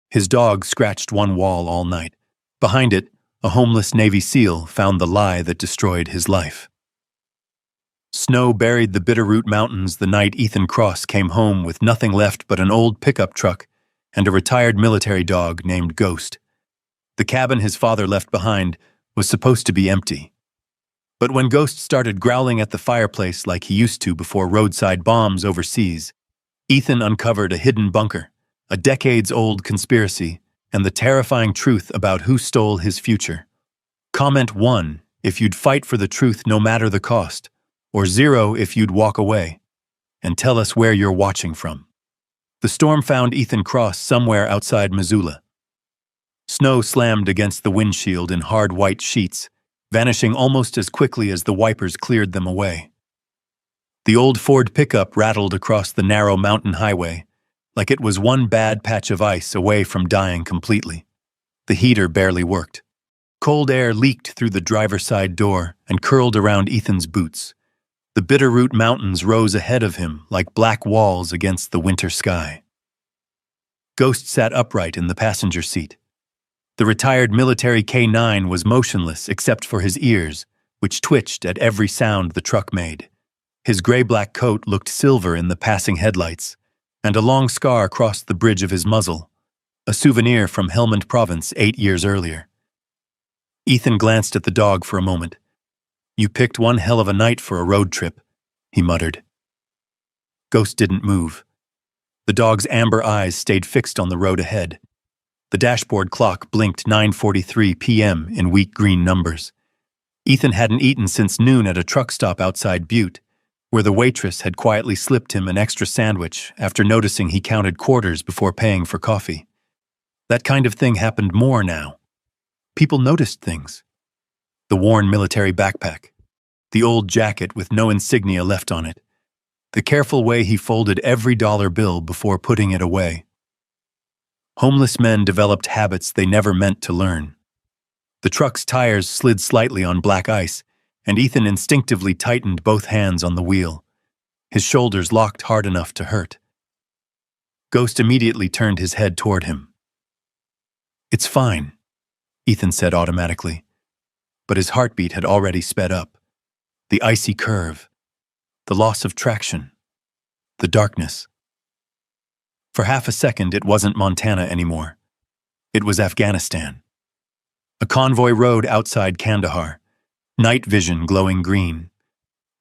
His dog scratched one wall all night. Behind it, a homeless Navy SEAL found the lie that destroyed his life. Snow buried the Bitterroot Mountains the night Ethan Cross came home with nothing left but an old pickup truck and a retired military dog named Ghost. The cabin his father left behind was supposed to be empty. But when Ghost started growling at the fireplace like he used to before roadside bombs overseas, Ethan uncovered a hidden bunker, a decades-old conspiracy, and the terrifying truth about who stole his future. Comment 1 if you'd fight for the truth no matter the cost, or 0 if you'd walk away, and tell us where you're watching from. The storm found Ethan Cross somewhere outside Missoula. Snow slammed against the windshield in hard white sheets, vanishing almost as quickly as the wipers cleared them away. The old Ford pickup rattled across the narrow mountain highway, like it was one bad patch of ice away from dying completely. The heater barely worked. Cold air leaked through the driver's side door and curled around Ethan's boots. The Bitterroot Mountains rose ahead of him like black walls against the winter sky. Ghost sat upright in the passenger seat. The retired military K-9 was motionless except for his ears, which twitched at every sound the truck made. His gray-black coat looked silver in the passing headlights, and a long scar crossed the bridge of his muzzle, a souvenir from Helmand Province 8 years earlier. Ethan glanced at the dog for a moment. "You picked one hell of a night for a road trip," he muttered. Ghost didn't move. The dog's amber eyes stayed fixed on the road ahead. The dashboard clock blinked 9:43 p.m. in weak green numbers. Ethan hadn't eaten since noon at a truck stop outside Butte, where the waitress had quietly slipped him an extra sandwich after noticing he counted quarters before paying for coffee. That kind of thing happened more now. People noticed things. The worn military backpack, the old jacket with no insignia left on it, the careful way he folded every dollar bill before putting it away. Homeless men developed habits they never meant to learn. The truck's tires slid slightly on black ice, and Ethan instinctively tightened both hands on the wheel. His shoulders locked hard enough to hurt. Ghost immediately turned his head toward him. "It's fine," Ethan said automatically, but his heartbeat had already sped up. The icy curve, the loss of traction, the darkness. For half a second, it wasn't Montana anymore. It was Afghanistan. A convoy rode outside Kandahar, night vision glowing green.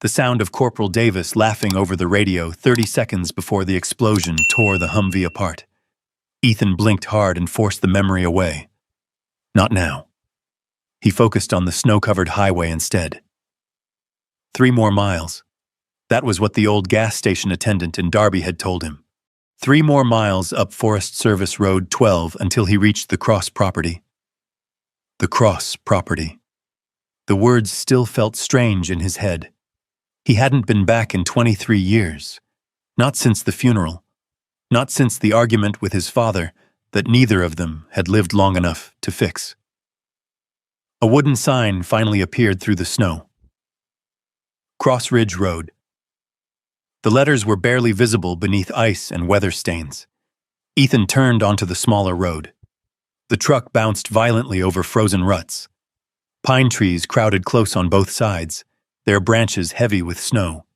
The sound of Corporal Davis laughing over the radio 30 seconds before the explosion tore the Humvee apart. Ethan blinked hard and forced the memory away. Not now. He focused on the snow-covered highway instead. 3 more miles. That was what the old gas station attendant in Darby had told him. 3 more miles up Forest Service Road 12 until he reached the Cross property. The Cross property. The words still felt strange in his head. He hadn't been back in 23 years. Not since the funeral. Not since the argument with his father that neither of them had lived long enough to fix. A wooden sign finally appeared through the snow. Cross Ridge Road. The letters were barely visible beneath ice and weather stains. Ethan turned onto the smaller road. The truck bounced violently over frozen ruts. Pine trees crowded close on both sides, their branches heavy with snow.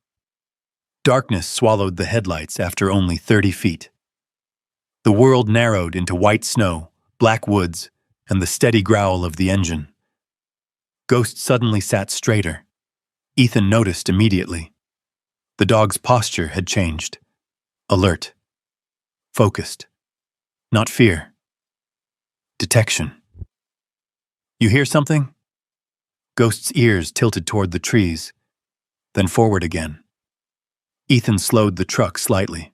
Darkness swallowed the headlights after only 30 feet. The world narrowed into white snow, black woods, and the steady growl of the engine. Ghost suddenly sat straighter. Ethan noticed immediately. The dog's posture had changed. Alert. Focused. Not fear. Detection. "You hear something?" Ghost's ears tilted toward the trees, then forward again. Ethan slowed the truck slightly.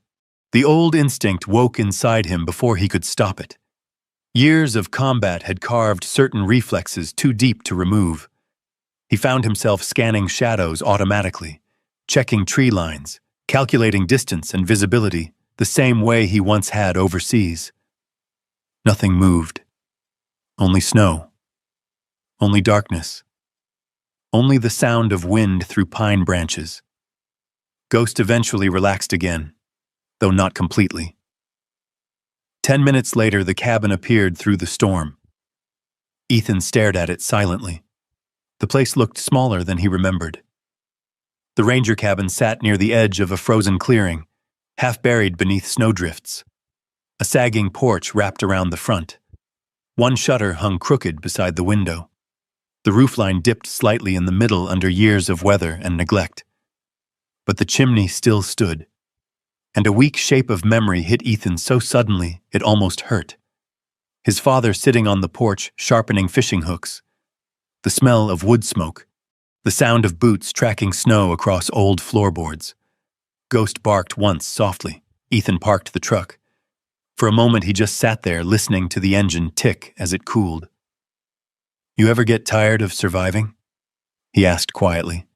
The old instinct woke inside him before he could stop it. Years of combat had carved certain reflexes too deep to remove. He found himself scanning shadows automatically, checking tree lines, calculating distance and visibility the same way he once had overseas. Nothing moved. Only snow. Only darkness. Only the sound of wind through pine branches. Ghost eventually relaxed again, though not completely. 10 minutes later, the cabin appeared through the storm. Ethan stared at it silently. The place looked smaller than he remembered. The ranger cabin sat near the edge of a frozen clearing, half buried beneath snowdrifts. A sagging porch wrapped around the front. One shutter hung crooked beside the window. The roofline dipped slightly in the middle under years of weather and neglect. But the chimney still stood, and a weak shape of memory hit Ethan so suddenly it almost hurt. His father sitting on the porch sharpening fishing hooks. The smell of wood smoke. The sound of boots tracking snow across old floorboards. Ghost barked once softly. Ethan parked the truck. For a moment he just sat there listening to the engine tick as it cooled. "You ever get tired of surviving?" he asked quietly.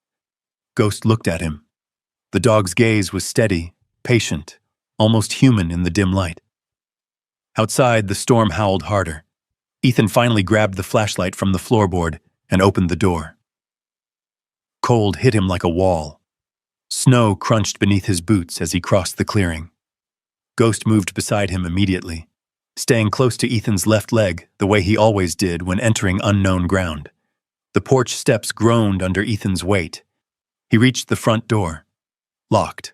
Ghost looked at him. The dog's gaze was steady, patient, almost human in the dim light. Outside, the storm howled harder. Ethan finally grabbed the flashlight from the floorboard and opened the door. Cold hit him like a wall. Snow crunched beneath his boots as he crossed the clearing. Ghost moved beside him immediately, staying close to Ethan's left leg the way he always did when entering unknown ground. The porch steps groaned under Ethan's weight. He reached the front door. Locked.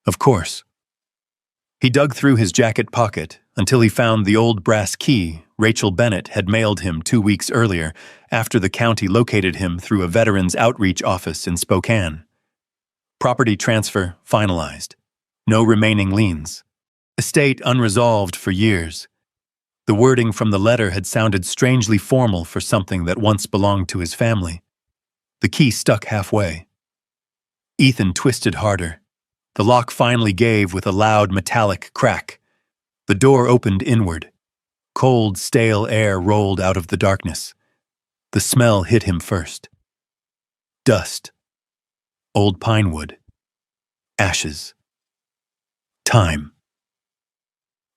Of course. He dug through his jacket pocket until he found the old brass key Rachel Bennett had mailed him 2 weeks earlier after the county located him through a Veterans Outreach office in Spokane. Property transfer finalized. No remaining liens. Estate unresolved for years. The wording from the letter had sounded strangely formal for something that once belonged to his family. The key stuck halfway. Ethan twisted harder. The lock finally gave with a loud metallic crack. The door opened inward. Cold, stale air rolled out of the darkness. The smell hit him first. Dust. Old pine wood. Ashes. Time.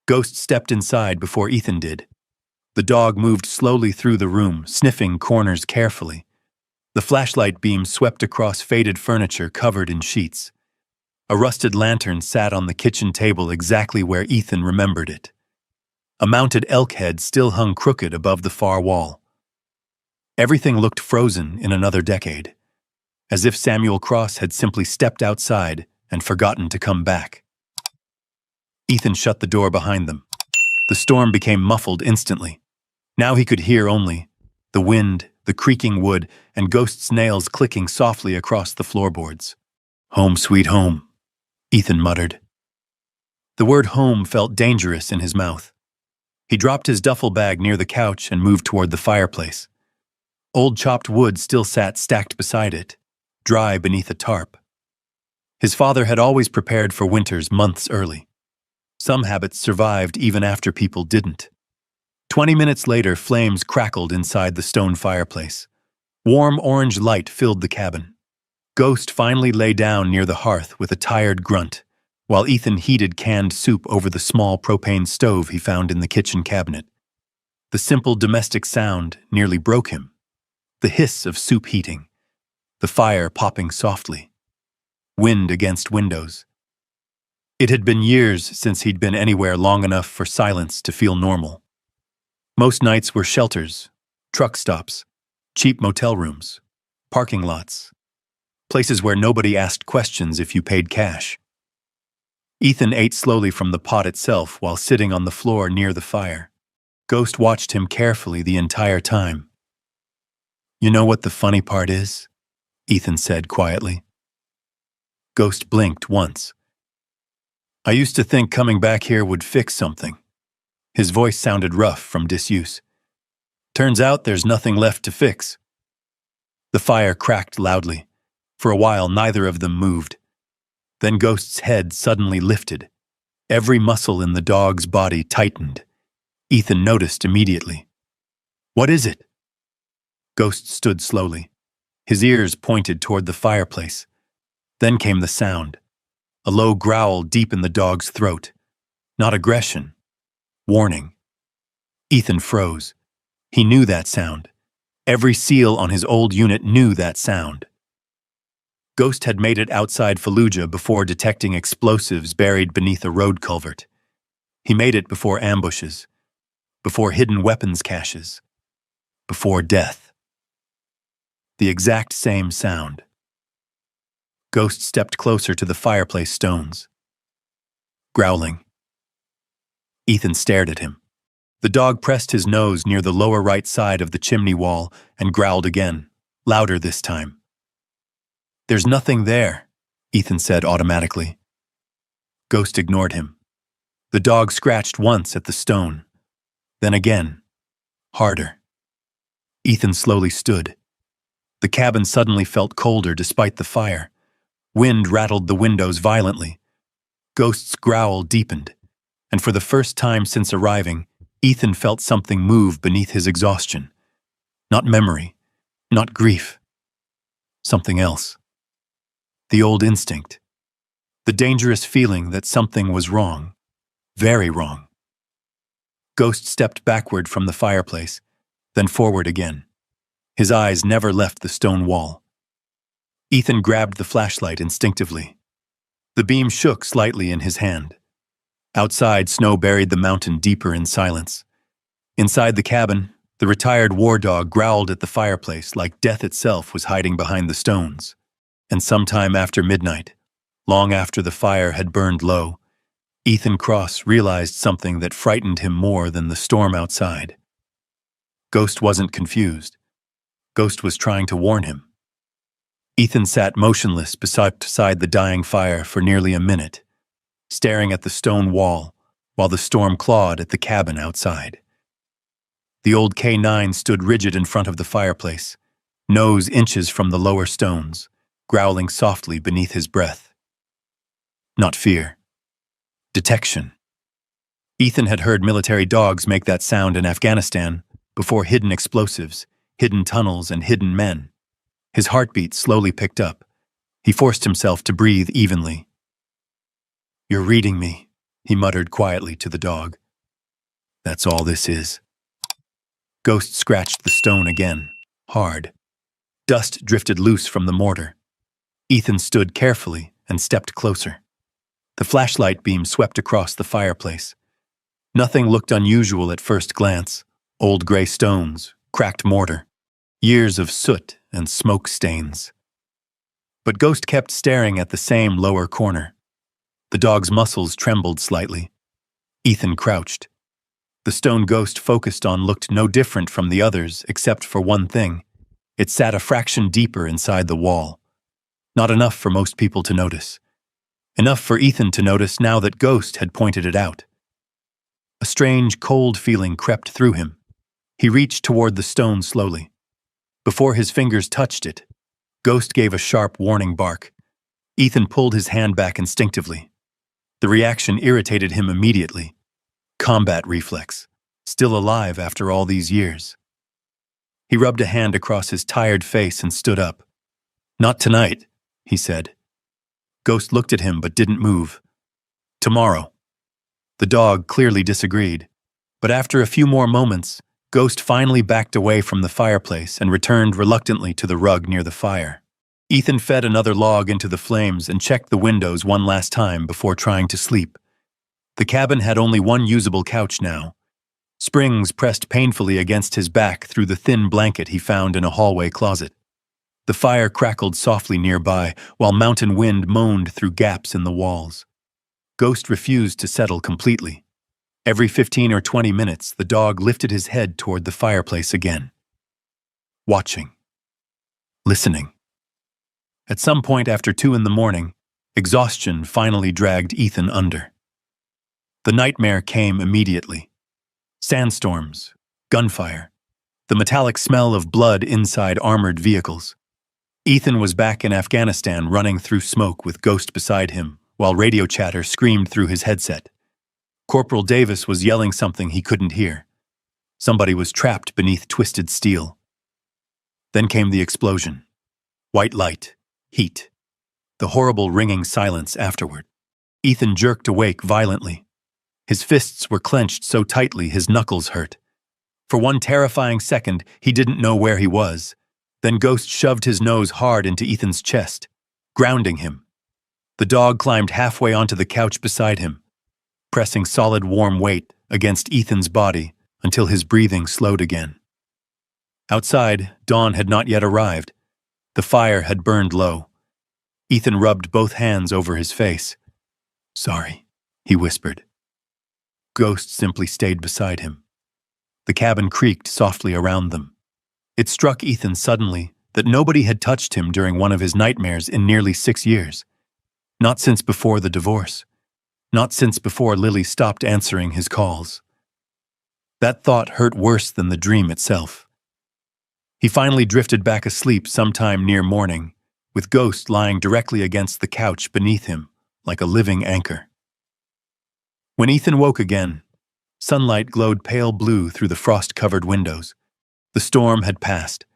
Ghost stepped inside before Ethan did. The dog moved slowly through the room, sniffing corners carefully. The flashlight beam swept across faded furniture covered in sheets. A rusted lantern sat on the kitchen table exactly where Ethan remembered it. A mounted elk head still hung crooked above the far wall. Everything looked frozen in another decade, as if Samuel Cross had simply stepped outside and forgotten to come back. Ethan shut the door behind them. The storm became muffled instantly. Now he could hear only the wind, the creaking wood, and Ghost's nails clicking softly across the floorboards. "Home sweet home," Ethan muttered. The word home felt dangerous in his mouth. He dropped his duffel bag near the couch and moved toward the fireplace. Old chopped wood still sat stacked beside it, dry beneath a tarp. His father had always prepared for winters months early. Some habits survived even after people didn't. 20 minutes later, flames crackled inside the stone fireplace. Warm orange light filled the cabin. Ghost finally lay down near the hearth with a tired grunt, while Ethan heated canned soup over the small propane stove he found in the kitchen cabinet. The simple domestic sound nearly broke him. The hiss of soup heating. The fire popping softly. Wind against windows. It had been years since he'd been anywhere long enough for silence to feel normal. Most nights were shelters, truck stops, cheap motel rooms, parking lots, places where nobody asked questions if you paid cash. Ethan ate slowly from the pot itself while sitting on the floor near the fire. Ghost watched him carefully the entire time. "You know what the funny part is?" Ethan said quietly. Ghost blinked once. "I used to think coming back here would fix something." His voice sounded rough from disuse. "Turns out there's nothing left to fix." The fire cracked loudly. For a while, neither of them moved. Then Ghost's head suddenly lifted. Every muscle in the dog's body tightened. Ethan noticed immediately. "What is it?" Ghost stood slowly. His ears pointed toward the fireplace. Then came the sound. A low growl deep in the dog's throat. Not aggression. Warning. Ethan froze. He knew that sound. Every SEAL on his old unit knew that sound. Ghost had made it outside Fallujah before detecting explosives buried beneath a road culvert. He made it before ambushes, before hidden weapons caches, before death. The exact same sound. Ghost stepped closer to the fireplace stones. Growling. Ethan stared at him. The dog pressed his nose near the lower right side of the chimney wall and growled again, louder this time. "There's nothing there," Ethan said automatically. Ghost ignored him. The dog scratched once at the stone, then again, harder. Ethan slowly stood. The cabin suddenly felt colder despite the fire. Wind rattled the windows violently. Ghost's growl deepened, and for the first time since arriving, Ethan felt something move beneath his exhaustion. Not memory, not grief. Something else. The old instinct. The dangerous feeling that something was wrong. Very wrong. Ghost stepped backward from the fireplace, then forward again. His eyes never left the stone wall. Ethan grabbed the flashlight instinctively. The beam shook slightly in his hand. Outside, snow buried the mountain deeper in silence. Inside the cabin, the retired war dog growled at the fireplace like death itself was hiding behind the stones. And sometime after midnight, long after the fire had burned low, Ethan Cross realized something that frightened him more than the storm outside. Ghost wasn't confused. Ghost was trying to warn him. Ethan sat motionless beside the dying fire for nearly a minute, staring at the stone wall while the storm clawed at the cabin outside. The old K9 stood rigid in front of the fireplace, nose inches from the lower stones, growling softly beneath his breath. Not fear. Detection. Ethan had heard military dogs make that sound in Afghanistan before hidden explosives, hidden tunnels, and hidden men. His heartbeat slowly picked up. He forced himself to breathe evenly. "You're reading me," he muttered quietly to the dog. "That's all this is." Ghost scratched the stone again, hard. Dust drifted loose from the mortar. Ethan stood carefully and stepped closer. The flashlight beam swept across the fireplace. Nothing looked unusual at first glance. Old gray stones, cracked mortar, years of soot and smoke stains. But Ghost kept staring at the same lower corner. The dog's muscles trembled slightly. Ethan crouched. The stone Ghost focused on looked no different from the others except for one thing. It sat a fraction deeper inside the wall. Not enough for most people to notice. Enough for Ethan to notice now that Ghost had pointed it out. A strange, cold feeling crept through him. He reached toward the stone slowly. Before his fingers touched it, Ghost gave a sharp warning bark. Ethan pulled his hand back instinctively. The reaction irritated him immediately. Combat reflex, still alive after all these years. He rubbed a hand across his tired face and stood up. "Not tonight," he said. Ghost looked at him but didn't move. "Tomorrow." The dog clearly disagreed, but after a few more moments, Ghost finally backed away from the fireplace and returned reluctantly to the rug near the fire. Ethan fed another log into the flames and checked the windows one last time before trying to sleep. The cabin had only one usable couch now. Springs pressed painfully against his back through the thin blanket he found in a hallway closet. The fire crackled softly nearby, while mountain wind moaned through gaps in the walls. Ghost refused to settle completely. Every 15 or 20 minutes, the dog lifted his head toward the fireplace again. Watching. Listening. At some point after 2 in the morning, exhaustion finally dragged Ethan under. The nightmare came immediately. Sandstorms, gunfire, the metallic smell of blood inside armored vehicles. Ethan was back in Afghanistan running through smoke with Ghost beside him, while radio chatter screamed through his headset. Corporal Davis was yelling something he couldn't hear. Somebody was trapped beneath twisted steel. Then came the explosion. White light, heat, the horrible ringing silence afterward. Ethan jerked awake violently. His fists were clenched so tightly his knuckles hurt. For one terrifying second, he didn't know where he was. Then Ghost shoved his nose hard into Ethan's chest, grounding him. The dog climbed halfway onto the couch beside him. pressing solid warm weight against Ethan's body until his breathing slowed again. Outside, dawn had not yet arrived. The fire had burned low. Ethan rubbed both hands over his face. "Sorry," he whispered. Ghost simply stayed beside him. The cabin creaked softly around them. It struck Ethan suddenly that nobody had touched him during one of his nightmares in nearly 6 years. Not since before the divorce. Not since before Lily stopped answering his calls. That thought hurt worse than the dream itself. He finally drifted back asleep sometime near morning, with Ghost lying directly against the couch beneath him, like a living anchor. When Ethan woke again, sunlight glowed pale blue through the frost-covered windows. The storm had passed.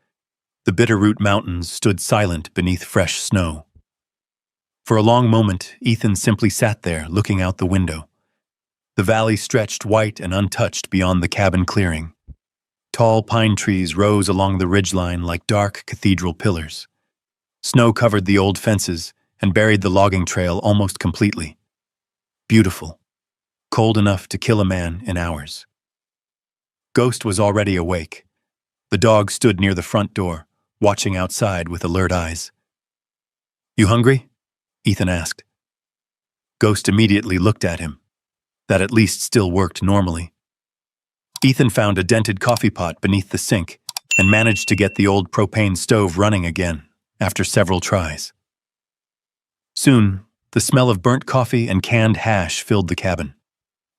The Bitterroot Mountains stood silent beneath fresh snow. For a long moment, Ethan simply sat there, looking out the window. The valley stretched white and untouched beyond the cabin clearing. Tall pine trees rose along the ridgeline like dark cathedral pillars. Snow covered the old fences and buried the logging trail almost completely. Beautiful. Cold enough to kill a man in hours. Ghost was already awake. The dog stood near the front door, watching outside with alert eyes. "You hungry?" Ethan asked. Ghost immediately looked at him. That at least still worked normally. Ethan found a dented coffee pot beneath the sink and managed to get the old propane stove running again after several tries. Soon, the smell of burnt coffee and canned hash filled the cabin.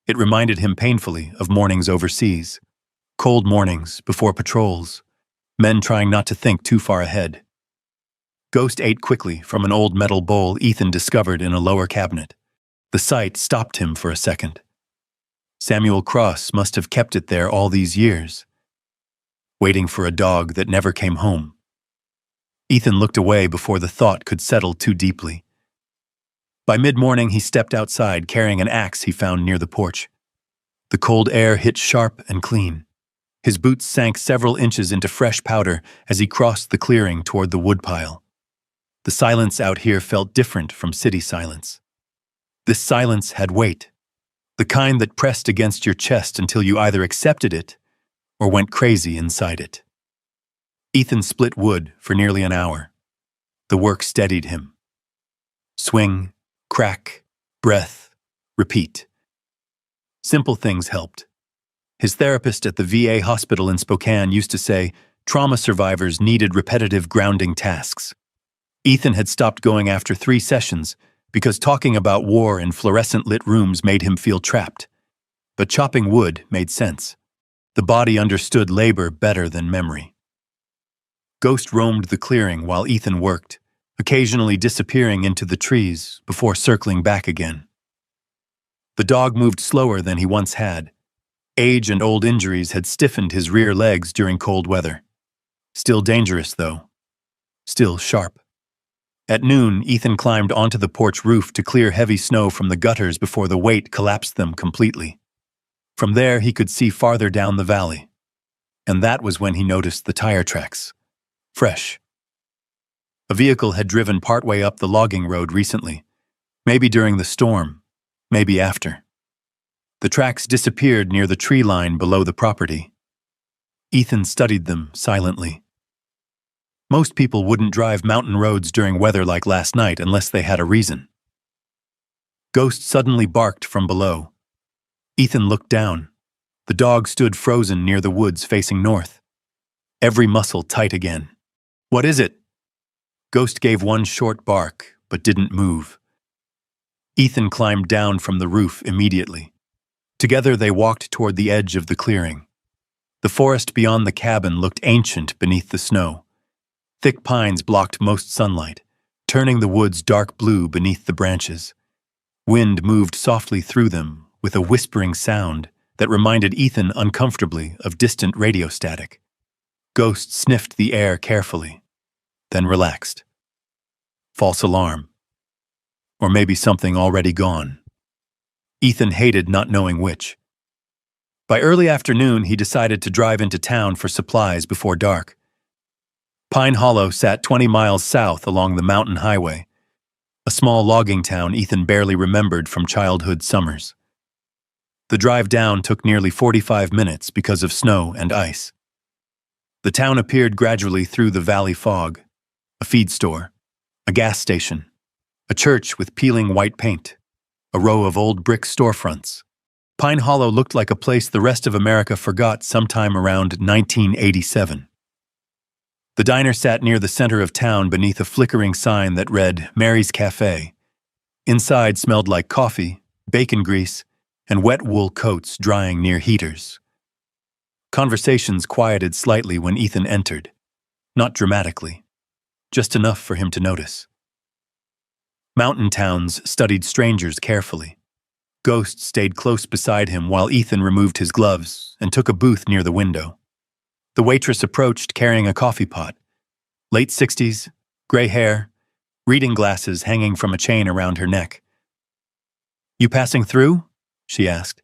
It reminded him painfully of mornings overseas. Cold mornings before patrols, men trying not to think too far ahead. Ghost ate quickly from an old metal bowl Ethan discovered in a lower cabinet. The sight stopped him for a second. Samuel Cross must have kept it there all these years, waiting for a dog that never came home. Ethan looked away before the thought could settle too deeply. By mid-morning, he stepped outside carrying an axe he found near the porch. The cold air hit sharp and clean. His boots sank several inches into fresh powder as he crossed the clearing toward the woodpile. The silence out here felt different from city silence. This silence had weight, the kind that pressed against your chest until you either accepted it or went crazy inside it. Ethan split wood for nearly an hour. The work steadied him. Swing, crack, breath, repeat. Simple things helped. His therapist at the VA hospital in Spokane used to say trauma survivors needed repetitive grounding tasks. Ethan had stopped going after 3 sessions because talking about war in fluorescent-lit rooms made him feel trapped. But chopping wood made sense. The body understood labor better than memory. Ghost roamed the clearing while Ethan worked, occasionally disappearing into the trees before circling back again. The dog moved slower than he once had. Age and old injuries had stiffened his rear legs during cold weather. Still dangerous, though. Still sharp. At noon, Ethan climbed onto the porch roof to clear heavy snow from the gutters before the weight collapsed them completely. From there, he could see farther down the valley. And that was when he noticed the tire tracks. Fresh. A vehicle had driven partway up the logging road recently. Maybe during the storm, maybe after. The tracks disappeared near the tree line below the property. Ethan studied them silently. Most people wouldn't drive mountain roads during weather like last night unless they had a reason. Ghost suddenly barked from below. Ethan looked down. The dog stood frozen near the woods facing north. Every muscle tight again. "What is it?" Ghost gave one short bark, but didn't move. Ethan climbed down from the roof immediately. Together they walked toward the edge of the clearing. The forest beyond the cabin looked ancient beneath the snow. Thick pines blocked most sunlight, turning the woods dark blue beneath the branches. Wind moved softly through them with a whispering sound that reminded Ethan uncomfortably of distant radio static. Ghost sniffed the air carefully, then relaxed. False alarm. Or maybe something already gone. Ethan hated not knowing which. By early afternoon, he decided to drive into town for supplies before dark. Pine Hollow sat 20 miles south along the mountain highway, a small logging town Ethan barely remembered from childhood summers. The drive down took nearly 45 minutes because of snow and ice. The town appeared gradually through the valley fog. A feed store, a gas station, a church with peeling white paint, a row of old brick storefronts. Pine Hollow looked like a place the rest of America forgot sometime around 1987. The diner sat near the center of town beneath a flickering sign that read Mary's Cafe. Inside smelled like coffee, bacon grease, and wet wool coats drying near heaters. Conversations quieted slightly when Ethan entered. Not dramatically, just enough for him to notice. Mountain towns studied strangers carefully. Ghost stayed close beside him while Ethan removed his gloves and took a booth near the window. The waitress approached carrying a coffee pot. Late 60s, gray hair, reading glasses hanging from a chain around her neck. "You passing through?" she asked.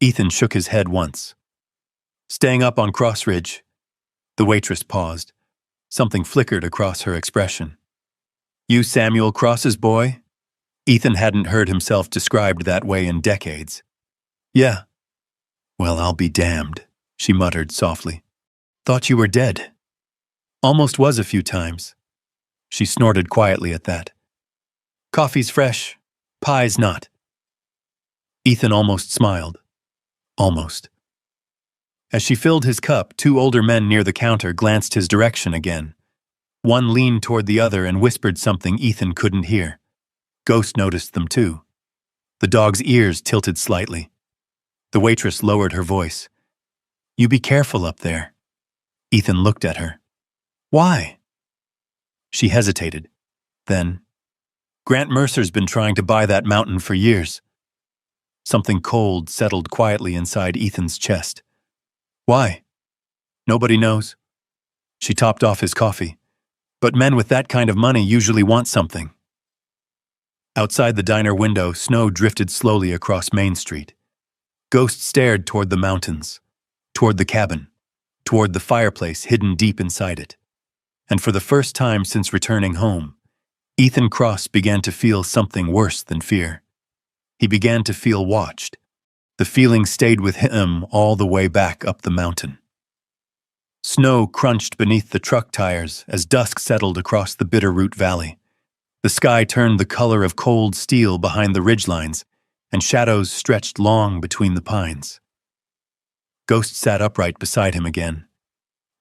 Ethan shook his head once. "Staying up on Cross Ridge." The waitress paused. Something flickered across her expression. "You Samuel Cross's boy?" Ethan hadn't heard himself described that way in decades. "Yeah." "Well, I'll be damned," she muttered softly. "Thought you were dead." "Almost was a few times." She snorted quietly at that. "Coffee's fresh, pie's not." Ethan almost smiled. Almost. As she filled his cup, two older men near the counter glanced his direction again. One leaned toward the other and whispered something Ethan couldn't hear. Ghost noticed them too. The dog's ears tilted slightly. The waitress lowered her voice. "You be careful up there." Ethan looked at her. "Why?" She hesitated. Then, "Grant Mercer's been trying to buy that mountain for years." Something cold settled quietly inside Ethan's chest. "Why?" "Nobody knows." She topped off his coffee. "But men with that kind of money usually want something." Outside the diner window, snow drifted slowly across Main Street. Ghost stared toward the mountains, toward the cabin, toward the fireplace hidden deep inside it. And for the first time since returning home, Ethan Cross began to feel something worse than fear. He began to feel watched. The feeling stayed with him all the way back up the mountain. Snow crunched beneath the truck tires as dusk settled across the Bitterroot Valley. The sky turned the color of cold steel behind the ridgelines, and shadows stretched long between the pines. Ghost sat upright beside him again,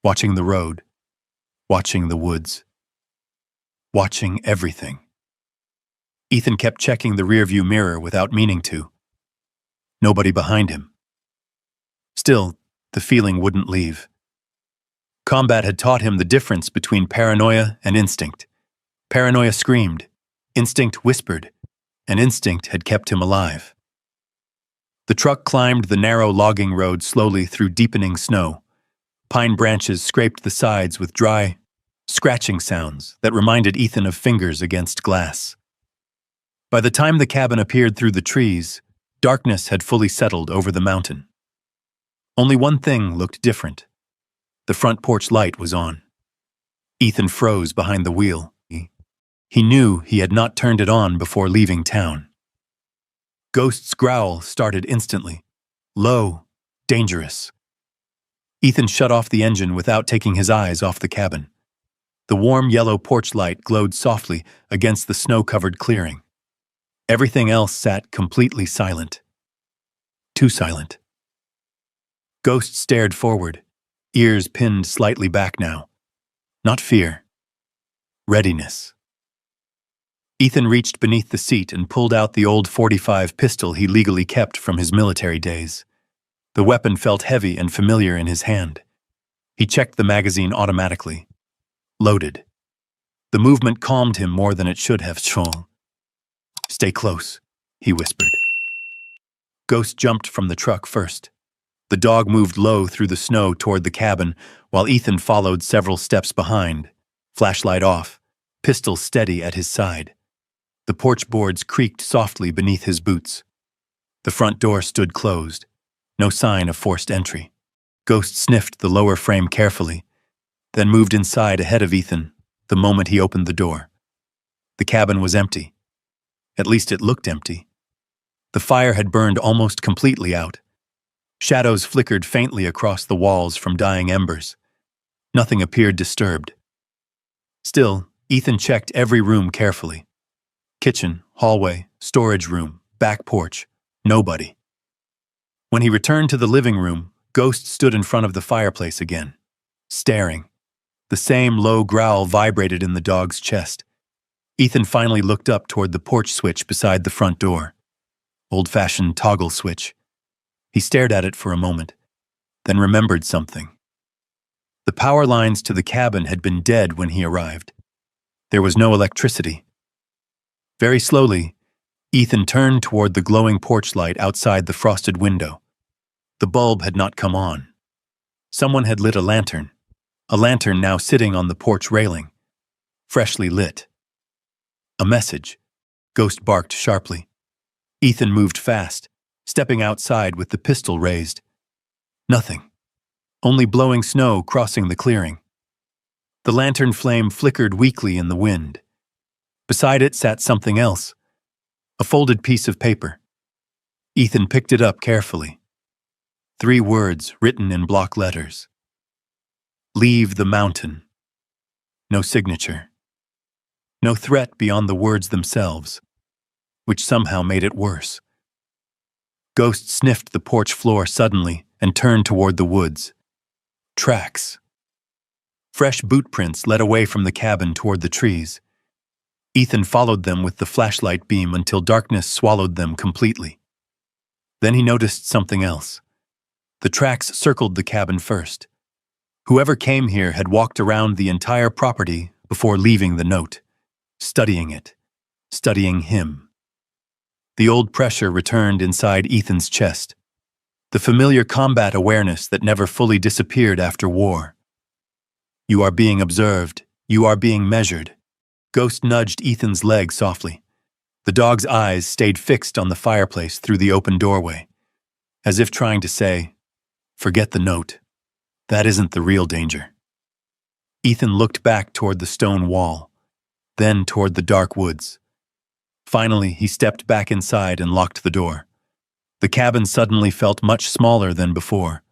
watching the road, watching the woods, watching everything. Ethan kept checking the rearview mirror without meaning to. Nobody behind him. Still, the feeling wouldn't leave. Combat had taught him the difference between paranoia and instinct. Paranoia screamed, instinct whispered, and instinct had kept him alive. The truck climbed the narrow logging road slowly through deepening snow. Pine branches scraped the sides with dry, scratching sounds that reminded Ethan of fingers against glass. By the time the cabin appeared through the trees, darkness had fully settled over the mountain. Only one thing looked different. The front porch light was on. Ethan froze behind the wheel. He knew he had not turned it on before leaving town. Ghost's growl started instantly. Low, dangerous. Ethan shut off the engine without taking his eyes off the cabin. The warm yellow porch light glowed softly against the snow-covered clearing. Everything else sat completely silent. Too silent. Ghost stared forward, ears pinned slightly back now. Not fear. Readiness. Ethan reached beneath the seat and pulled out the old .45 pistol he legally kept from his military days. The weapon felt heavy and familiar in his hand. He checked the magazine automatically. Loaded. The movement calmed him more than it should have. "Stay close," he whispered. Ghost jumped from the truck first. The dog moved low through the snow toward the cabin, while Ethan followed several steps behind, flashlight off, pistol steady at his side. The porch boards creaked softly beneath his boots. The front door stood closed, no sign of forced entry. Ghost sniffed the lower frame carefully, then moved inside ahead of Ethan the moment he opened the door. The cabin was empty. At least it looked empty. The fire had burned almost completely out. Shadows flickered faintly across the walls from dying embers. Nothing appeared disturbed. Still, Ethan checked every room carefully. Kitchen, hallway, storage room, back porch. Nobody. When he returned to the living room, Ghost stood in front of the fireplace again, staring. The same low growl vibrated in the dog's chest. Ethan finally looked up toward the porch switch beside the front door. Old-fashioned toggle switch. He stared at it for a moment, then remembered something. The power lines to the cabin had been dead when he arrived. There was no electricity. Very slowly, Ethan turned toward the glowing porch light outside the frosted window. The bulb had not come on. Someone had lit a lantern now sitting on the porch railing, freshly lit. A message, Ghost barked sharply. Ethan moved fast, stepping outside with the pistol raised. Nothing. Only blowing snow crossing the clearing. The lantern flame flickered weakly in the wind. Beside it sat something else, a folded piece of paper. Ethan picked it up carefully. 3 words written in block letters. Leave the mountain. No signature. No threat beyond the words themselves, which somehow made it worse. Ghost sniffed the porch floor suddenly and turned toward the woods. Tracks. Fresh boot prints led away from the cabin toward the trees. Ethan followed them with the flashlight beam until darkness swallowed them completely. Then he noticed something else. The tracks circled the cabin first. Whoever came here had walked around the entire property before leaving the note, studying it, studying him. The old pressure returned inside Ethan's chest, the familiar combat awareness that never fully disappeared after war. You are being observed. You are being measured. Ghost nudged Ethan's leg softly. The dog's eyes stayed fixed on the fireplace through the open doorway, as if trying to say, forget the note. That isn't the real danger. Ethan looked back toward the stone wall, then toward the dark woods. Finally, he stepped back inside and locked the door. The cabin suddenly felt much smaller than before.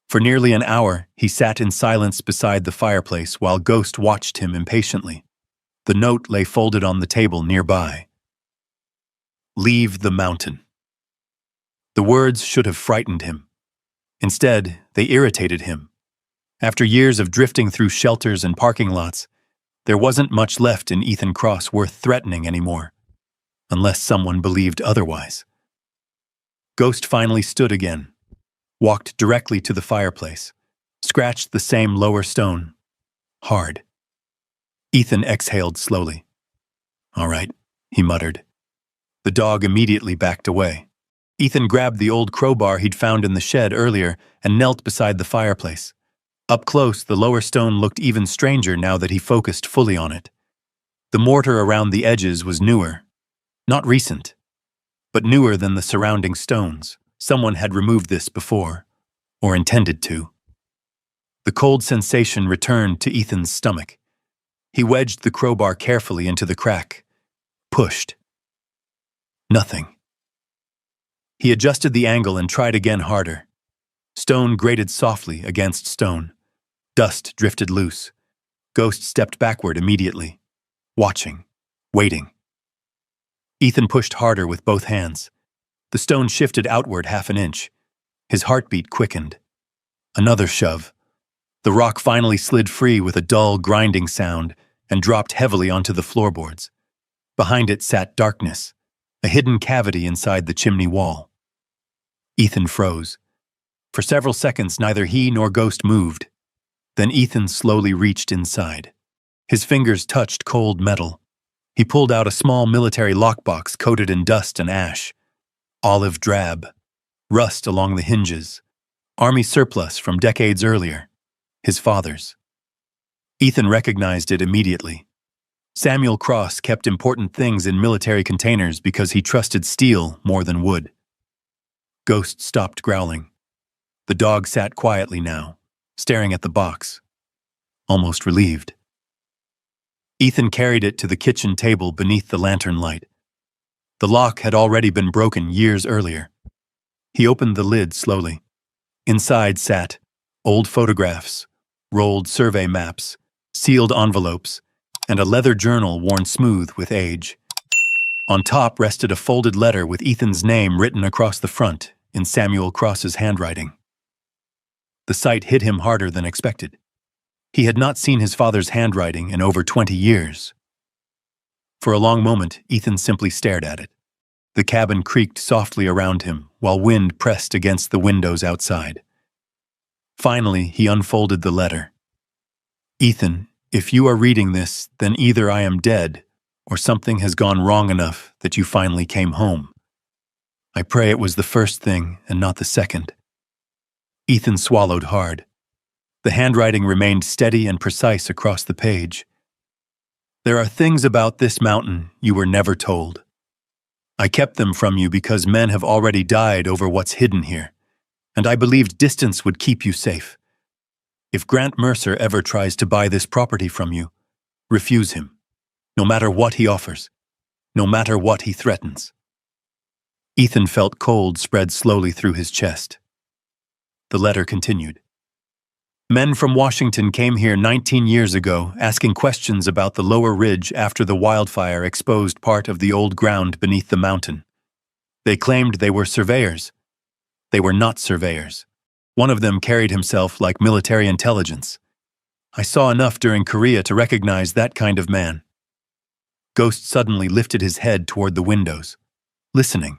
For nearly an hour, he sat in silence beside the fireplace while Ghost watched him impatiently. The note lay folded on the table nearby. Leave the mountain. The words should have frightened him. Instead, they irritated him. After years of drifting through shelters and parking lots, there wasn't much left in Ethan Cross worth threatening anymore, unless someone believed otherwise. Ghost finally stood again, walked directly to the fireplace, scratched the same lower stone. Hard. Ethan exhaled slowly. All right, he muttered. The dog immediately backed away. Ethan grabbed the old crowbar he'd found in the shed earlier and knelt beside the fireplace. Up close, the lower stone looked even stranger now that he focused fully on it. The mortar around the edges was newer. Not recent, but newer than the surrounding stones. Someone had removed this before, or intended to. The cold sensation returned to Ethan's stomach. He wedged the crowbar carefully into the crack. Pushed. Nothing. He adjusted the angle and tried again harder. Stone grated softly against stone. Dust drifted loose. Ghost stepped backward immediately, watching, waiting. Ethan pushed harder with both hands. The stone shifted outward half an inch. His heartbeat quickened. Another shove. The rock finally slid free with a dull, grinding sound and dropped heavily onto the floorboards. Behind it sat darkness, a hidden cavity inside the chimney wall. Ethan froze. For several seconds, neither he nor Ghost moved. Then Ethan slowly reached inside. His fingers touched cold metal. He pulled out a small military lockbox coated in dust and ash. Olive drab. Rust along the hinges. Army surplus from decades earlier. His father's. Ethan recognized it immediately. Samuel Cross kept important things in military containers because he trusted steel more than wood. Ghost stopped growling. The dog sat quietly now, staring at the box, almost relieved. Ethan carried it to the kitchen table beneath the lantern light. The lock had already been broken years earlier. He opened the lid slowly. Inside sat old photographs, rolled survey maps, sealed envelopes, and a leather journal worn smooth with age. On top rested a folded letter with Ethan's name written across the front in Samuel Cross's handwriting. The sight hit him harder than expected. He had not seen his father's handwriting in over 20 years. For a long moment, Ethan simply stared at it. The cabin creaked softly around him, while wind pressed against the windows outside. Finally, he unfolded the letter. Ethan, if you are reading this, then either I am dead, or something has gone wrong enough that you finally came home. I pray it was the first thing and not the second. Ethan swallowed hard. The handwriting remained steady and precise across the page. There are things about this mountain you were never told. I kept them from you because men have already died over what's hidden here, and I believed distance would keep you safe. If Grant Mercer ever tries to buy this property from you, refuse him, no matter what he offers, no matter what he threatens. Ethan felt cold spread slowly through his chest. The letter continued. Men from Washington came here 19 years ago asking questions about the lower ridge after the wildfire exposed part of the old ground beneath the mountain. They claimed they were surveyors. They were not surveyors. One of them carried himself like military intelligence. I saw enough during Korea to recognize that kind of man. Ghost suddenly lifted his head toward the windows, listening.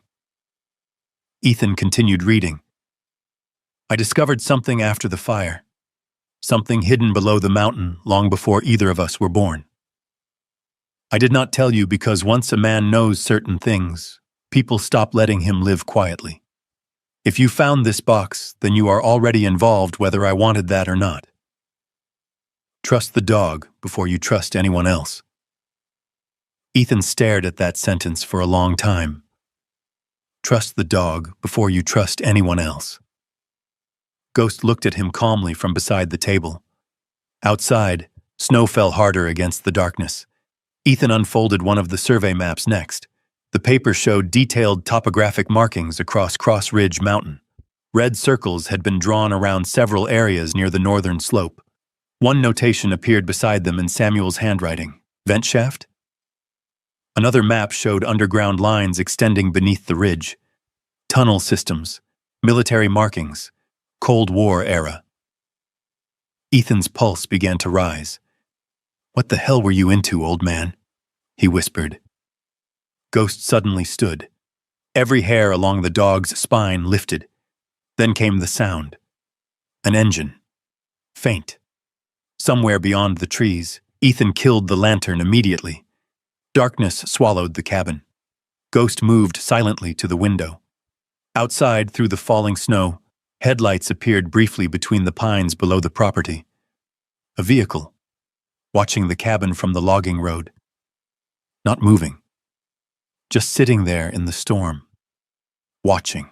Ethan continued reading. I discovered something after the fire. Something hidden below the mountain long before either of us were born. I did not tell you because once a man knows certain things, people stop letting him live quietly. If you found this box, then you are already involved whether I wanted that or not. Trust the dog before you trust anyone else. Ethan stared at that sentence for a long time. Trust the dog before you trust anyone else. Ghost looked at him calmly from beside the table. Outside, snow fell harder against the darkness. Ethan unfolded one of the survey maps next. The paper showed detailed topographic markings across Cross Ridge Mountain. Red circles had been drawn around several areas near the northern slope. One notation appeared beside them in Samuel's handwriting. Vent shaft? Another map showed underground lines extending beneath the ridge. Tunnel systems, military markings, Cold War era. Ethan's pulse began to rise. What the hell were you into, old man? He whispered. Ghost suddenly stood. Every hair along the dog's spine lifted. Then came the sound. An engine. Faint. Somewhere beyond the trees, Ethan killed the lantern immediately. Darkness swallowed the cabin. Ghost moved silently to the window. Outside, through the falling snow, headlights appeared briefly between the pines below the property. A vehicle, watching the cabin from the logging road. Not moving. Just sitting there in the storm. Watching.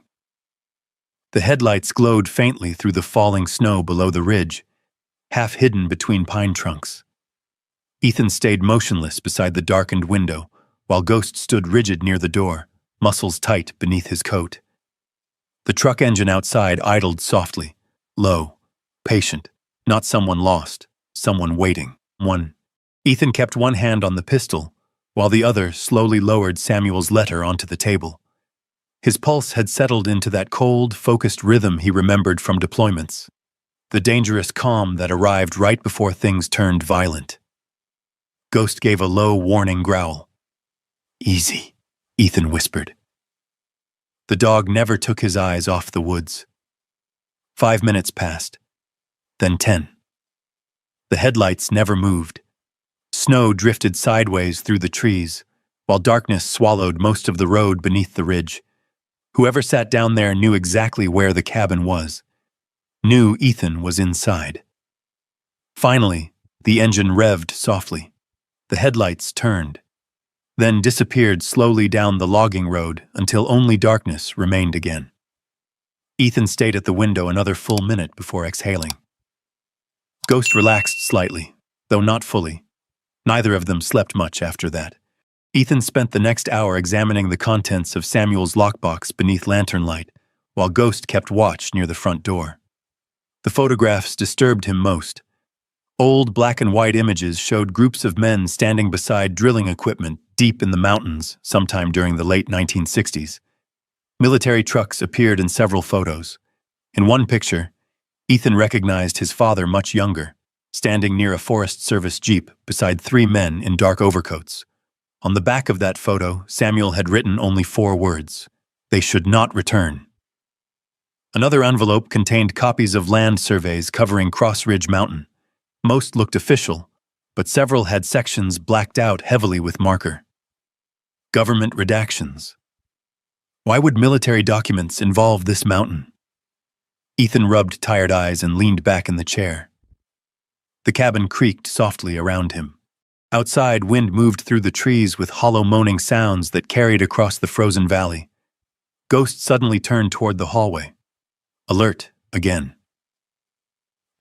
The headlights glowed faintly through the falling snow below the ridge, half hidden between pine trunks. Ethan stayed motionless beside the darkened window, while Ghost stood rigid near the door, muscles tight beneath his coat. The truck engine outside idled softly, low, patient, not someone lost, someone waiting. Ethan kept one hand on the pistol, while the other slowly lowered Samuel's letter onto the table. His pulse had settled into that cold, focused rhythm he remembered from deployments, the dangerous calm that arrived right before things turned violent. Ghost gave a low, warning growl. Easy, Ethan whispered. The dog never took his eyes off the woods. 5 minutes passed, then 10. The headlights never moved. Snow drifted sideways through the trees, while darkness swallowed most of the road beneath the ridge. Whoever sat down there knew exactly where the cabin was. Knew Ethan was inside. Finally, the engine revved softly. The headlights turned, then disappeared slowly down the logging road until only darkness remained again. Ethan stayed at the window another full minute before exhaling. Ghost relaxed slightly, though not fully. Neither of them slept much after that. Ethan spent the next hour examining the contents of Samuel's lockbox beneath lantern light, while Ghost kept watch near the front door. The photographs disturbed him most. Old black and white images showed groups of men standing beside drilling equipment deep in the mountains sometime during the late 1960s. Military trucks appeared in several photos. In one picture, Ethan recognized his father much younger, standing near a Forest Service Jeep beside three men in dark overcoats. On the back of that photo, Samuel had written only 4 words: "They should not return." Another envelope contained copies of land surveys covering Cross Ridge Mountain. Most looked official, but several had sections blacked out heavily with marker. Government redactions. Why would military documents involve this mountain? Ethan rubbed tired eyes and leaned back in the chair. The cabin creaked softly around him. Outside, wind moved through the trees with hollow moaning sounds that carried across the frozen valley. Ghost suddenly turned toward the hallway. Alert again.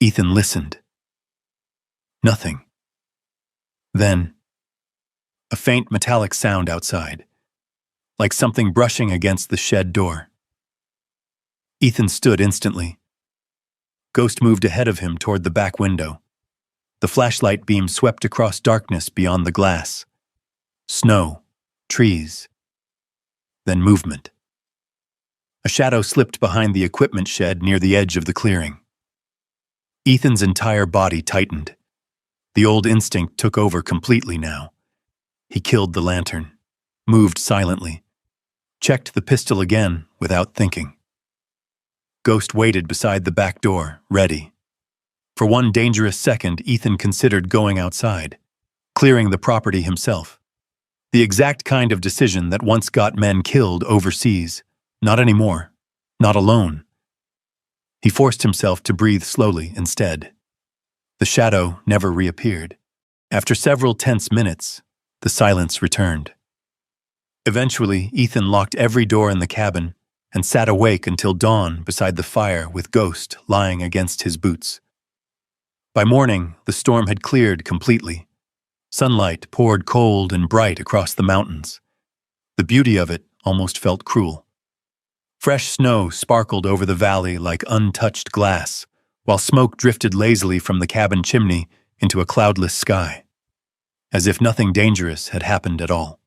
Ethan listened. Nothing. Then, a faint metallic sound outside, like something brushing against the shed door. Ethan stood instantly. Ghost moved ahead of him toward the back window. The flashlight beam swept across darkness beyond the glass. Snow, trees, then movement. A shadow slipped behind the equipment shed near the edge of the clearing. Ethan's entire body tightened. The old instinct took over completely now. He killed the lantern, moved silently, checked the pistol again without thinking. Ghost waited beside the back door, ready. For one dangerous second, Ethan considered going outside, clearing the property himself. The exact kind of decision that once got men killed overseas. Not anymore. Not alone. He forced himself to breathe slowly instead. The shadow never reappeared. After several tense minutes, the silence returned. Eventually, Ethan locked every door in the cabin and sat awake until dawn beside the fire with Ghost lying against his boots. By morning, the storm had cleared completely. Sunlight poured cold and bright across the mountains. The beauty of it almost felt cruel. Fresh snow sparkled over the valley like untouched glass, while smoke drifted lazily from the cabin chimney into a cloudless sky, as if nothing dangerous had happened at all.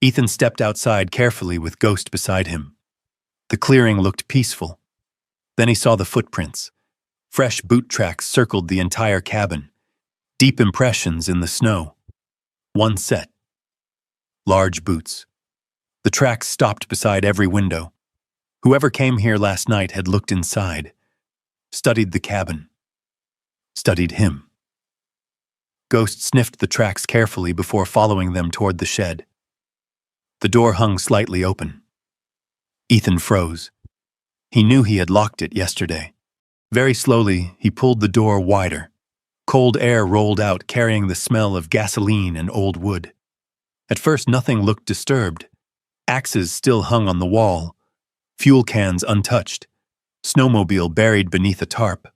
Ethan stepped outside carefully with Ghost beside him. The clearing looked peaceful. Then he saw the footprints. Fresh boot tracks circled the entire cabin, deep impressions in the snow. One set. Large boots. The tracks stopped beside every window. Whoever came here last night had looked inside, studied the cabin, studied him. Ghost sniffed the tracks carefully before following them toward the shed. The door hung slightly open. Ethan froze. He knew he had locked it yesterday. Very slowly, he pulled the door wider. Cold air rolled out, carrying the smell of gasoline and old wood. At first, nothing looked disturbed. Axes still hung on the wall, fuel cans untouched, snowmobile buried beneath a tarp.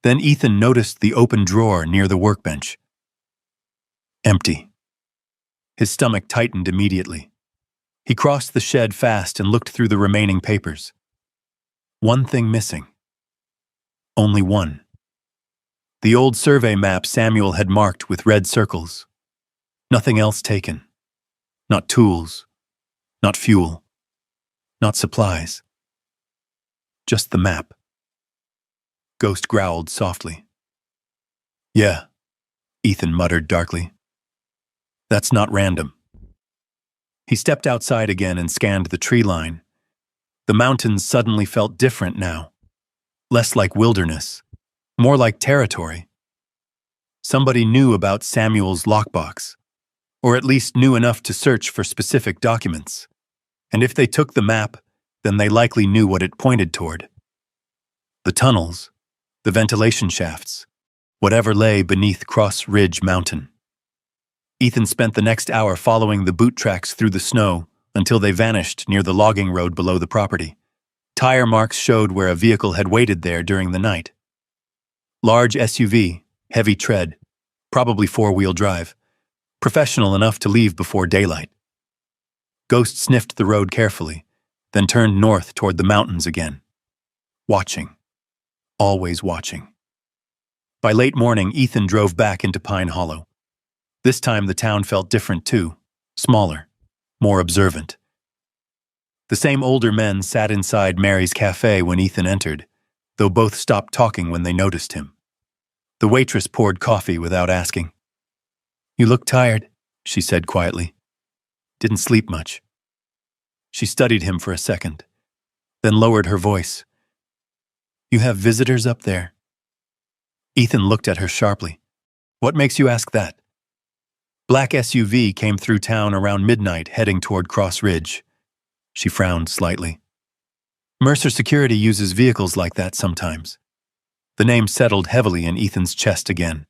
Then Ethan noticed the open drawer near the workbench. Empty. His stomach tightened immediately. He crossed the shed fast and looked through the remaining papers. One thing missing. Only one. The old survey map Samuel had marked with red circles. Nothing else taken. Not tools. Not fuel. Not supplies. Just the map. Ghost growled softly. Yeah, Ethan muttered darkly. That's not random. He stepped outside again and scanned the tree line. The mountains suddenly felt different now. Less like wilderness, more like territory. Somebody knew about Samuel's lockbox, or at least knew enough to search for specific documents. And if they took the map, then they likely knew what it pointed toward. The tunnels, the ventilation shafts, whatever lay beneath Cross Ridge Mountain. Ethan spent the next hour following the boot tracks through the snow until they vanished near the logging road below the property. Tire marks showed where a vehicle had waited there during the night. Large SUV, heavy tread, probably 4-wheel drive. professional enough to leave before daylight. Ghost sniffed the road carefully, then turned north toward the mountains again. Watching. Always watching. By late morning, Ethan drove back into Pine Hollow. This time the town felt different too, smaller, more observant. The same older men sat inside Mary's cafe when Ethan entered, though both stopped talking when they noticed him. The waitress poured coffee without asking. "You look tired," she said quietly. "Didn't sleep much." She studied him for a second, then lowered her voice. "You have visitors up there?" Ethan looked at her sharply. "What makes you ask that?" Black SUV came through town around midnight, heading toward Cross Ridge. She frowned slightly. "Mercer Security uses vehicles like that sometimes." The name settled heavily in Ethan's chest again.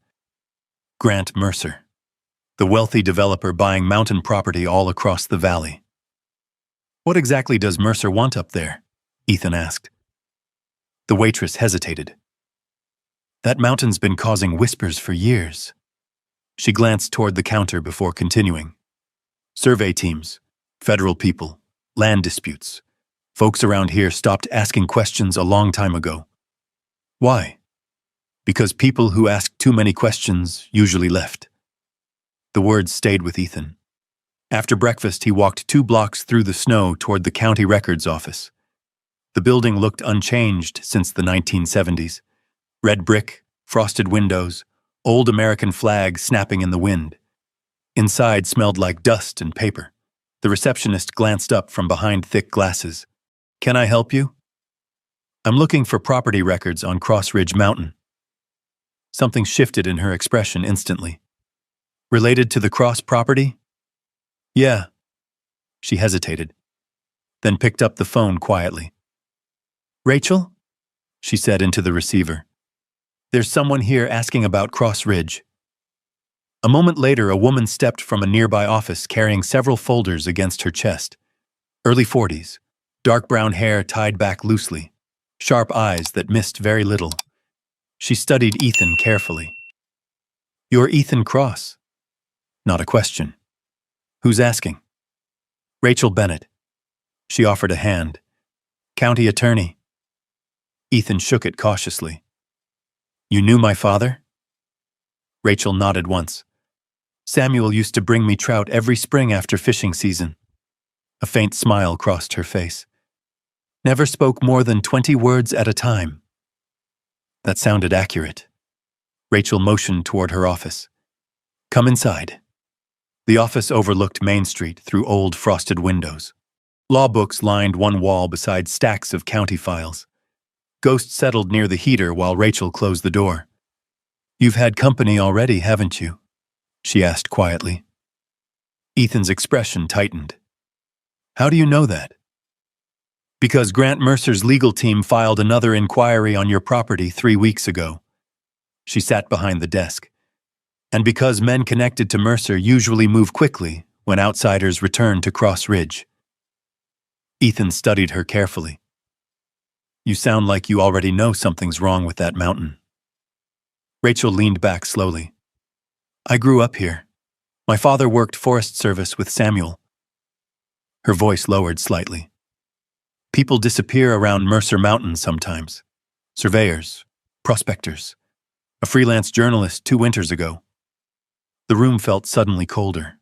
Grant Mercer, the wealthy developer buying mountain property all across the valley. "What exactly does Mercer want up there?" Ethan asked. The waitress hesitated. "That mountain's been causing whispers for years." She glanced toward the counter before continuing. "Survey teams, federal people, land disputes. Folks around here stopped asking questions a long time ago." "Why?" "Because people who asked too many questions usually left." The words stayed with Ethan. After breakfast, he walked 2 blocks through the snow toward the county records office. The building looked unchanged since the 1970s. Red brick, frosted windows, old American flag snapping in the wind. Inside smelled like dust and paper. The receptionist glanced up from behind thick glasses. "Can I help you?" "I'm looking for property records on Cross Ridge Mountain." Something shifted in her expression instantly. "Related to the Cross property?" "Yeah." She hesitated, then picked up the phone quietly. "Rachel?" she said into the receiver. "There's someone here asking about Cross Ridge." A moment later, a woman stepped from a nearby office carrying several folders against her chest. Early 40s, dark brown hair tied back loosely, sharp eyes that missed very little. She studied Ethan carefully. "You're Ethan Cross." Not a question. "Who's asking?" "Rachel Bennett." She offered a hand. "County attorney." Ethan shook it cautiously. "You knew my father?" Rachel nodded once. "Samuel used to bring me trout every spring after fishing season." A faint smile crossed her face. "Never spoke more than 20 words at a time." That sounded accurate. Rachel motioned toward her office. "Come inside." The office overlooked Main Street through old frosted windows. Law books lined one wall beside stacks of county files. Ghost settled near the heater while Rachel closed the door. "You've had company already, haven't you?" she asked quietly. Ethan's expression tightened. "How do you know that?" "Because Grant Mercer's legal team filed another inquiry on your property 3 weeks ago." She sat behind the desk. "And because men connected to Mercer usually move quickly when outsiders return to Cross Ridge." Ethan studied her carefully. "You sound like you already know something's wrong with that mountain." Rachel leaned back slowly. "I grew up here. My father worked Forest Service with Samuel." Her voice lowered slightly. "People disappear around Mercer Mountain sometimes. Surveyors, prospectors. A freelance journalist 2 winters ago." The room felt suddenly colder.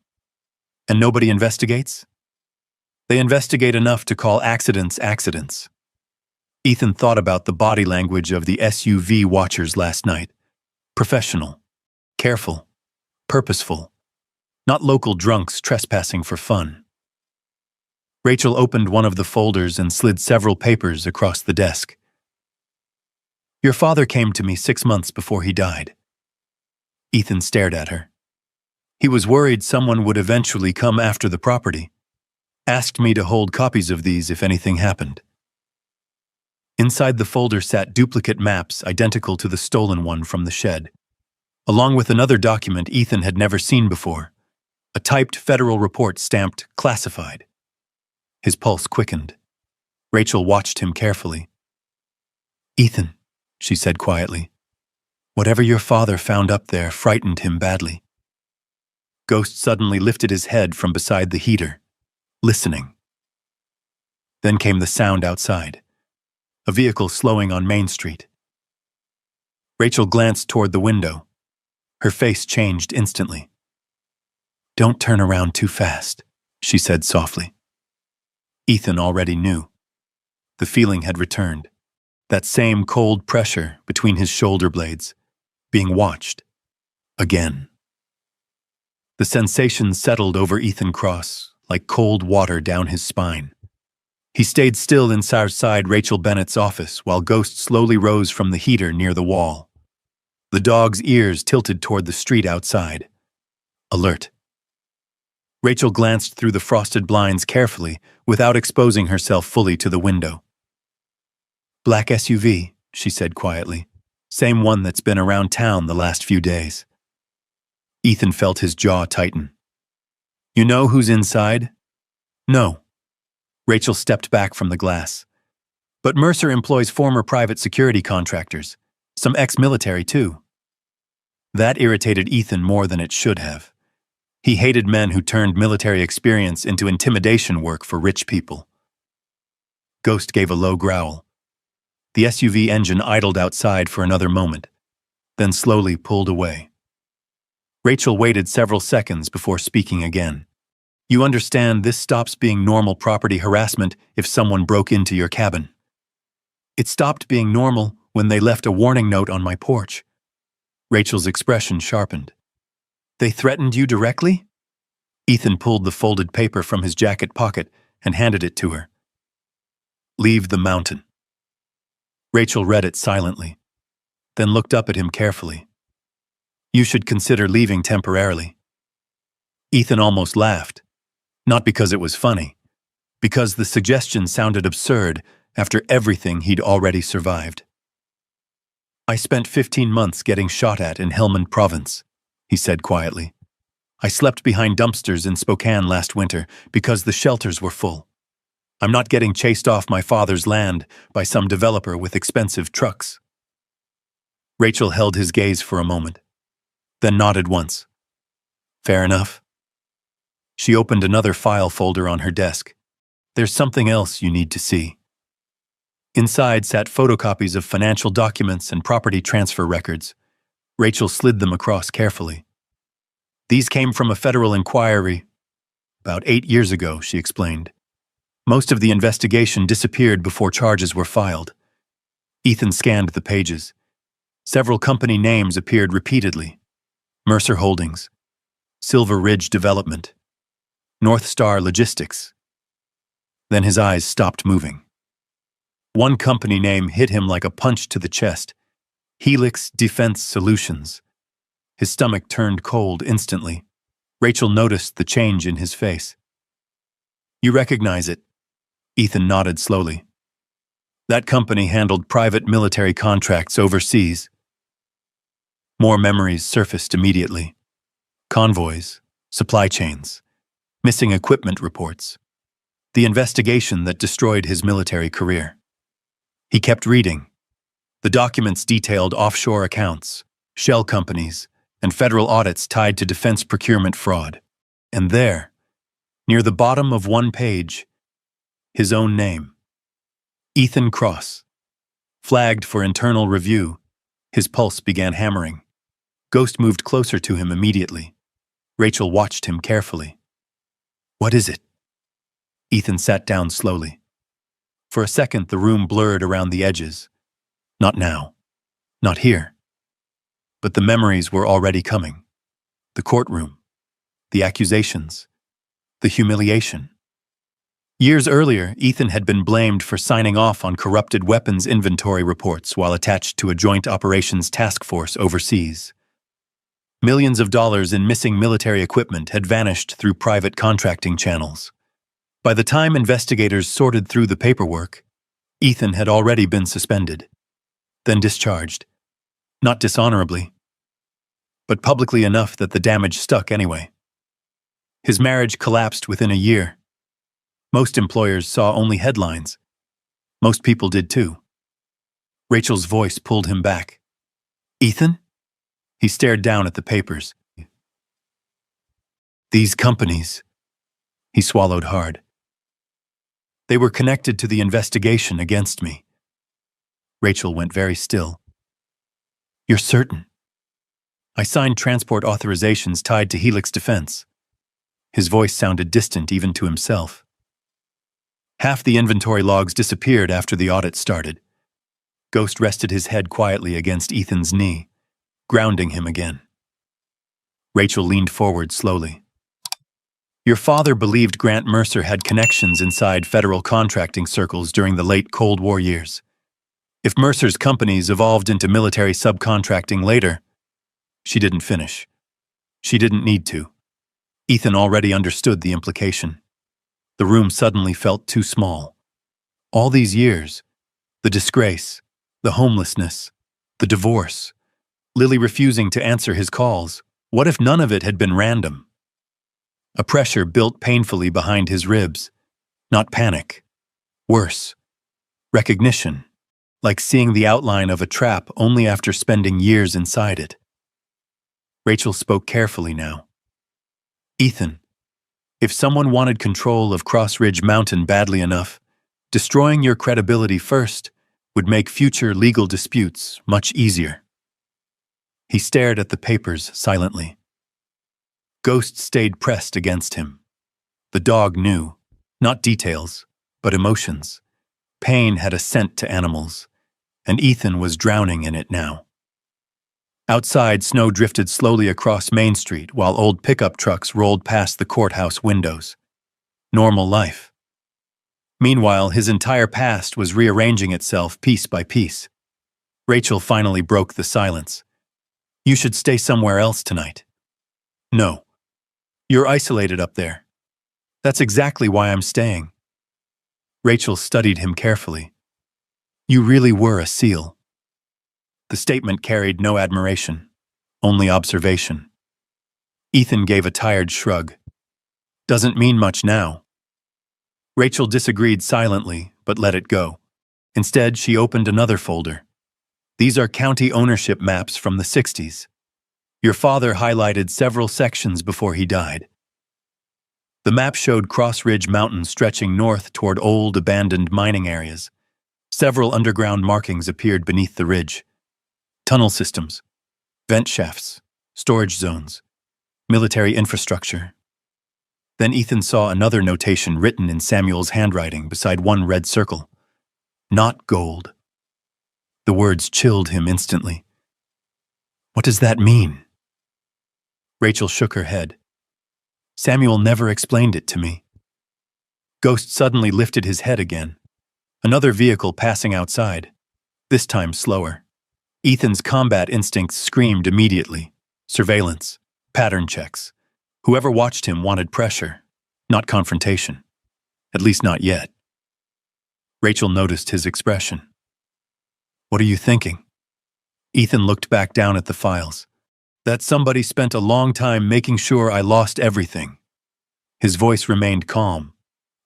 "And nobody investigates?" "They investigate enough to call accidents accidents." Ethan thought about the body language of the SUV watchers last night. Professional, careful, purposeful, not local drunks trespassing for fun. Rachel opened one of the folders and slid several papers across the desk. "Your father came to me 6 months before he died." Ethan stared at her. "He was worried someone would eventually come after the property. Asked me to hold copies of these if anything happened." Inside the folder sat duplicate maps identical to the stolen one from the shed, along with another document Ethan had never seen before, a typed federal report stamped classified. His pulse quickened. Rachel watched him carefully. "Ethan," she said quietly, "whatever your father found up there frightened him badly." Ghost suddenly lifted his head from beside the heater, listening. Then came the sound outside, a vehicle slowing on Main Street. Rachel glanced toward the window. Her face changed instantly. "Don't turn around too fast," she said softly. Ethan already knew. The feeling had returned. That same cold pressure between his shoulder blades, being watched. Again. The sensation settled over Ethan Cross, like cold water down his spine. He stayed still inside Rachel Bennett's office while Ghost slowly rose from the heater near the wall. The dog's ears tilted toward the street outside. Alert. Rachel glanced through the frosted blinds carefully without exposing herself fully to the window. "Black SUV," she said quietly. "Same one that's been around town the last few days." Ethan felt his jaw tighten. "You know who's inside?" "No." Rachel stepped back from the glass. "But Mercer employs former private security contractors. Some ex-military, too." That irritated Ethan more than it should have. He hated men who turned military experience into intimidation work for rich people. Ghost gave a low growl. The SUV engine idled outside for another moment, then slowly pulled away. Rachel waited several seconds before speaking again. "You understand this stops being normal property harassment if someone broke into your cabin. It stopped being normal when they left a warning note on my porch." Rachel's expression sharpened. "They threatened you directly?" Ethan pulled the folded paper from his jacket pocket and handed it to her. "Leave the mountain." Rachel read it silently, then looked up at him carefully. "You should consider leaving temporarily." Ethan almost laughed, not because it was funny, because the suggestion sounded absurd after everything he'd already survived. "I spent 15 months getting shot at in Helmand Province," he said quietly. "I slept behind dumpsters in Spokane last winter because the shelters were full. I'm not getting chased off my father's land by some developer with expensive trucks." Rachel held his gaze for a moment, then nodded once. "Fair enough." She opened another file folder on her desk. "There's something else you need to see." Inside sat photocopies of financial documents and property transfer records. Rachel slid them across carefully. "These came from a federal inquiry about 8 years ago," she explained. "Most of the investigation disappeared before charges were filed." Ethan scanned the pages. Several company names appeared repeatedly. Mercer Holdings, Silver Ridge Development, North Star Logistics. Then his eyes stopped moving. One company name hit him like a punch to the chest: Helix Defense Solutions. His stomach turned cold instantly. Rachel noticed the change in his face. "You recognize it?" Ethan nodded slowly. "That company handled private military contracts overseas." More memories surfaced immediately. Convoys, supply chains, missing equipment reports. The investigation that destroyed his military career. He kept reading. The documents detailed offshore accounts, shell companies, and federal audits tied to defense procurement fraud. And there, near the bottom of one page, his own name. Ethan Cross. Flagged for internal review, his pulse began hammering. Ghost moved closer to him immediately. Rachel watched him carefully. "What is it?" Ethan sat down slowly. For a second, the room blurred around the edges. Not now. Not here. But the memories were already coming. The courtroom. The accusations. The humiliation. Years earlier, Ethan had been blamed for signing off on corrupted weapons inventory reports while attached to a joint operations task force overseas. Millions of dollars in missing military equipment had vanished through private contracting channels. By the time investigators sorted through the paperwork, Ethan had already been suspended, then discharged. Not dishonorably, but publicly enough that the damage stuck anyway. His marriage collapsed within a year. Most employers saw only headlines. Most people did too. Rachel's voice pulled him back. "Ethan?" He stared down at the papers. These companies, he swallowed hard. They were connected to the investigation against me. Rachel went very still. You're certain? I signed transport authorizations tied to Helix Defense. His voice sounded distant even to himself. Half the inventory logs disappeared after the audit started. Ghost rested his head quietly against Ethan's knee, grounding him again. Rachel leaned forward slowly. Your father believed Grant Mercer had connections inside federal contracting circles during the late Cold War years. If Mercer's companies evolved into military subcontracting later, she didn't finish. She didn't need to. Ethan already understood the implication. The room suddenly felt too small. All these years, the disgrace, the homelessness, the divorce, Lily refusing to answer his calls. What if none of it had been random? A pressure built painfully behind his ribs. Not panic. Worse. Recognition. Like seeing the outline of a trap only after spending years inside it. Rachel spoke carefully now. Ethan, if someone wanted control of Cross Ridge Mountain badly enough, destroying your credibility first would make future legal disputes much easier. He stared at the papers silently. Ghost stayed pressed against him. The dog knew, not details, but emotions. Pain had a scent to animals, and Ethan was drowning in it now. Outside, snow drifted slowly across Main Street while old pickup trucks rolled past the courthouse windows. Normal life. Meanwhile, his entire past was rearranging itself piece by piece. Rachel finally broke the silence. You should stay somewhere else tonight. No. You're isolated up there. That's exactly why I'm staying. Rachel studied him carefully. You really were a SEAL. The statement carried no admiration, only observation. Ethan gave a tired shrug. Doesn't mean much now. Rachel disagreed silently, but let it go. Instead, she opened another folder. These are county ownership maps from the 60s. Your father highlighted several sections before he died. The map showed Cross Ridge Mountain stretching north toward old, abandoned mining areas. Several underground markings appeared beneath the ridge. Tunnel systems, vent shafts, storage zones, military infrastructure. Then Ethan saw another notation written in Samuel's handwriting beside one red circle. Not gold. The words chilled him instantly. What does that mean? Rachel shook her head. Samuel never explained it to me. Ghost suddenly lifted his head again. Another vehicle passing outside, this time slower. Ethan's combat instincts screamed immediately. Surveillance, pattern checks. Whoever watched him wanted pressure, not confrontation. At least not yet. Rachel noticed his expression. What are you thinking? Ethan looked back down at the files. That somebody spent a long time making sure I lost everything. His voice remained calm,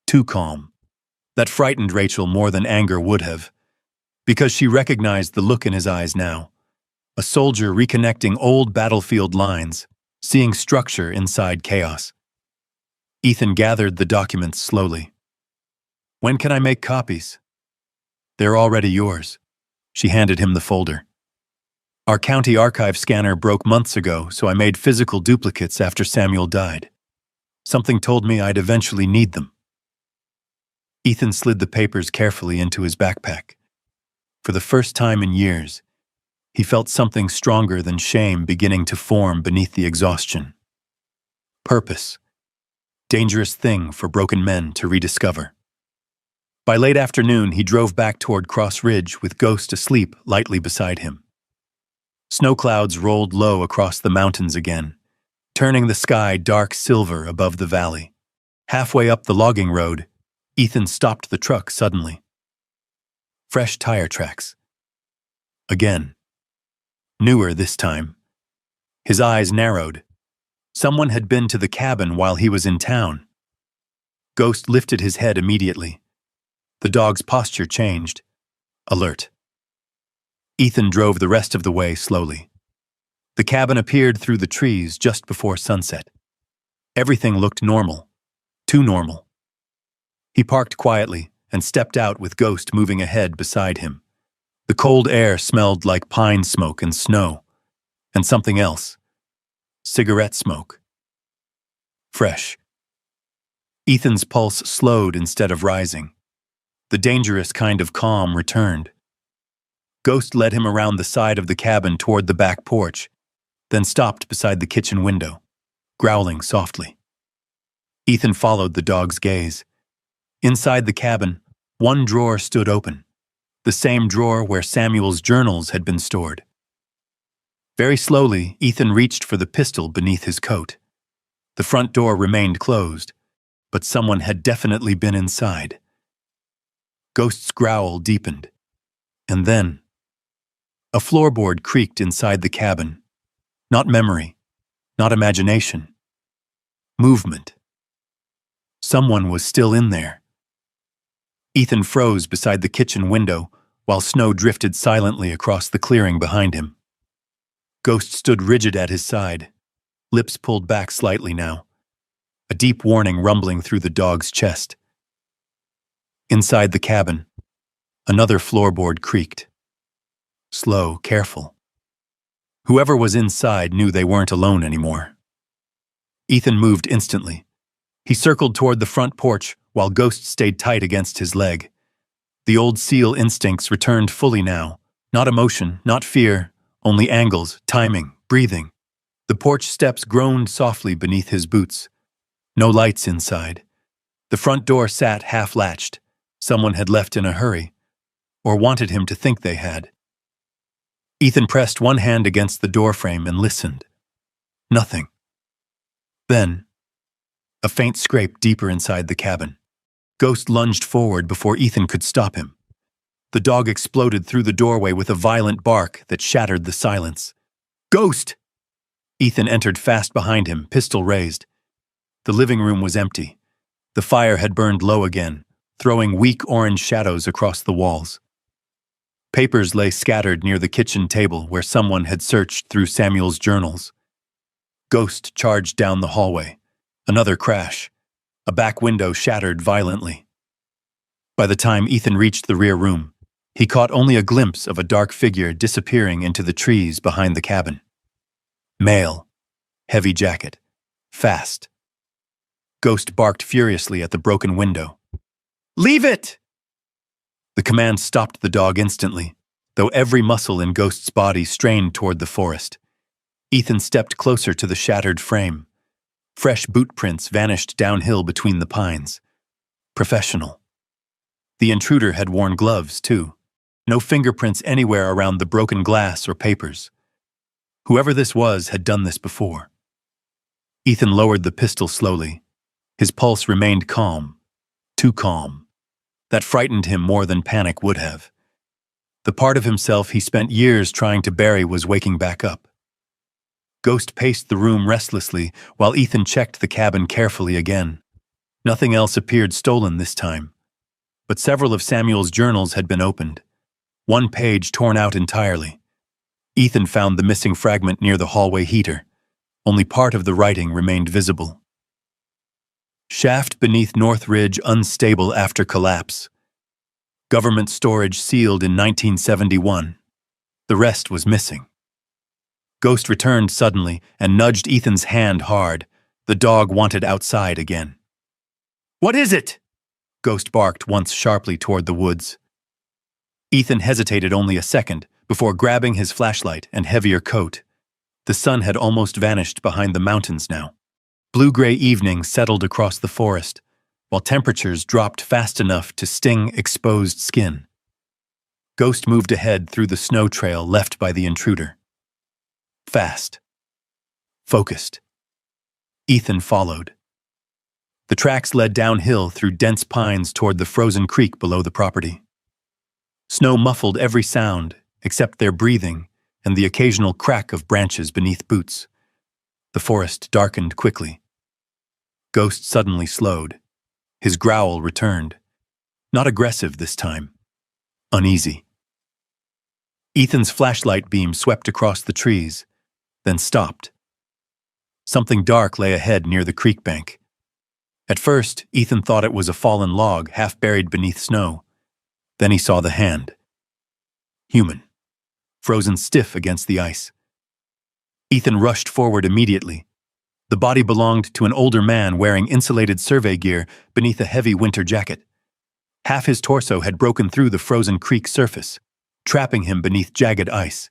too calm. That frightened Rachel more than anger would have, because she recognized the look in his eyes now. A soldier reconnecting old battlefield lines, seeing structure inside chaos. Ethan gathered the documents slowly. When can I make copies? They're already yours. She handed him the folder. Our county archive scanner broke months ago, so I made physical duplicates after Samuel died. Something told me I'd eventually need them. Ethan slid the papers carefully into his backpack. For the first time in years, he felt something stronger than shame beginning to form beneath the exhaustion. Purpose. Dangerous thing for broken men to rediscover. By late afternoon, he drove back toward Cross Ridge with Ghost asleep lightly beside him. Snow clouds rolled low across the mountains again, turning the sky dark silver above the valley. Halfway up the logging road, Ethan stopped the truck suddenly. Fresh tire tracks. Again. Newer this time. His eyes narrowed. Someone had been to the cabin while he was in town. Ghost lifted his head immediately. The dog's posture changed. Alert. Ethan drove the rest of the way slowly. The cabin appeared through the trees just before sunset. Everything looked normal. Too normal. He parked quietly and stepped out with Ghost moving ahead beside him. The cold air smelled like pine smoke and snow, and something else. Cigarette smoke. Fresh. Ethan's pulse slowed instead of rising. The dangerous kind of calm returned. Ghost led him around the side of the cabin toward the back porch, then stopped beside the kitchen window, growling softly. Ethan followed the dog's gaze. Inside the cabin, one drawer stood open, the same drawer where Samuel's journals had been stored. Very slowly, Ethan reached for the pistol beneath his coat. The front door remained closed, but someone had definitely been inside. Ghost's growl deepened, and then a floorboard creaked inside the cabin. Not memory, not imagination. Movement. Someone was still in there. Ethan froze beside the kitchen window while snow drifted silently across the clearing behind him. Ghost stood rigid at his side, lips pulled back slightly now, a deep warning rumbling through the dog's chest. Inside the cabin, another floorboard creaked. Slow, careful. Whoever was inside knew they weren't alone anymore. Ethan moved instantly. He circled toward the front porch while Ghost stayed tight against his leg. The old SEAL instincts returned fully now. Not emotion, not fear, only angles, timing, breathing. The porch steps groaned softly beneath his boots. No lights inside. The front door sat half-latched. Someone had left in a hurry, or wanted him to think they had. Ethan pressed one hand against the doorframe and listened. Nothing. Then, a faint scrape deeper inside the cabin. Ghost lunged forward before Ethan could stop him. The dog exploded through the doorway with a violent bark that shattered the silence. Ghost! Ethan entered fast behind him, pistol raised. The living room was empty. The fire had burned low again, throwing weak orange shadows across the walls. Papers lay scattered near the kitchen table where someone had searched through Samuel's journals. Ghost charged down the hallway. Another crash. A back window shattered violently. By the time Ethan reached the rear room, he caught only a glimpse of a dark figure disappearing into the trees behind the cabin. Male. Heavy jacket. Fast. Ghost barked furiously at the broken window. "Leave it!" The command stopped the dog instantly, though every muscle in Ghost's body strained toward the forest. Ethan stepped closer to the shattered frame. Fresh boot prints vanished downhill between the pines. Professional. The intruder had worn gloves, too. No fingerprints anywhere around the broken glass or papers. Whoever this was had done this before. Ethan lowered the pistol slowly. His pulse remained calm. Too calm. That frightened him more than panic would have. The part of himself he spent years trying to bury was waking back up. Ghost paced the room restlessly while Ethan checked the cabin carefully again. Nothing else appeared stolen this time. But several of Samuel's journals had been opened. One page torn out entirely. Ethan found the missing fragment near the hallway heater. Only part of the writing remained visible. Shaft beneath North Ridge unstable after collapse. Government storage sealed in 1971. The rest was missing. Ghost returned suddenly and nudged Ethan's hand hard. The dog wanted outside again. "What is it?" Ghost barked once sharply toward the woods. Ethan hesitated only a second before grabbing his flashlight and heavier coat. The sun had almost vanished behind the mountains now. Blue-gray evening settled across the forest, while temperatures dropped fast enough to sting exposed skin. Ghost moved ahead through the snow trail left by the intruder. Fast. Focused. Ethan followed. The tracks led downhill through dense pines toward the frozen creek below the property. Snow muffled every sound except their breathing and the occasional crack of branches beneath boots. The forest darkened quickly. Ghost suddenly slowed. His growl returned. Not aggressive this time. Uneasy. Ethan's flashlight beam swept across the trees, then stopped. Something dark lay ahead near the creek bank. At first, Ethan thought it was a fallen log half buried beneath snow. Then he saw the hand. Human, frozen stiff against the ice. Ethan rushed forward immediately. The body belonged to an older man wearing insulated survey gear beneath a heavy winter jacket. Half his torso had broken through the frozen creek surface, trapping him beneath jagged ice.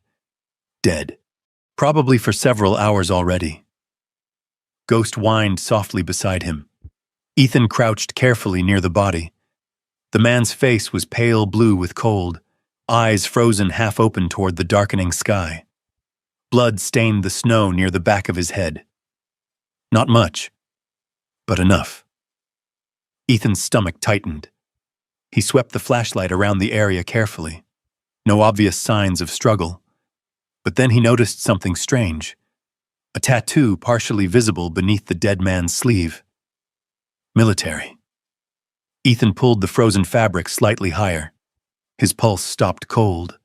Dead. Probably for several hours already. Ghost whined softly beside him. Ethan crouched carefully near the body. The man's face was pale blue with cold, eyes frozen half open toward the darkening sky. Blood stained the snow near the back of his head. Not much, but enough. Ethan's stomach tightened. He swept the flashlight around the area carefully. No obvious signs of struggle. But then he noticed something strange. A tattoo partially visible beneath the dead man's sleeve. Military. Ethan pulled the frozen fabric slightly higher. His pulse stopped cold.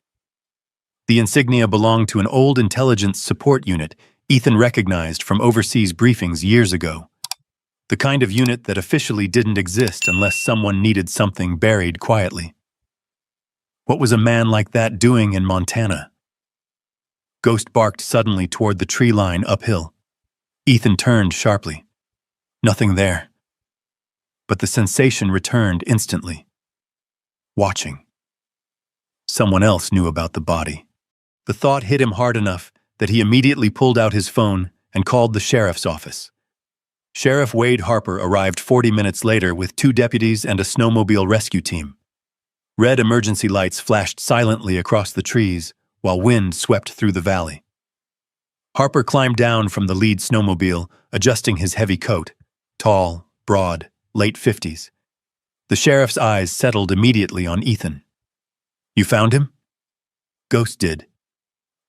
The insignia belonged to an old intelligence support unit Ethan recognized from overseas briefings years ago. The kind of unit that officially didn't exist unless someone needed something buried quietly. What was a man like that doing in Montana? Ghost barked suddenly toward the tree line uphill. Ethan turned sharply. Nothing there. But the sensation returned instantly. Watching. Someone else knew about the body. The thought hit him hard enough that he immediately pulled out his phone and called the sheriff's office. Sheriff Wade Harper arrived 40 minutes later with 2 deputies and a snowmobile rescue team. Red emergency lights flashed silently across the trees while wind swept through the valley. Harper climbed down from the lead snowmobile, adjusting his heavy coat, tall, broad, late 50s. The sheriff's eyes settled immediately on Ethan. You found him? Ghost did.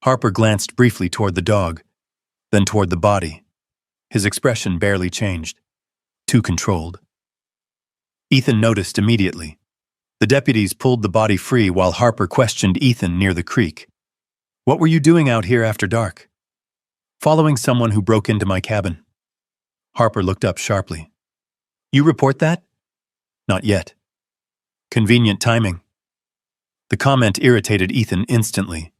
Harper glanced briefly toward the dog, then toward the body. His expression barely changed. Too controlled. Ethan noticed immediately. The deputies pulled the body free while Harper questioned Ethan near the creek. What were you doing out here after dark? Following someone who broke into my cabin. Harper looked up sharply. You report that? Not yet. Convenient timing. The comment irritated Ethan instantly.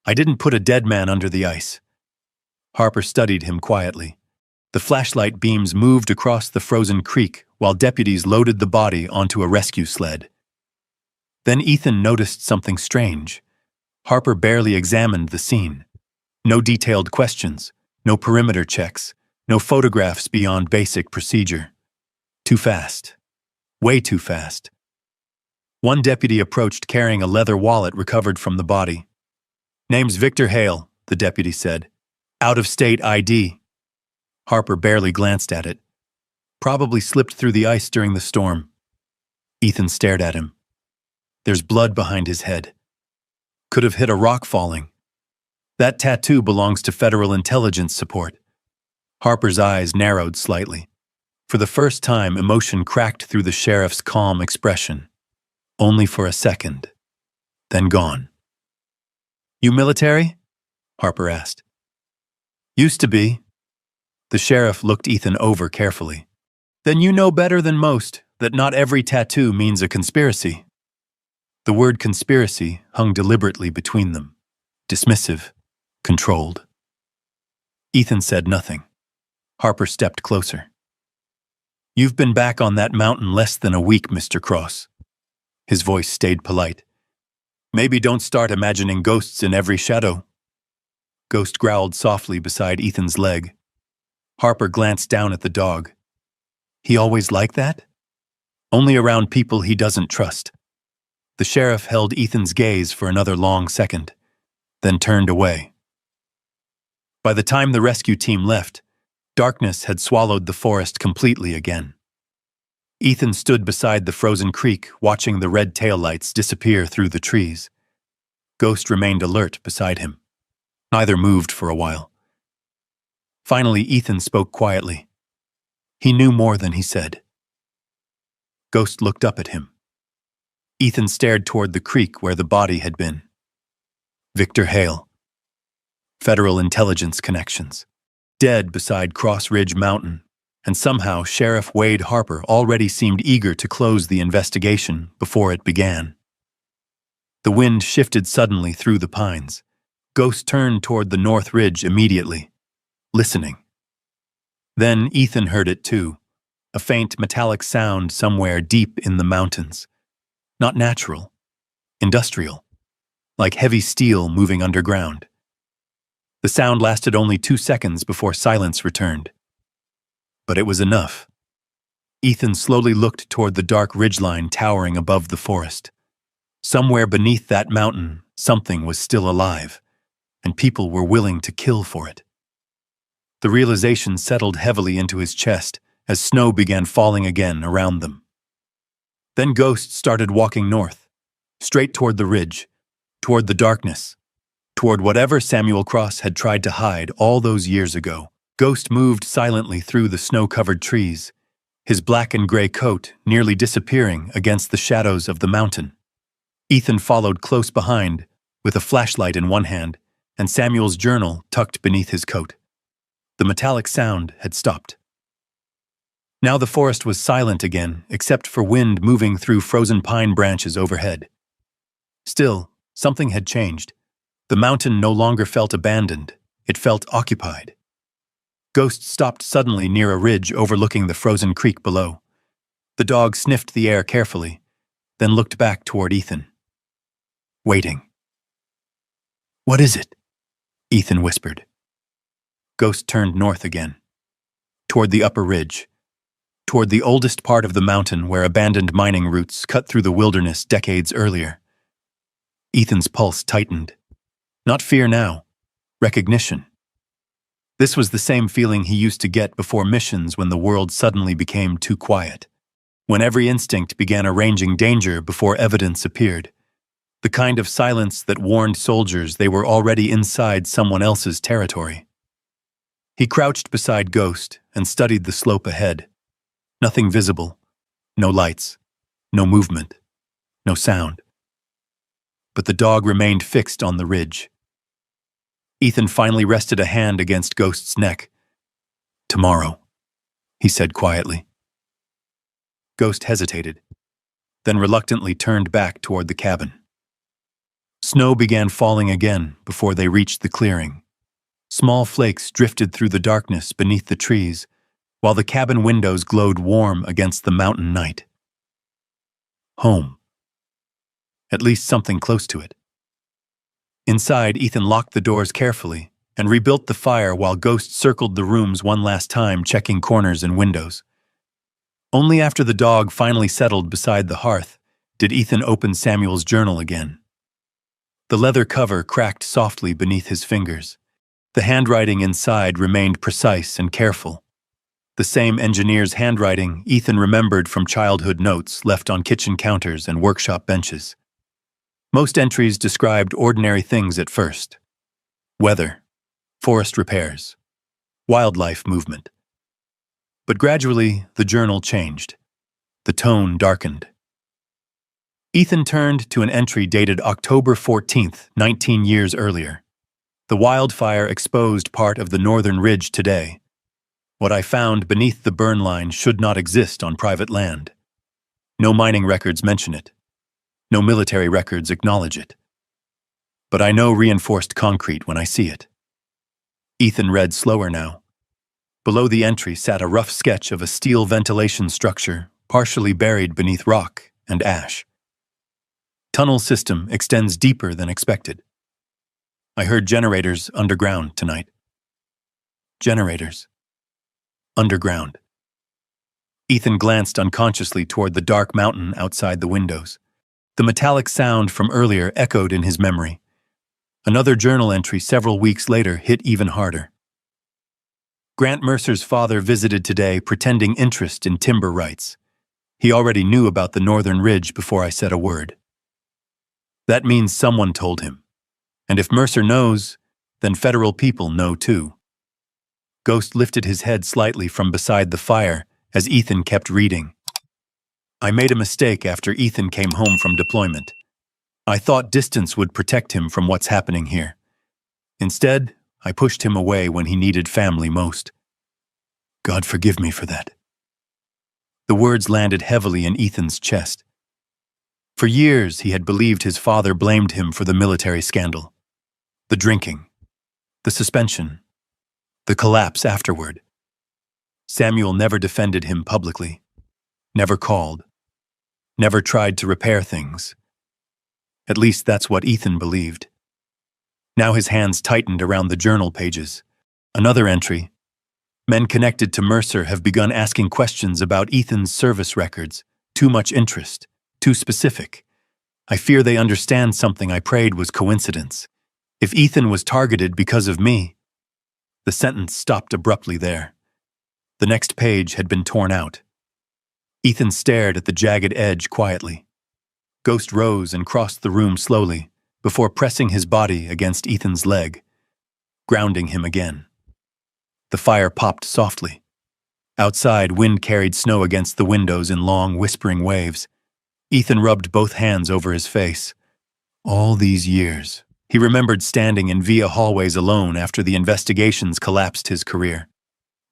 I didn't put a dead man under the ice. Harper studied him quietly. The flashlight beams moved across the frozen creek while deputies loaded the body onto a rescue sled. Then Ethan noticed something strange. Harper barely examined the scene. No detailed questions, no perimeter checks, no photographs beyond basic procedure. Too fast. Way too fast. One deputy approached carrying a leather wallet recovered from the body. Name's Victor Hale, the deputy said. Out-of-state ID. Harper barely glanced at it. Probably slipped through the ice during the storm. Ethan stared at him. There's blood behind his head. Could have hit a rock falling. That tattoo belongs to Federal Intelligence Support. Harper's eyes narrowed slightly. For the first time, emotion cracked through the sheriff's calm expression. Only for a second. Then gone. You military? Harper asked. Used to be. The sheriff looked Ethan over carefully. Then you know better than most that not every tattoo means a conspiracy. The word conspiracy hung deliberately between them. Dismissive. Controlled. Ethan said nothing. Harper stepped closer. You've been back on that mountain less than a week, Mr. Cross. His voice stayed polite. Maybe don't start imagining ghosts in every shadow. Ghost growled softly beside Ethan's leg. Harper glanced down at the dog. He always like that? Only around people he doesn't trust. The sheriff held Ethan's gaze for another long second, then turned away. By the time the rescue team left, darkness had swallowed the forest completely again. Ethan stood beside the frozen creek, watching the red taillights disappear through the trees. Ghost remained alert beside him. Neither moved for a while. Finally, Ethan spoke quietly. He knew more than he said. Ghost looked up at him. Ethan stared toward the creek where the body had been. Victor Hale. Federal Intelligence Connections. dead beside Cross Ridge Mountain, and somehow Sheriff Wade Harper already seemed eager to close the investigation before it began. The wind shifted suddenly through the pines. Ghost turned toward the North Ridge immediately, listening. Then Ethan heard it too, a faint metallic sound somewhere deep in the mountains. Not natural, industrial, like heavy steel moving underground. The sound lasted only 2 seconds before silence returned. But it was enough. Ethan slowly looked toward the dark ridgeline towering above the forest. Somewhere beneath that mountain, something was still alive, and people were willing to kill for it. The realization settled heavily into his chest as snow began falling again around them. Then Ghost started walking north, straight toward the ridge, toward the darkness, toward whatever Samuel Cross had tried to hide all those years ago. Ghost moved silently through the snow-covered trees, his black and gray coat nearly disappearing against the shadows of the mountain. Ethan followed close behind, with a flashlight in one hand and Samuel's journal tucked beneath his coat. The metallic sound had stopped. Now the forest was silent again, except for wind moving through frozen pine branches overhead. Still, something had changed. The mountain no longer felt abandoned. It felt occupied. Ghost stopped suddenly near a ridge overlooking the frozen creek below. The dog sniffed the air carefully, then looked back toward Ethan. Waiting. "What is it?" Ethan whispered. Ghost turned north again, toward the upper ridge, toward the oldest part of the mountain where abandoned mining routes cut through the wilderness decades earlier. Ethan's pulse tightened. Not fear now, recognition. This was the same feeling he used to get before missions when the world suddenly became too quiet, when every instinct began arranging danger before evidence appeared, the kind of silence that warned soldiers they were already inside someone else's territory. He crouched beside Ghost and studied the slope ahead. Nothing visible, no lights, no movement, no sound. But the dog remained fixed on the ridge. Ethan finally rested a hand against Ghost's neck. "Tomorrow," he said quietly. Ghost hesitated, then reluctantly turned back toward the cabin. Snow began falling again before they reached the clearing. Small flakes drifted through the darkness beneath the trees, while the cabin windows glowed warm against the mountain night. Home. At least something close to it. Inside, Ethan locked the doors carefully and rebuilt the fire while Ghost circled the rooms one last time, checking corners and windows. Only after the dog finally settled beside the hearth did Ethan open Samuel's journal again. The leather cover cracked softly beneath his fingers. The handwriting inside remained precise and careful. The same engineer's handwriting Ethan remembered from childhood notes left on kitchen counters and workshop benches. Most entries described ordinary things at first. Weather, forest repairs, wildlife movement. But gradually, the journal changed. The tone darkened. Ethan turned to an entry dated October 14th, 19 years earlier. The wildfire exposed part of the northern ridge today. What I found beneath the burn line should not exist on private land. No mining records mention it. No military records acknowledge it. But I know reinforced concrete when I see it. Ethan read slower now. Below the entry sat a rough sketch of a steel ventilation structure partially buried beneath rock and ash. Tunnel system extends deeper than expected. I heard generators underground tonight. Generators. Underground. Ethan glanced unconsciously toward the dark mountain outside the windows. The metallic sound from earlier echoed in his memory. Another journal entry several weeks later hit even harder. Grant Mercer's father visited today pretending interest in timber rights. He already knew about the northern ridge before I said a word. That means someone told him. And if Mercer knows, then federal people know too. Ghost lifted his head slightly from beside the fire as Ethan kept reading. I made a mistake after Ethan came home from deployment. I thought distance would protect him from what's happening here. Instead, I pushed him away when he needed family most. God forgive me for that. The words landed heavily in Ethan's chest. For years, he had believed his father blamed him for the military scandal. The drinking, the suspension, the collapse afterward. Samuel never defended him publicly, never called, never tried to repair things. At least that's what Ethan believed. Now his hands tightened around the journal pages. Another entry. Men connected to Mercer have begun asking questions about Ethan's service records. Too much interest, too specific. I fear they understand something I prayed was coincidence. If Ethan was targeted because of me. The sentence stopped abruptly there. The next page had been torn out. Ethan stared at the jagged edge quietly. Ghost rose and crossed the room slowly, before pressing his body against Ethan's leg, grounding him again. The fire popped softly. Outside, wind carried snow against the windows in long, whispering waves. Ethan rubbed both hands over his face. All these years. He remembered standing in via hallways alone after the investigations collapsed his career.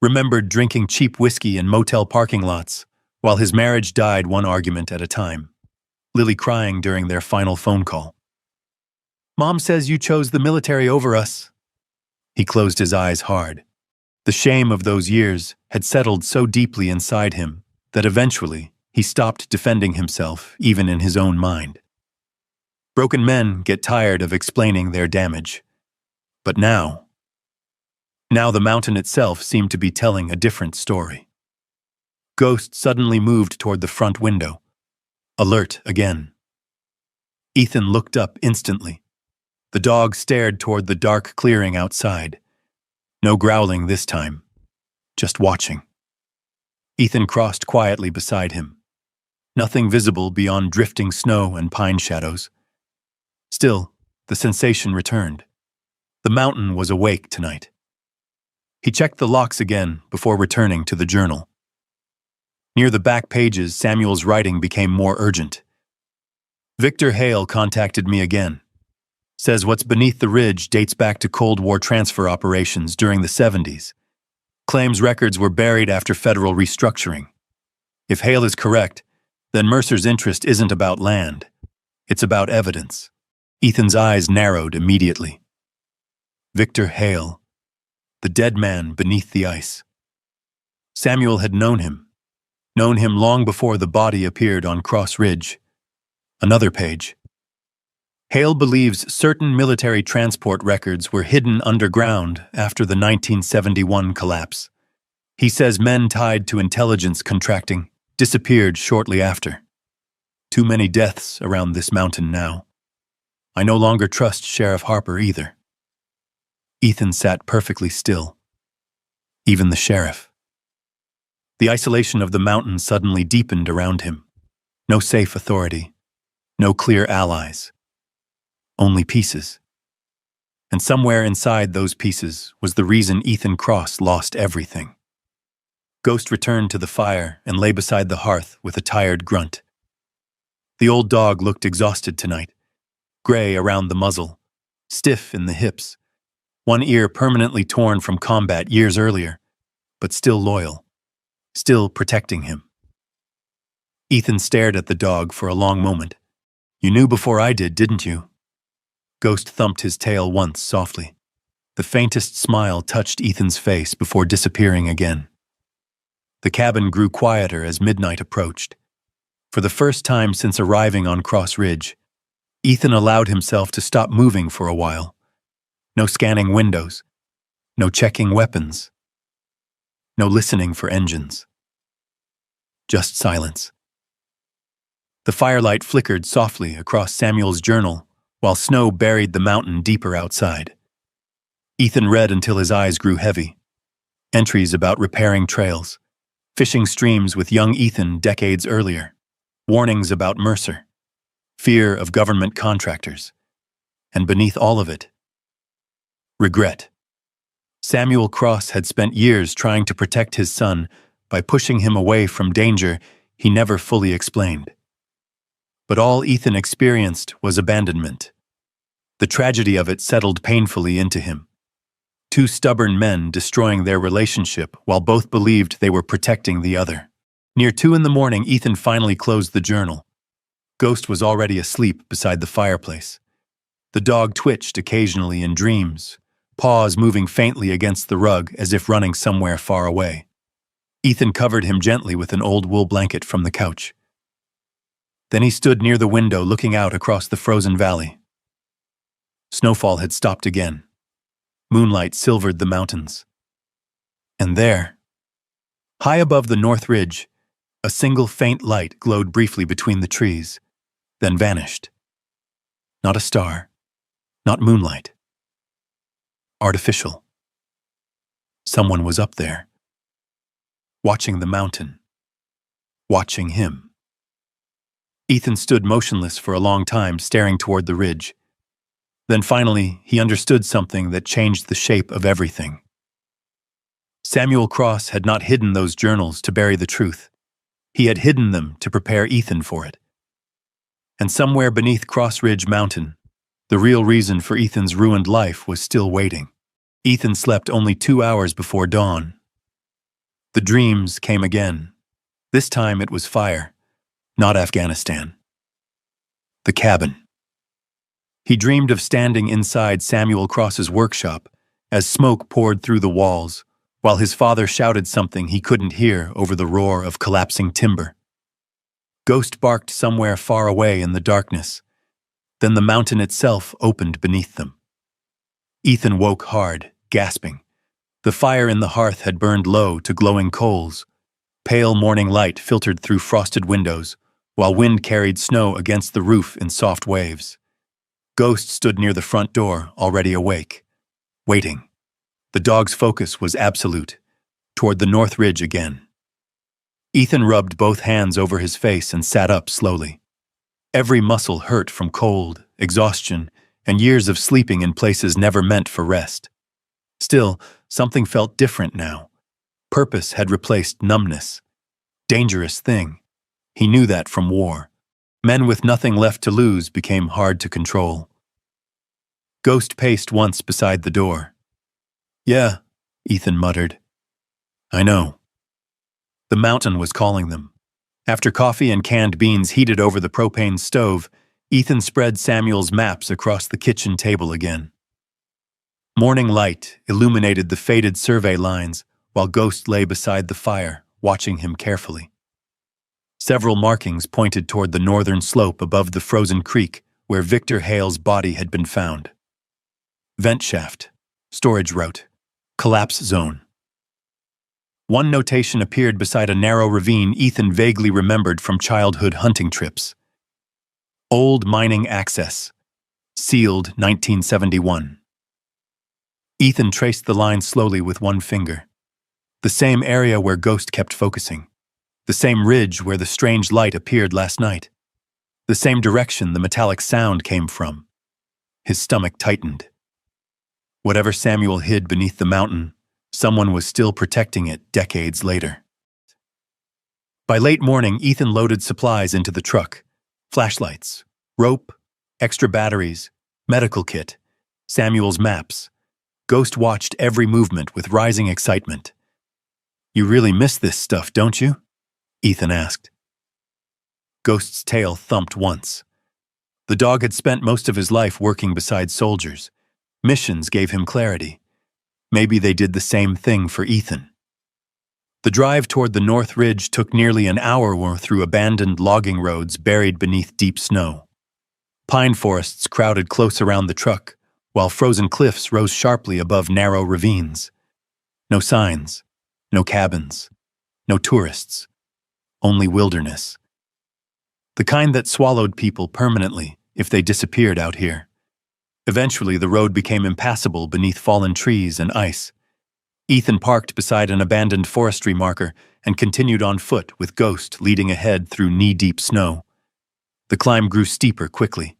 Remembered drinking cheap whiskey in motel parking lots, while his marriage died one argument at a time. Lily crying during their final phone call. Mom says you chose the military over us. He closed his eyes hard. The shame of those years had settled so deeply inside him that eventually he stopped defending himself even in his own mind. Broken men get tired of explaining their damage. But now the mountain itself seemed to be telling a different story. Ghost suddenly moved toward the front window, alert again. Ethan looked up instantly. The dog stared toward the dark clearing outside. No growling this time, just watching. Ethan crossed quietly beside him. Nothing visible beyond drifting snow and pine shadows. Still, the sensation returned. The mountain was awake tonight. He checked the locks again before returning to the journal. Near the back pages, Samuel's writing became more urgent. Victor Hale contacted me again. Says what's beneath the ridge dates back to Cold War transfer operations during the 70s. Claims records were buried after federal restructuring. If Hale is correct, then Mercer's interest isn't about land. It's about evidence. Ethan's eyes narrowed immediately. Victor Hale, the dead man beneath the ice. Samuel had known him long before the body appeared on Cross Ridge. Another page. Hale believes certain military transport records were hidden underground after the 1971 collapse. He says men tied to intelligence contracting disappeared shortly after. Too many deaths around this mountain now. I no longer trust Sheriff Harper either. Ethan sat perfectly still. Even the sheriff. The isolation of the mountain suddenly deepened around him. No safe authority. No clear allies. Only pieces. And somewhere inside those pieces was the reason Ethan Cross lost everything. Ghost returned to the fire and lay beside the hearth with a tired grunt. The old dog looked exhausted tonight. Gray around the muzzle, stiff in the hips, one ear permanently torn from combat years earlier, but still loyal, still protecting him. Ethan stared at the dog for a long moment. You knew before I did, didn't you? Ghost thumped his tail once softly. The faintest smile touched Ethan's face before disappearing again. The cabin grew quieter as midnight approached. For the first time since arriving on Cross Ridge, Ethan allowed himself to stop moving for a while. No scanning windows, no checking weapons, no listening for engines. Just silence. The firelight flickered softly across Samuel's journal while snow buried the mountain deeper outside. Ethan read until his eyes grew heavy. Entries about repairing trails, fishing streams with young Ethan decades earlier, warnings about Mercer, fear of government contractors, and beneath all of it, regret. Samuel Cross had spent years trying to protect his son by pushing him away from danger he never fully explained. But all Ethan experienced was abandonment. The tragedy of it settled painfully into him. Two stubborn men destroying their relationship while both believed they were protecting the other. Near 2 in the morning, Ethan finally closed the journal. Ghost was already asleep beside the fireplace. The dog twitched occasionally in dreams, paws moving faintly against the rug as if running somewhere far away. Ethan covered him gently with an old wool blanket from the couch. Then he stood near the window looking out across the frozen valley. Snowfall had stopped again. Moonlight silvered the mountains. And there, high above the north ridge, a single faint light glowed briefly between the trees, then vanished. Not a star, not moonlight. Artificial. Someone was up there, watching the mountain, watching him. Ethan stood motionless for a long time, staring toward the ridge. Then finally, he understood something that changed the shape of everything. Samuel Cross had not hidden those journals to bury the truth. He had hidden them to prepare Ethan for it. And somewhere beneath Cross Ridge Mountain, the real reason for Ethan's ruined life was still waiting. Ethan slept only 2 hours before dawn. The dreams came again. This time it was fire, not Afghanistan. The cabin. He dreamed of standing inside Samuel Cross's workshop as smoke poured through the walls, while his father shouted something he couldn't hear over the roar of collapsing timber. Ghost barked somewhere far away in the darkness. Then the mountain itself opened beneath them. Ethan woke hard, gasping. The fire in the hearth had burned low to glowing coals. Pale morning light filtered through frosted windows, while wind carried snow against the roof in soft waves. Ghost stood near the front door, already awake, waiting. The dog's focus was absolute, toward the north ridge again. Ethan rubbed both hands over his face and sat up slowly. Every muscle hurt from cold, exhaustion, and years of sleeping in places never meant for rest. Still, something felt different now. Purpose had replaced numbness. Dangerous thing. He knew that from war. Men with nothing left to lose became hard to control. Ghost paced once beside the door. "Yeah," Ethan muttered. "I know." The mountain was calling them. After coffee and canned beans heated over the propane stove, Ethan spread Samuel's maps across the kitchen table again. Morning light illuminated the faded survey lines while Ghost lay beside the fire, watching him carefully. Several markings pointed toward the northern slope above the frozen creek where Victor Hale's body had been found. Vent shaft, storage route, collapse zone. One notation appeared beside a narrow ravine Ethan vaguely remembered from childhood hunting trips. Old mining access. Sealed 1971. Ethan traced the line slowly with one finger. The same area where Ghost kept focusing. The same ridge where the strange light appeared last night. The same direction the metallic sound came from. His stomach tightened. Whatever Samuel hid beneath the mountain, someone was still protecting it decades later. By late morning, Ethan loaded supplies into the truck. Flashlights, rope, extra batteries, medical kit, Samuel's maps. Ghost watched every movement with rising excitement. "You really miss this stuff, don't you?" Ethan asked. Ghost's tail thumped once. The dog had spent most of his life working beside soldiers. Missions gave him clarity. Maybe they did the same thing for Ethan. The drive toward the North Ridge took nearly an hour through abandoned logging roads buried beneath deep snow. Pine forests crowded close around the truck, while frozen cliffs rose sharply above narrow ravines. No signs, no cabins, no tourists. Only wilderness. The kind that swallowed people permanently if they disappeared out here. Eventually, the road became impassable beneath fallen trees and ice. Ethan parked beside an abandoned forestry marker and continued on foot with Ghost leading ahead through knee-deep snow. The climb grew steeper quickly.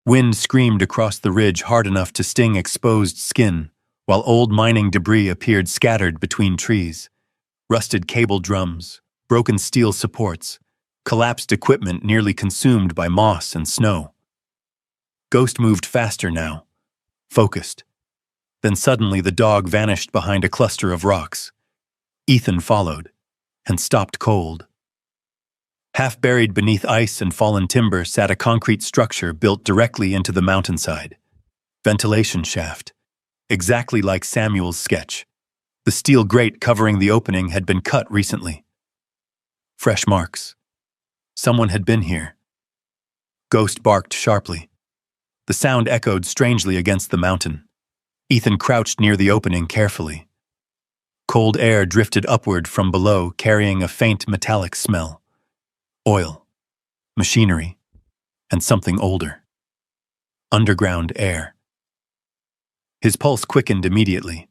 Wind screamed across the ridge hard enough to sting exposed skin, while old mining debris appeared scattered between trees. Rusted cable drums, broken steel supports, collapsed equipment nearly consumed by moss and snow. Ghost moved faster now, focused. Then suddenly the dog vanished behind a cluster of rocks. Ethan followed, and stopped cold. Half buried beneath ice and fallen timber sat a concrete structure built directly into the mountainside. Ventilation shaft, exactly like Samuel's sketch. The steel grate covering the opening had been cut recently. Fresh marks. Someone had been here. Ghost barked sharply. The sound echoed strangely against the mountain. Ethan crouched near the opening carefully. Cold air drifted upward from below, carrying a faint metallic smell. Oil, machinery, and something older. Underground air. His pulse quickened immediately.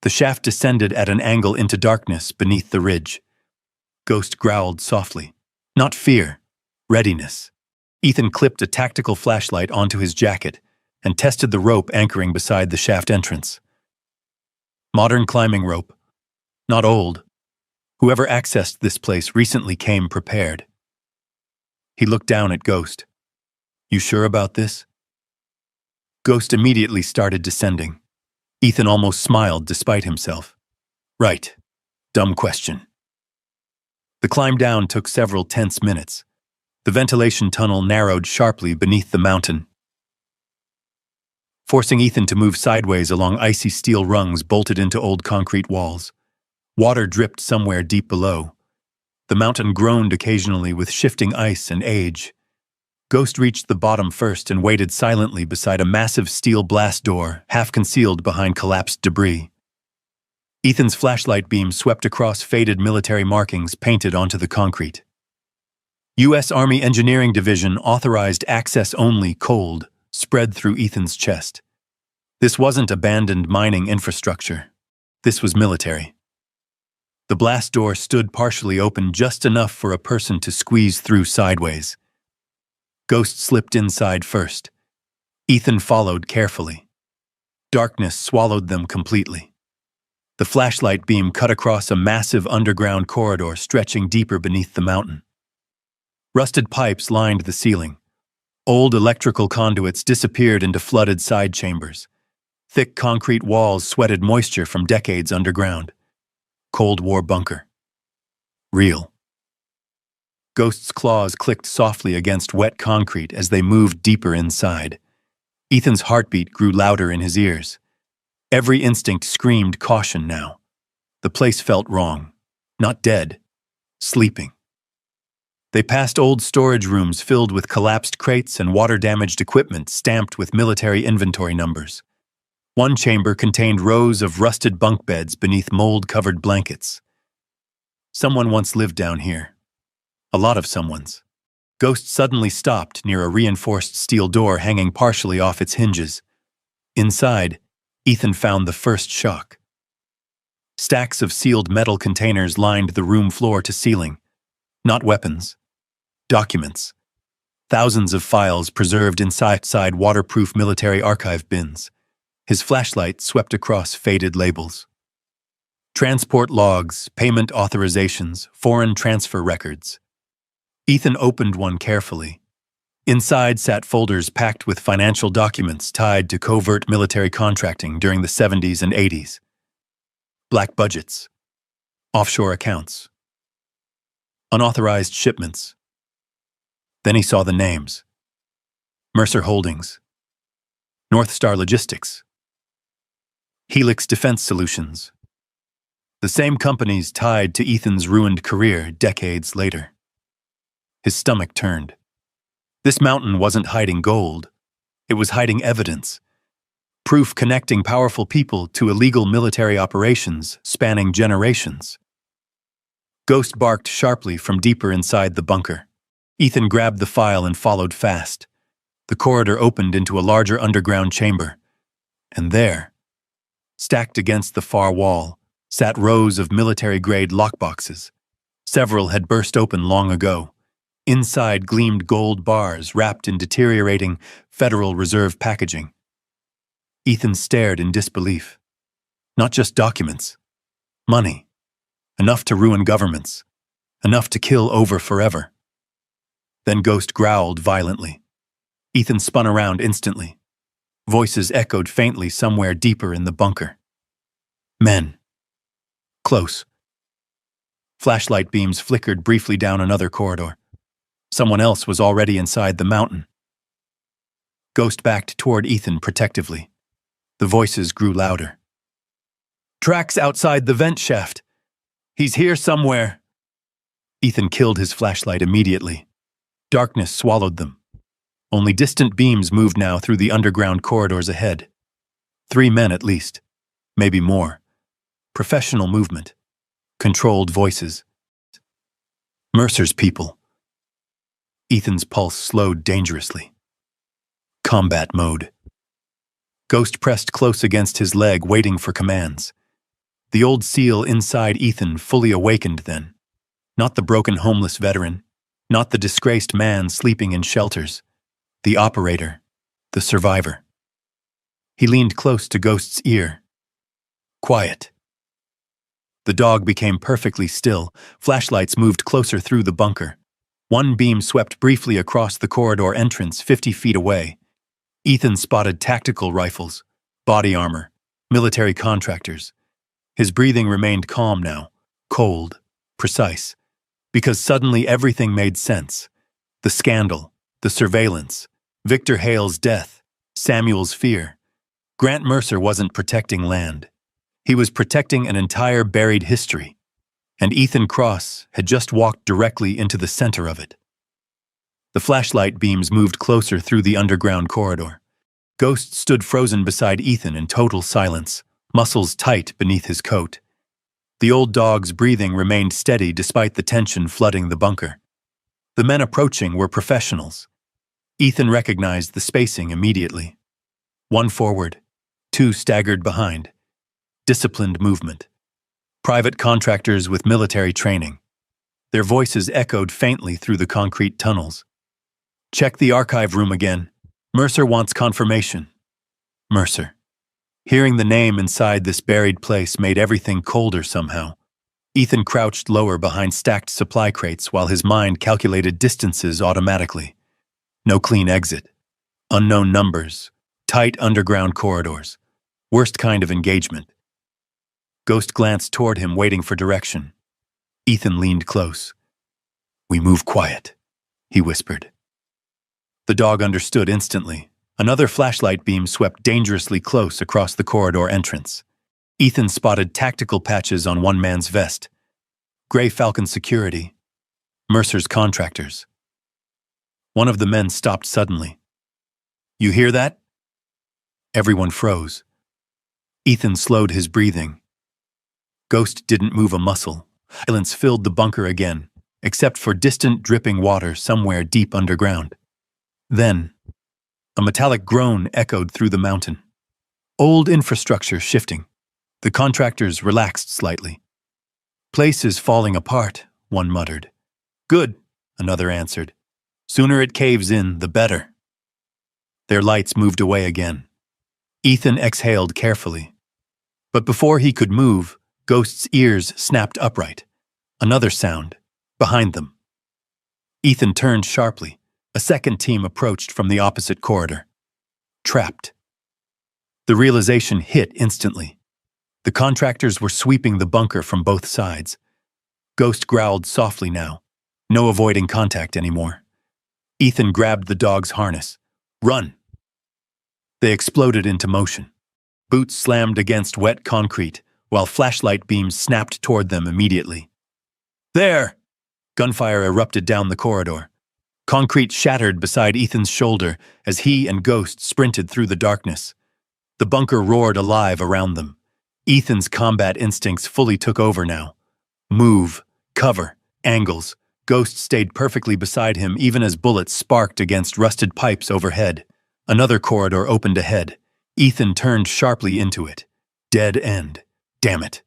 The shaft descended at an angle into darkness beneath the ridge. Ghost growled softly. Not fear, readiness. Ethan clipped a tactical flashlight onto his jacket and tested the rope anchoring beside the shaft entrance. Modern climbing rope. Not old. Whoever accessed this place recently came prepared. He looked down at Ghost. You sure about this? Ghost immediately started descending. Ethan almost smiled despite himself. Right. Dumb question. The climb down took several tense minutes. The ventilation tunnel narrowed sharply beneath the mountain, forcing Ethan to move sideways along icy steel rungs bolted into old concrete walls. Water dripped somewhere deep below. The mountain groaned occasionally with shifting ice and age. Ghost reached the bottom first and waited silently beside a massive steel blast door, half concealed behind collapsed debris. Ethan's flashlight beam swept across faded military markings painted onto the concrete. U.S. Army Engineering Division authorized access only cold, spread through Ethan's chest. This wasn't abandoned mining infrastructure. This was military. The blast door stood partially open just enough for a person to squeeze through sideways. Ghost slipped inside first. Ethan followed carefully. Darkness swallowed them completely. The flashlight beam cut across a massive underground corridor stretching deeper beneath the mountain. Rusted pipes lined the ceiling. Old electrical conduits disappeared into flooded side chambers. Thick concrete walls sweated moisture from decades underground. Cold War bunker. Real. Ghost's claws clicked softly against wet concrete as they moved deeper inside. Ethan's heartbeat grew louder in his ears. Every instinct screamed caution now. The place felt wrong. Not dead. Sleeping. They passed old storage rooms filled with collapsed crates and water-damaged equipment stamped with military inventory numbers. One chamber contained rows of rusted bunk beds beneath mold-covered blankets. Someone once lived down here. A lot of someones. Ghost suddenly stopped near a reinforced steel door hanging partially off its hinges. Inside, Ethan found the first shock. Stacks of sealed metal containers lined the room floor to ceiling. Not weapons. Documents. Thousands of files preserved inside waterproof military archive bins. His flashlight swept across faded labels. Transport logs, payment authorizations, foreign transfer records. Ethan opened one carefully. Inside sat folders packed with financial documents tied to covert military contracting during the 70s and 80s. Black budgets. Offshore accounts. Unauthorized shipments. Then he saw the names. Mercer Holdings. North Star Logistics. Helix Defense Solutions. The same companies tied to Ethan's ruined career decades later. His stomach turned. This mountain wasn't hiding gold. It was hiding evidence. Proof connecting powerful people to illegal military operations spanning generations. Ghost barked sharply from deeper inside the bunker. Ethan grabbed the file and followed fast. The corridor opened into a larger underground chamber. And there, stacked against the far wall, sat rows of military-grade lockboxes. Several had burst open long ago. Inside gleamed gold bars wrapped in deteriorating Federal Reserve packaging. Ethan stared in disbelief. Not just documents. Money. Enough to ruin governments. Enough to kill over forever. Then Ghost growled violently. Ethan spun around instantly. Voices echoed faintly somewhere deeper in the bunker. Men. Close. Flashlight beams flickered briefly down another corridor. Someone else was already inside the mountain. Ghost backed toward Ethan protectively. The voices grew louder. Tracks outside the vent shaft. He's here somewhere. Ethan killed his flashlight immediately. Darkness swallowed them. Only distant beams moved now through the underground corridors ahead. 3 men at least. Maybe more. Professional movement. Controlled voices. Mercer's people. Ethan's pulse slowed dangerously. Combat mode. Ghost pressed close against his leg, waiting for commands. The old SEAL inside Ethan fully awakened then. Not the broken homeless veteran. Not the disgraced man sleeping in shelters. The operator. The survivor. He leaned close to Ghost's ear. Quiet. The dog became perfectly still. Flashlights moved closer through the bunker. One beam swept briefly across the corridor entrance 50 feet away. Ethan spotted tactical rifles, body armor, military contractors. His breathing remained calm now, cold, precise, because suddenly everything made sense. The scandal, the surveillance, Victor Hale's death, Samuel's fear. Grant Mercer wasn't protecting land. He was protecting an entire buried history, and Ethan Cross had just walked directly into the center of it. The flashlight beams moved closer through the underground corridor. Ghost stood frozen beside Ethan in total silence, muscles tight beneath his coat. The old dog's breathing remained steady despite the tension flooding the bunker. The men approaching were professionals. Ethan recognized the spacing immediately. 1 forward, 2 staggered behind. Disciplined movement. Private contractors with military training. Their voices echoed faintly through the concrete tunnels. Check the archive room again. Mercer wants confirmation. Mercer. Hearing the name inside this buried place made everything colder somehow. Ethan crouched lower behind stacked supply crates while his mind calculated distances automatically. No clean exit. Unknown numbers. Tight underground corridors. Worst kind of engagement. Ghost glanced toward him, waiting for direction. Ethan leaned close. We move quiet, he whispered. The dog understood instantly. Another flashlight beam swept dangerously close across the corridor entrance. Ethan spotted tactical patches on one man's vest. Gray Falcon Security. Mercer's contractors. One of the men stopped suddenly. You hear that? Everyone froze. Ethan slowed his breathing. Ghost didn't move a muscle. Silence filled the bunker again, except for distant dripping water somewhere deep underground. Then, a metallic groan echoed through the mountain. Old infrastructure shifting. The contractors relaxed slightly. Place is falling apart, one muttered. Good, another answered. Sooner it caves in, the better. Their lights moved away again. Ethan exhaled carefully. But before he could move, Ghost's ears snapped upright. Another sound, behind them. Ethan turned sharply. A second team approached from the opposite corridor. Trapped. The realization hit instantly. The contractors were sweeping the bunker from both sides. Ghost growled softly now. No avoiding contact anymore. Ethan grabbed the dog's harness. Run! They exploded into motion. Boots slammed against wet concrete, while flashlight beams snapped toward them immediately. There! Gunfire erupted down the corridor. Concrete shattered beside Ethan's shoulder as he and Ghost sprinted through the darkness. The bunker roared alive around them. Ethan's combat instincts fully took over now. Move, cover, angles. Ghost stayed perfectly beside him even as bullets sparked against rusted pipes overhead. Another corridor opened ahead. Ethan turned sharply into it. Dead end. Damn it.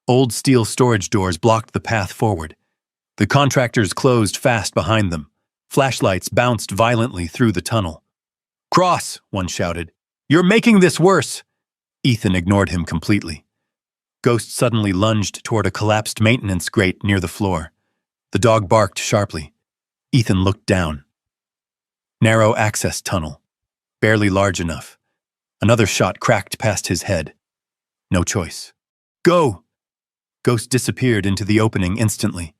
Old steel storage doors blocked the path forward. The contractors closed fast behind them. Flashlights bounced violently through the tunnel. Cross, one shouted. You're making this worse. Ethan ignored him completely. Ghost suddenly lunged toward a collapsed maintenance grate near the floor. The dog barked sharply. Ethan looked down. Narrow access tunnel. Barely large enough. Another shot cracked past his head. No choice. Go! Ghost disappeared into the opening instantly.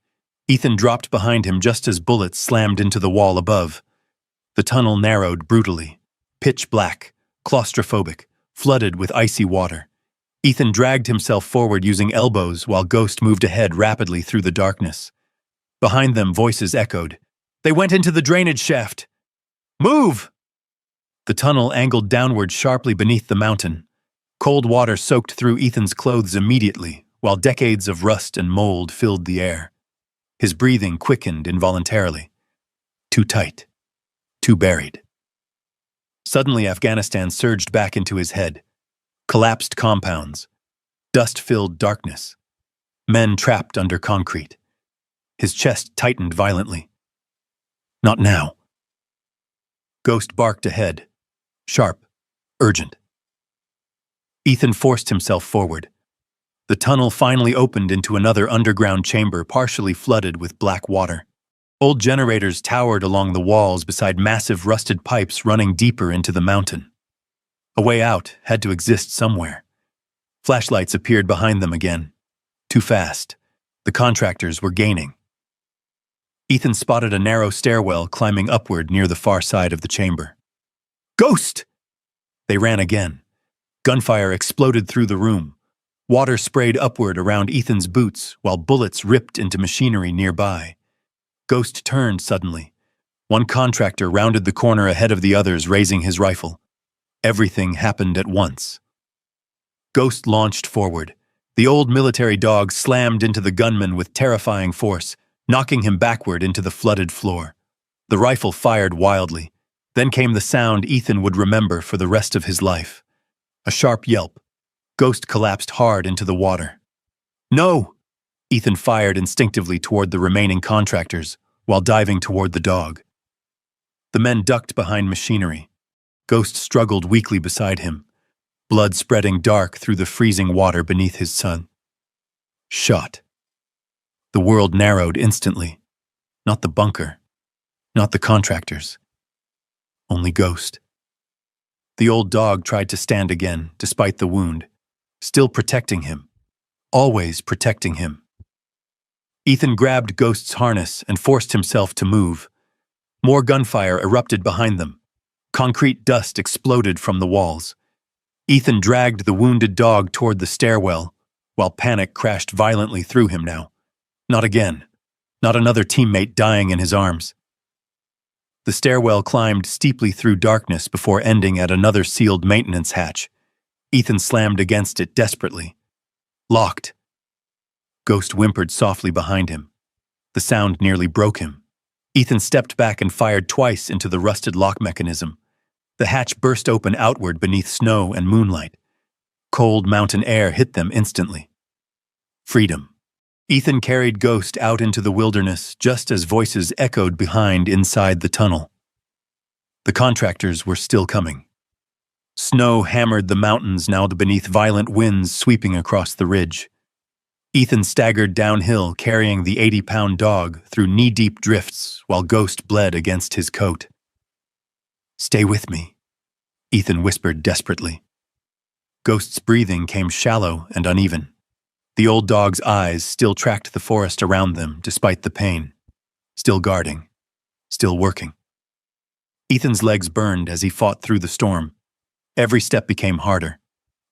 Ethan dropped behind him just as bullets slammed into the wall above. The tunnel narrowed brutally. Pitch black, claustrophobic, flooded with icy water. Ethan dragged himself forward using elbows while Ghost moved ahead rapidly through the darkness. Behind them, voices echoed. They went into the drainage shaft. Move! The tunnel angled downward sharply beneath the mountain. Cold water soaked through Ethan's clothes immediately, while decades of rust and mold filled the air. His breathing quickened involuntarily. Too tight. Too buried. Suddenly, Afghanistan surged back into his head. Collapsed compounds. Dust-filled darkness. Men trapped under concrete. His chest tightened violently. Not now. Ghost barked ahead. Sharp. Urgent. Ethan forced himself forward. The tunnel finally opened into another underground chamber partially flooded with black water. Old generators towered along the walls beside massive rusted pipes running deeper into the mountain. A way out had to exist somewhere. Flashlights appeared behind them again. Too fast. The contractors were gaining. Ethan spotted a narrow stairwell climbing upward near the far side of the chamber. Ghost! They ran again. Gunfire exploded through the room. Water sprayed upward around Ethan's boots while bullets ripped into machinery nearby. Ghost turned suddenly. One contractor rounded the corner ahead of the others, raising his rifle. Everything happened at once. Ghost launched forward. The old military dog slammed into the gunman with terrifying force, knocking him backward into the flooded floor. The rifle fired wildly. Then came the sound Ethan would remember for the rest of his life. A sharp yelp. Ghost collapsed hard into the water. No! Ethan fired instinctively toward the remaining contractors while diving toward the dog. The men ducked behind machinery. Ghost struggled weakly beside him, blood spreading dark through the freezing water beneath his son. Shot. The world narrowed instantly. Not the bunker. Not the contractors. Only Ghost. The old dog tried to stand again, despite the wound, still protecting him. Always protecting him. Ethan grabbed Ghost's harness and forced himself to move. More gunfire erupted behind them. Concrete dust exploded from the walls. Ethan dragged the wounded dog toward the stairwell, while panic crashed violently through him now. Not again. Not another teammate dying in his arms. The stairwell climbed steeply through darkness before ending at another sealed maintenance hatch. Ethan slammed against it desperately. Locked. Ghost whimpered softly behind him. The sound nearly broke him. Ethan stepped back and fired twice into the rusted lock mechanism. The hatch burst open outward beneath snow and moonlight. Cold mountain air hit them instantly. Freedom. Ethan carried Ghost out into the wilderness just as voices echoed behind inside the tunnel. The contractors were still coming. Snow hammered the mountains now beneath violent winds sweeping across the ridge. Ethan staggered downhill carrying the 80-pound dog through knee-deep drifts while Ghost bled against his coat. Stay with me, Ethan whispered desperately. Ghost's breathing came shallow and uneven. The old dog's eyes still tracked the forest around them despite the pain. Still guarding. Still working. Ethan's legs burned as he fought through the storm. Every step became harder.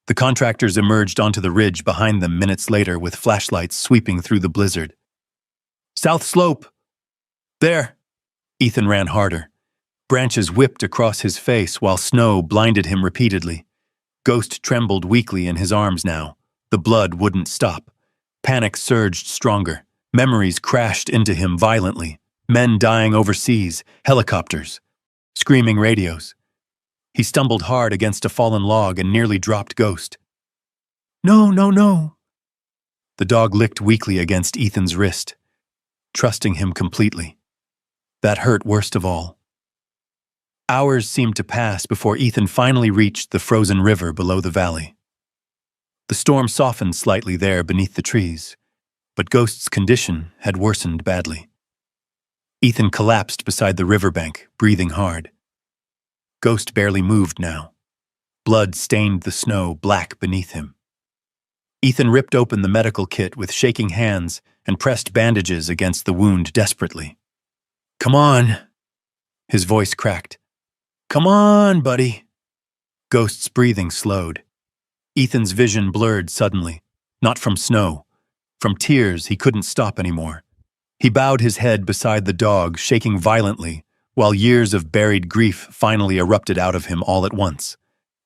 The contractors emerged onto the ridge behind them minutes later with flashlights sweeping through the blizzard. South slope! There! Ethan ran harder. Branches whipped across his face while snow blinded him repeatedly. Ghost trembled weakly in his arms now. The blood wouldn't stop. Panic surged stronger. Memories crashed into him violently. Men dying overseas, helicopters, screaming radios. He stumbled hard against a fallen log and nearly dropped Ghost. No, no, no. The dog licked weakly against Ethan's wrist, trusting him completely. That hurt worst of all. Hours seemed to pass before Ethan finally reached the frozen river below the valley. The storm softened slightly there beneath the trees, but Ghost's condition had worsened badly. Ethan collapsed beside the riverbank, breathing hard. Ghost barely moved now. Blood stained the snow black beneath him. Ethan ripped open the medical kit with shaking hands and pressed bandages against the wound desperately. "Come on," his voice cracked. "Come on, buddy." Ghost's breathing slowed. Ethan's vision blurred suddenly, not from snow, from tears he couldn't stop anymore. He bowed his head beside the dog, shaking violently, while years of buried grief finally erupted out of him all at once.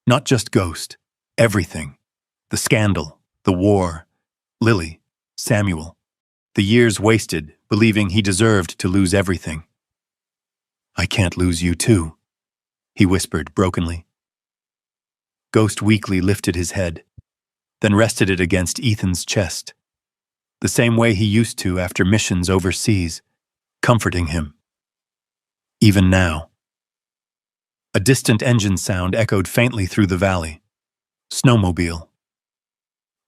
Not just Ghost, everything. The scandal, the war, Lily, Samuel. The years wasted, believing he deserved to lose everything. "I can't lose you too," he whispered brokenly. Ghost weakly lifted his head, then rested it against Ethan's chest, the same way he used to after missions overseas, comforting him. Even now. A distant engine sound echoed faintly through the valley. Snowmobile.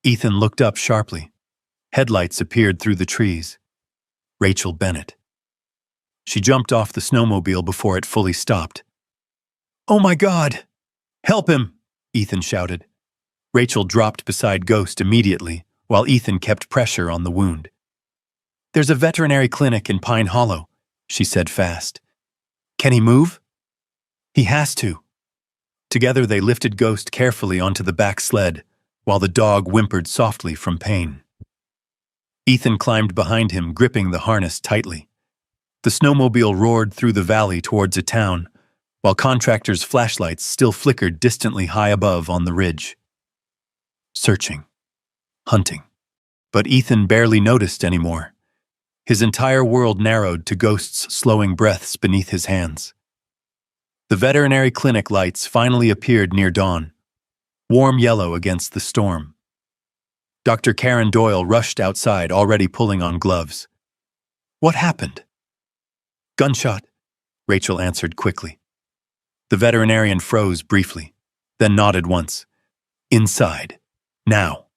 Ethan looked up sharply. Headlights appeared through the trees. Rachel Bennett. She jumped off the snowmobile before it fully stopped. "Oh my God! Help him!" Ethan shouted. Rachel dropped beside Ghost immediately, while Ethan kept pressure on the wound. "There's a veterinary clinic in Pine Hollow," she said fast. "Can he move?" "He has to." Together they lifted Ghost carefully onto the back sled, while the dog whimpered softly from pain. Ethan climbed behind him, gripping the harness tightly. The snowmobile roared through the valley towards a town, while contractors' flashlights still flickered distantly high above on the ridge. Searching. Hunting. But Ethan barely noticed anymore. His entire world narrowed to Ghost's slowing breaths beneath his hands. The veterinary clinic lights finally appeared near dawn, warm yellow against the storm. Dr. Karen Doyle rushed outside, already pulling on gloves. "What happened?" "Gunshot," Rachel answered quickly. The veterinarian froze briefly, then nodded once. "Inside. Now."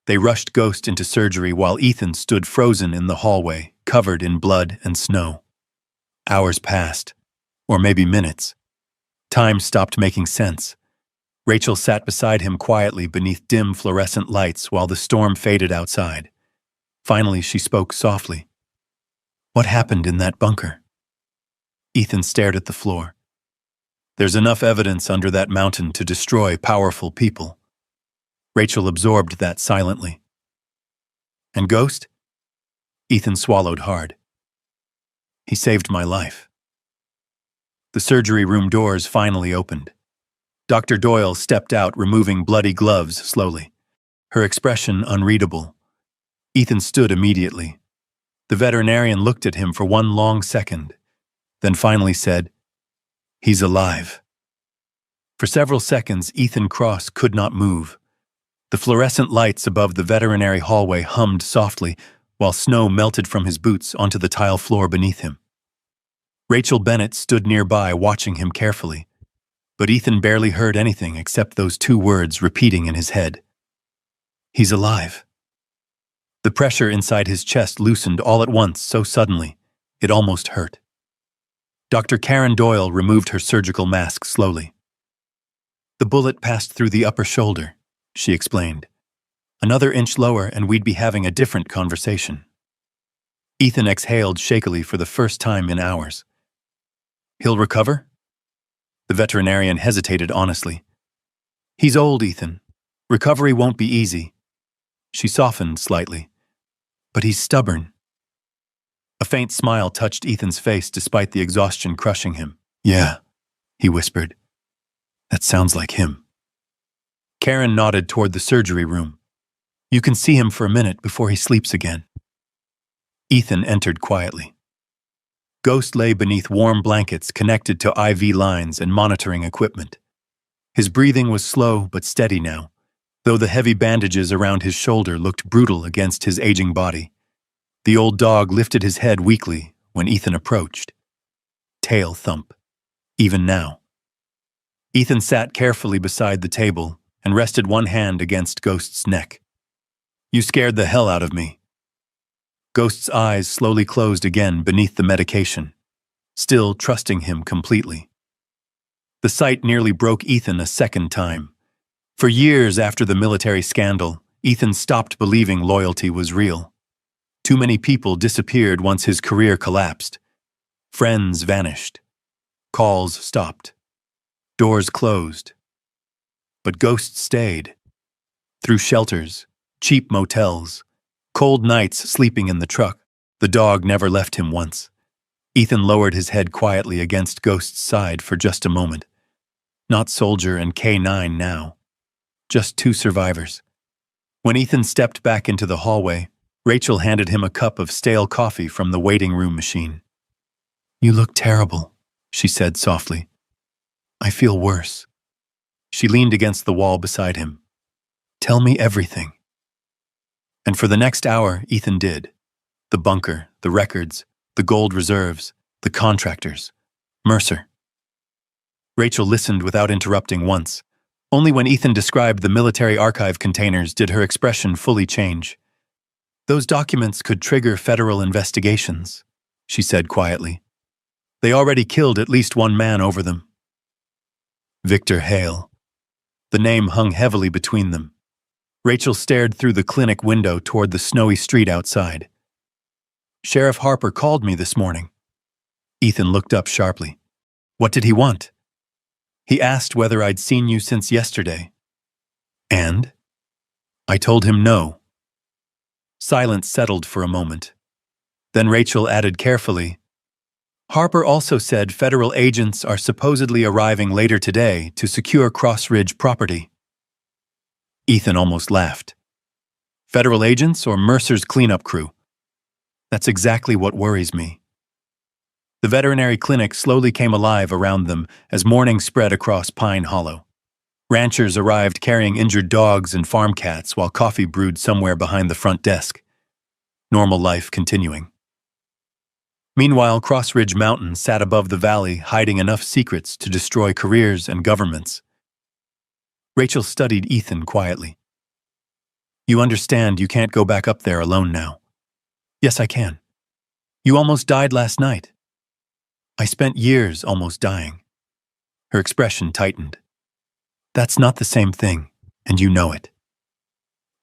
They rushed Ghost into surgery while Ethan stood frozen in the hallway, covered in blood and snow. Hours passed, or maybe minutes. Time stopped making sense. Rachel sat beside him quietly beneath dim fluorescent lights while the storm faded outside. Finally, she spoke softly. "What happened in that bunker?" Ethan stared at the floor. "There's enough evidence under that mountain to destroy powerful people." Rachel absorbed that silently. "And Ghost?" Ethan swallowed hard. "He saved my life." The surgery room doors finally opened. Dr. Doyle stepped out, removing bloody gloves slowly, her expression unreadable. Ethan stood immediately. The veterinarian looked at him for one long second, then finally said, "He's alive." For several seconds, Ethan Cross could not move. The fluorescent lights above the veterinary hallway hummed softly, while snow melted from his boots onto the tile floor beneath him. Rachel Bennett stood nearby, watching him carefully, but Ethan barely heard anything except those two words repeating in his head. "He's alive." The pressure inside his chest loosened all at once so suddenly, it almost hurt. Dr. Karen Doyle removed her surgical mask slowly. "The bullet passed through the upper shoulder," she explained. "Another inch lower and we'd be having a different conversation." Ethan exhaled shakily for the first time in hours. "He'll recover?" The veterinarian hesitated honestly. "He's old, Ethan. Recovery won't be easy." She softened slightly. "But he's stubborn." A faint smile touched Ethan's face despite the exhaustion crushing him. "Yeah," he whispered. "That sounds like him." Karen nodded toward the surgery room. "You can see him for a minute before he sleeps again." Ethan entered quietly. Ghost lay beneath warm blankets connected to IV lines and monitoring equipment. His breathing was slow but steady now, though the heavy bandages around his shoulder looked brutal against his aging body. The old dog lifted his head weakly when Ethan approached. Tail thump. Even now. Ethan sat carefully beside the table and rested one hand against Ghost's neck. "You scared the hell out of me." Ghost's eyes slowly closed again beneath the medication, still trusting him completely. The sight nearly broke Ethan a second time. For years after the military scandal, Ethan stopped believing loyalty was real. Too many people disappeared once his career collapsed. Friends vanished. Calls stopped. Doors closed. But ghosts stayed. Through shelters, cheap motels, cold nights sleeping in the truck, the dog never left him once. Ethan lowered his head quietly against Ghost's side for just a moment. Not Soldier and K9 now. Just two survivors. When Ethan stepped back into the hallway, Rachel handed him a cup of stale coffee from the waiting room machine. "You look terrible," she said softly. "I feel worse." She leaned against the wall beside him. "Tell me everything." And for the next hour, Ethan did. The bunker, the records, the gold reserves, the contractors, Mercer. Rachel listened without interrupting once. Only when Ethan described the military archive containers did her expression fully change. "Those documents could trigger federal investigations," she said quietly. "They already killed at least one man over them." Victor Hale. The name hung heavily between them. Rachel stared through the clinic window toward the snowy street outside. "Sheriff Harper called me this morning." Ethan looked up sharply. "What did he want?" "He asked whether I'd seen you since yesterday." "And?" "I told him no." Silence settled for a moment. Then Rachel added carefully, "Harper also said federal agents are supposedly arriving later today to secure Cross Ridge property." Ethan almost laughed. "Federal agents or Mercer's cleanup crew?" "That's exactly what worries me." The veterinary clinic slowly came alive around them as morning spread across Pine Hollow. Ranchers arrived carrying injured dogs and farm cats while coffee brewed somewhere behind the front desk. Normal life continuing. Meanwhile, Cross Ridge Mountain sat above the valley, hiding enough secrets to destroy careers and governments. Rachel studied Ethan quietly. "You understand you can't go back up there alone now." "Yes, I can." "You almost died last night." "I spent years almost dying." Her expression tightened. "That's not the same thing, and you know it."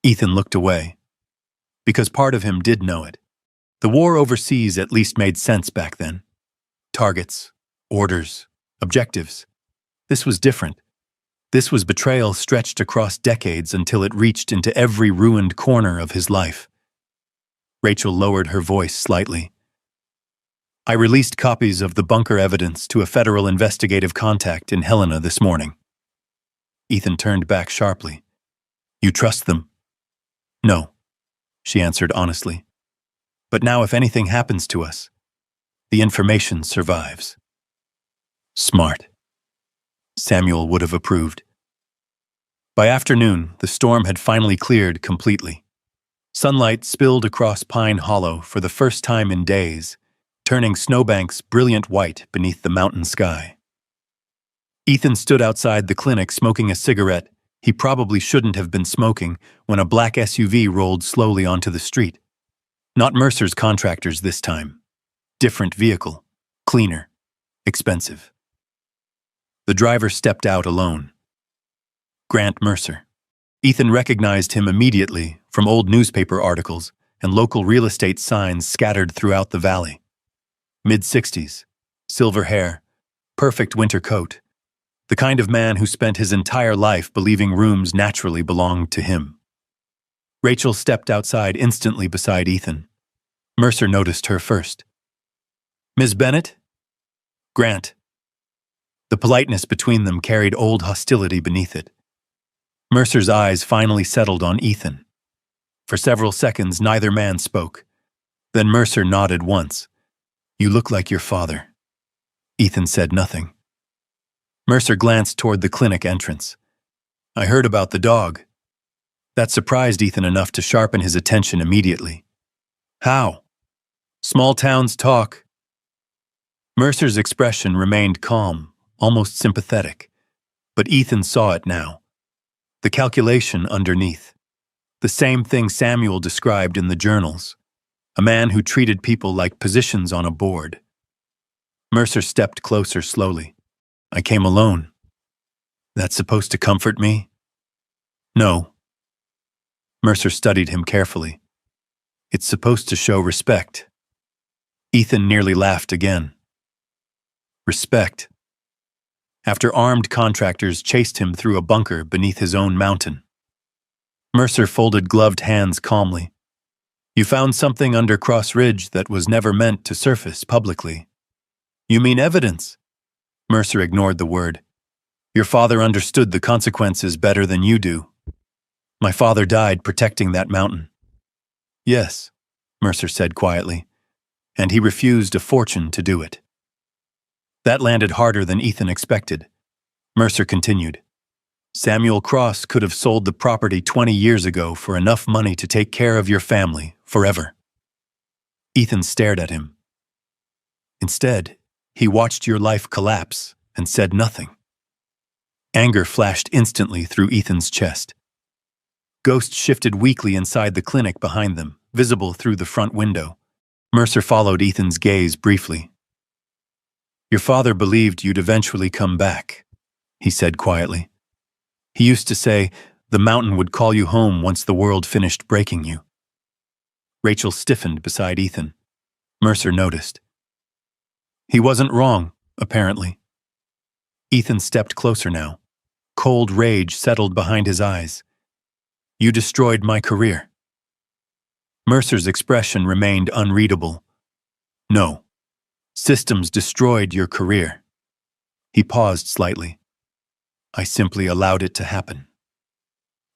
Ethan looked away. Because part of him did know it. The war overseas at least made sense back then. Targets, orders, objectives. This was different. This was betrayal stretched across decades until it reached into every ruined corner of his life. Rachel lowered her voice slightly. "I released copies of the bunker evidence to a federal investigative contact in Helena this morning." Ethan turned back sharply. "You trust them?" "No," she answered honestly. "But now if anything happens to us, the information survives." Smart. Samuel would have approved. By afternoon, the storm had finally cleared completely. Sunlight spilled across Pine Hollow for the first time in days, turning snowbanks brilliant white beneath the mountain sky. Ethan stood outside the clinic smoking a cigarette he probably shouldn't have been smoking when a black SUV rolled slowly onto the street. Not Mercer's contractors this time. Different vehicle, cleaner, expensive. The driver stepped out alone. Grant Mercer. Ethan recognized him immediately from old newspaper articles and local real estate signs scattered throughout the valley. Mid-60s, silver hair, perfect winter coat. The kind of man who spent his entire life believing rooms naturally belonged to him. Rachel stepped outside instantly beside Ethan. Mercer noticed her first. "Ms. Bennett?" "Grant." The politeness between them carried old hostility beneath it. Mercer's eyes finally settled on Ethan. For several seconds, neither man spoke. Then Mercer nodded once. "You look like your father." Ethan said nothing. Mercer glanced toward the clinic entrance. "I heard about the dog." That surprised Ethan enough to sharpen his attention immediately. "How?" "Small towns talk." Mercer's expression remained calm, almost sympathetic. But Ethan saw it now. The calculation underneath. The same thing Samuel described in the journals. A man who treated people like positions on a board. Mercer stepped closer slowly. "I came alone." That's supposed to comfort me? No. Mercer studied him carefully. It's supposed to show respect. Ethan nearly laughed again. Respect. After armed contractors chased him through a bunker beneath his own mountain. Mercer folded gloved hands calmly. You found something under Cross Ridge that was never meant to surface publicly. You mean evidence? Mercer ignored the word. Your father understood the consequences better than you do. My father died protecting that mountain. Yes, Mercer said quietly, and he refused a fortune to do it. That landed harder than Ethan expected. Mercer continued. Samuel Cross could have sold the property 20 years ago for enough money to take care of your family forever. Ethan stared at him. Instead, he watched your life collapse and said nothing. Anger flashed instantly through Ethan's chest. Ghosts shifted weakly inside the clinic behind them, visible through the front window. Mercer followed Ethan's gaze briefly. Your father believed you'd eventually come back, he said quietly. He used to say, the mountain would call you home once the world finished breaking you. Rachel stiffened beside Ethan. Mercer noticed. He wasn't wrong, apparently. Ethan stepped closer now. Cold rage settled behind his eyes. You destroyed my career. Mercer's expression remained unreadable. No. Systems destroyed your career. He paused slightly. I simply allowed it to happen.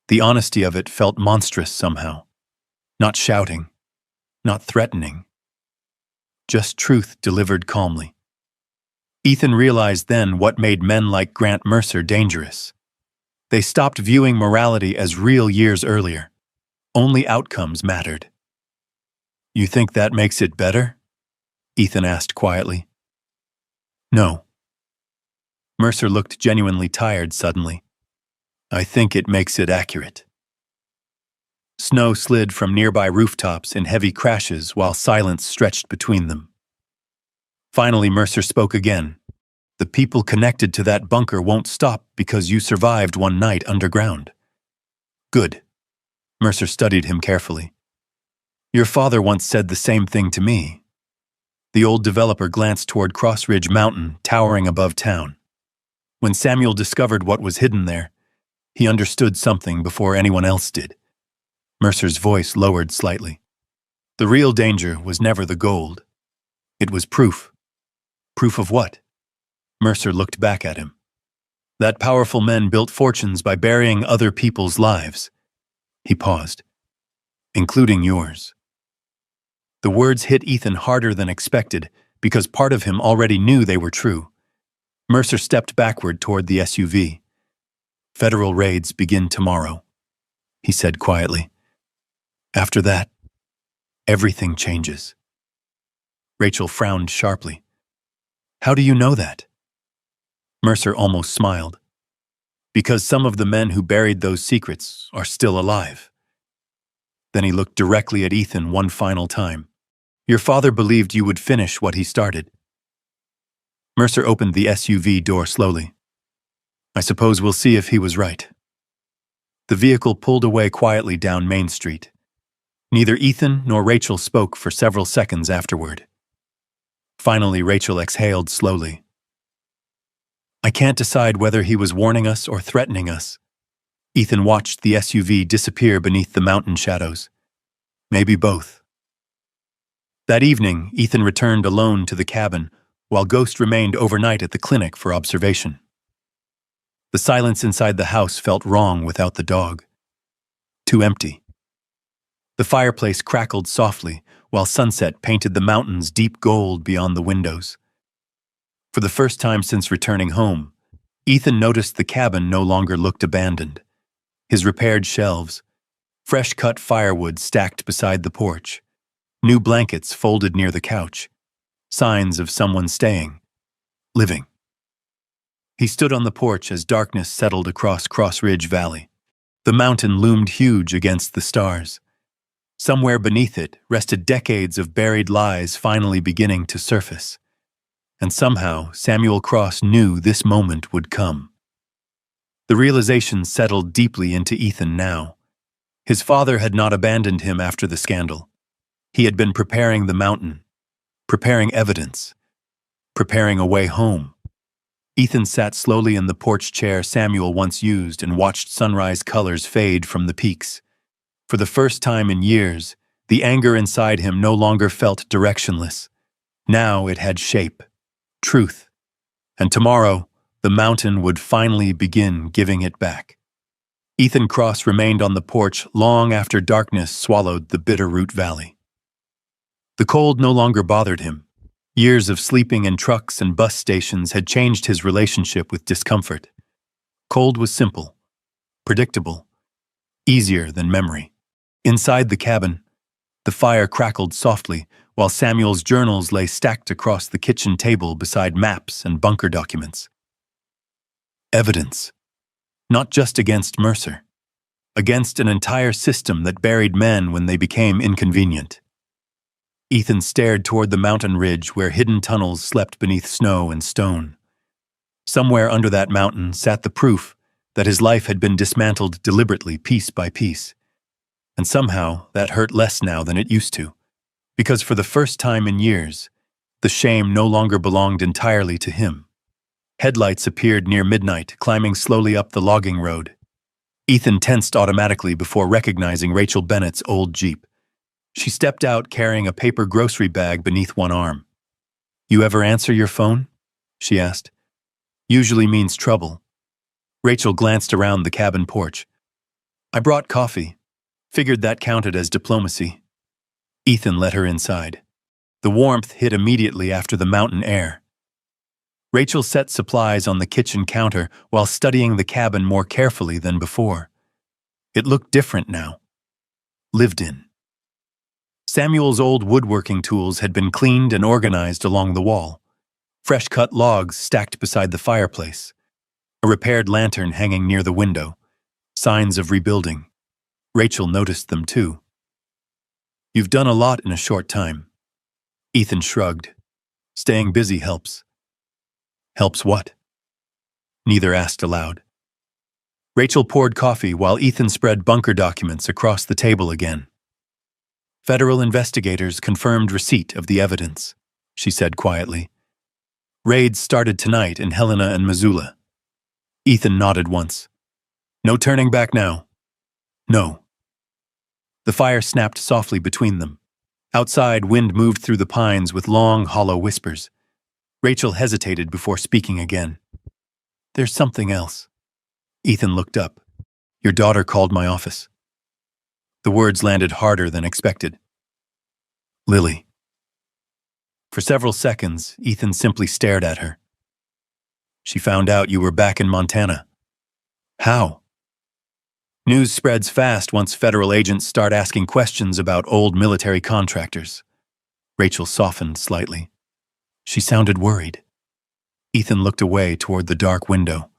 The honesty of it felt monstrous somehow. Not shouting, not threatening. Just truth delivered calmly. Ethan realized then what made men like Grant Mercer dangerous. They stopped viewing morality as real years earlier. Only outcomes mattered. You think that makes it better? Ethan asked quietly. No. Mercer looked genuinely tired suddenly. I think it makes it accurate. Snow slid from nearby rooftops in heavy crashes while silence stretched between them. Finally, Mercer spoke again. The people connected to that bunker won't stop because you survived one night underground. Good. Mercer studied him carefully. Your father once said the same thing to me. The old developer glanced toward Cross Ridge Mountain, towering above town. When Samuel discovered what was hidden there, he understood something before anyone else did. Mercer's voice lowered slightly. The real danger was never the gold. It was proof. Proof of what? Mercer looked back at him. That powerful men built fortunes by burying other people's lives. He paused. Including yours. The words hit Ethan harder than expected because part of him already knew they were true. Mercer stepped backward toward the SUV. Federal raids begin tomorrow, he said quietly. After that, everything changes. Rachel frowned sharply. How do you know that? Mercer almost smiled. Because some of the men who buried those secrets are still alive. Then he looked directly at Ethan one final time. Your father believed you would finish what he started. Mercer opened the SUV door slowly. I suppose we'll see if he was right. The vehicle pulled away quietly down Main Street. Neither Ethan nor Rachel spoke for several seconds afterward. Finally, Rachel exhaled slowly. I can't decide whether he was warning us or threatening us. Ethan watched the SUV disappear beneath the mountain shadows. Maybe both. That evening, Ethan returned alone to the cabin, while Ghost remained overnight at the clinic for observation. The silence inside the house felt wrong without the dog. Too empty. The fireplace crackled softly, while sunset painted the mountains deep gold beyond the windows. For the first time since returning home, Ethan noticed the cabin no longer looked abandoned. His repaired shelves, fresh-cut firewood stacked beside the porch, new blankets folded near the couch, signs of someone staying, living. He stood on the porch as darkness settled across Cross Ridge Valley. The mountain loomed huge against the stars. Somewhere beneath it rested decades of buried lies finally beginning to surface. And somehow Samuel Cross knew this moment would come. The realization settled deeply into Ethan now. His father had not abandoned him after the scandal. He had been preparing the mountain, preparing evidence, preparing a way home. Ethan sat slowly in the porch chair Samuel once used and watched sunrise colors fade from the peaks. For the first time in years, the anger inside him no longer felt directionless. Now it had shape, truth, and tomorrow the mountain would finally begin giving it back. Ethan Cross remained on the porch long after darkness swallowed the Bitterroot Valley. The cold no longer bothered him. Years of sleeping in trucks and bus stations had changed his relationship with discomfort. Cold was simple, predictable, easier than memory. Inside the cabin, the fire crackled softly while Samuel's journals lay stacked across the kitchen table beside maps and bunker documents. Evidence. Not just against Mercer. Against an entire system that buried men when they became inconvenient. Ethan stared toward the mountain ridge where hidden tunnels slept beneath snow and stone. Somewhere under that mountain sat the proof that his life had been dismantled deliberately piece by piece. And somehow that hurt less now than it used to, because for the first time in years, the shame no longer belonged entirely to him. Headlights appeared near midnight, climbing slowly up the logging road. Ethan tensed automatically before recognizing Rachel Bennett's old Jeep. She stepped out carrying a paper grocery bag beneath one arm. "You ever answer your phone?" she asked. "Usually means trouble." Rachel glanced around the cabin porch. "I brought coffee. Figured that counted as diplomacy." Ethan let her inside. The warmth hit immediately after the mountain air. Rachel set supplies on the kitchen counter while studying the cabin more carefully than before. It looked different now. Lived in. Samuel's old woodworking tools had been cleaned and organized along the wall. Fresh-cut logs stacked beside the fireplace. A repaired lantern hanging near the window. Signs of rebuilding. Rachel noticed them too. "You've done a lot in a short time." Ethan shrugged. "Staying busy helps." "Helps what?" Neither asked aloud. Rachel poured coffee while Ethan spread bunker documents across the table again. "Federal investigators confirmed receipt of the evidence," she said quietly. "Raids started tonight in Helena and Missoula." Ethan nodded once. "No turning back now." "No." The fire snapped softly between them. Outside, wind moved through the pines with long, hollow whispers. Rachel hesitated before speaking again. "There's something else." Ethan looked up. "Your daughter called my office." The words landed harder than expected. "Lily." For several seconds, Ethan simply stared at her. "She found out you were back in Montana." "How?" "News spreads fast once federal agents start asking questions about old military contractors." Rachel softened slightly. She sounded worried. Ethan looked away toward the dark window.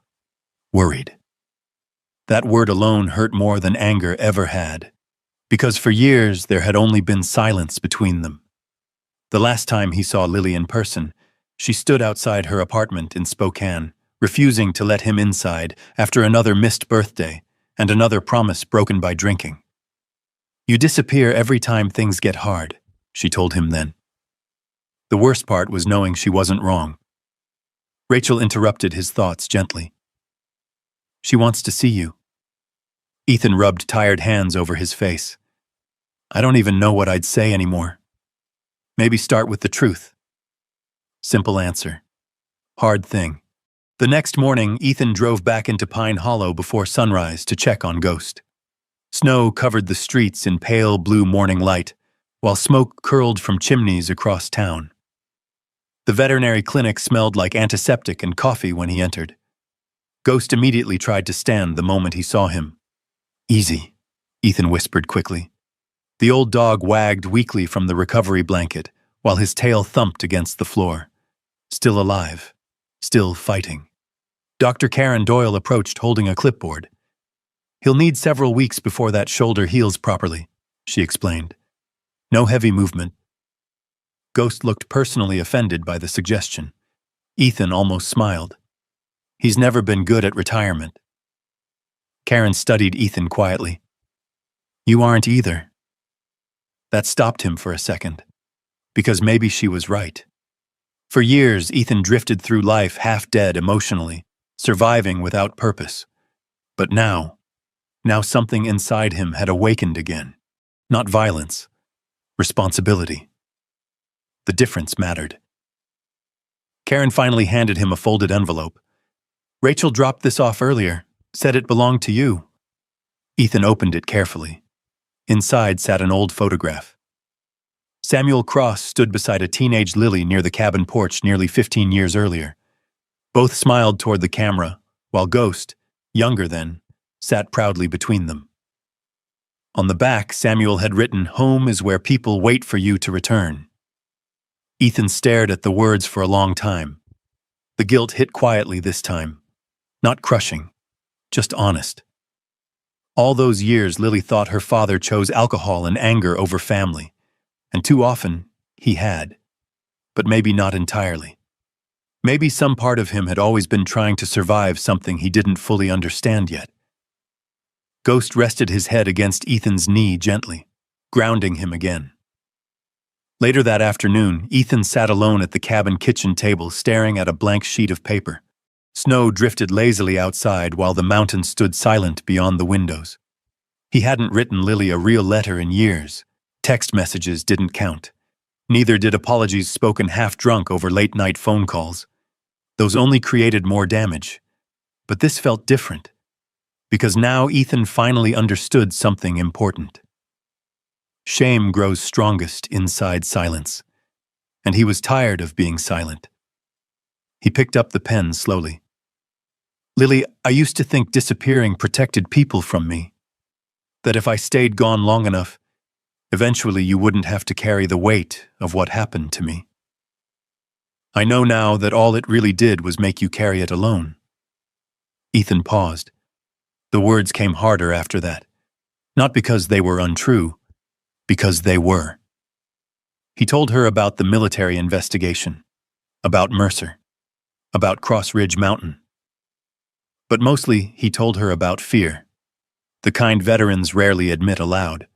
Worried. That word alone hurt more than anger ever had, because for years there had only been silence between them. The last time he saw Lily in person, she stood outside her apartment in Spokane, refusing to let him inside after another missed birthday and another promise broken by drinking. "You disappear every time things get hard," she told him then. The worst part was knowing she wasn't wrong. Rachel interrupted his thoughts gently. "She wants to see you." Ethan rubbed tired hands over his face. "I don't even know what I'd say anymore. Maybe start with the truth." Simple answer. Hard thing. The next morning, Ethan drove back into Pine Hollow before sunrise to check on Ghost. Snow covered the streets in pale blue morning light, while smoke curled from chimneys across town. The veterinary clinic smelled like antiseptic and coffee when he entered. Ghost immediately tried to stand the moment he saw him. "Easy," Ethan whispered quickly. The old dog wagged weakly from the recovery blanket, while his tail thumped against the floor. Still alive. Still fighting. Dr. Karen Doyle approached holding a clipboard. "He'll need several weeks before that shoulder heals properly," she explained. "No heavy movement." Ghost looked personally offended by the suggestion. Ethan almost smiled. He's never been good at retirement. Karen studied Ethan quietly. You aren't either. That stopped him for a second, because maybe she was right. For years, Ethan drifted through life half dead emotionally, surviving without purpose. But now something inside him had awakened again. Not violence, responsibility. The difference mattered. Karen finally handed him a folded envelope. Rachel dropped this off earlier, said it belonged to you. Ethan opened it carefully. Inside sat an old photograph. Samuel Cross stood beside a teenage Lily near the cabin porch nearly 15 years earlier. Both smiled toward the camera, while Ghost, younger then, sat proudly between them. On the back, Samuel had written, "Home is where people wait for you to return." Ethan stared at the words for a long time. The guilt hit quietly this time. Not crushing, just honest. All those years, Lily thought her father chose alcohol and anger over family. And too often, he had. But maybe not entirely. Maybe some part of him had always been trying to survive something he didn't fully understand yet. Ghost rested his head against Ethan's knee gently, grounding him again. Later that afternoon, Ethan sat alone at the cabin kitchen table staring at a blank sheet of paper. Snow drifted lazily outside while the mountains stood silent beyond the windows. He hadn't written Lily a real letter in years. Text messages didn't count. Neither did apologies spoken half-drunk over late-night phone calls. Those only created more damage. But this felt different, because now Ethan finally understood something important. Shame grows strongest inside silence, and he was tired of being silent. He picked up the pen slowly. Lily, I used to think disappearing protected people from me. That if I stayed gone long enough, eventually you wouldn't have to carry the weight of what happened to me. I know now that all it really did was make you carry it alone. Ethan paused. The words came harder after that, not because they were untrue, because they were. He told her about the military investigation, about Mercer, about Cross Ridge Mountain. But mostly, he told her about fear, the kind veterans rarely admit aloud.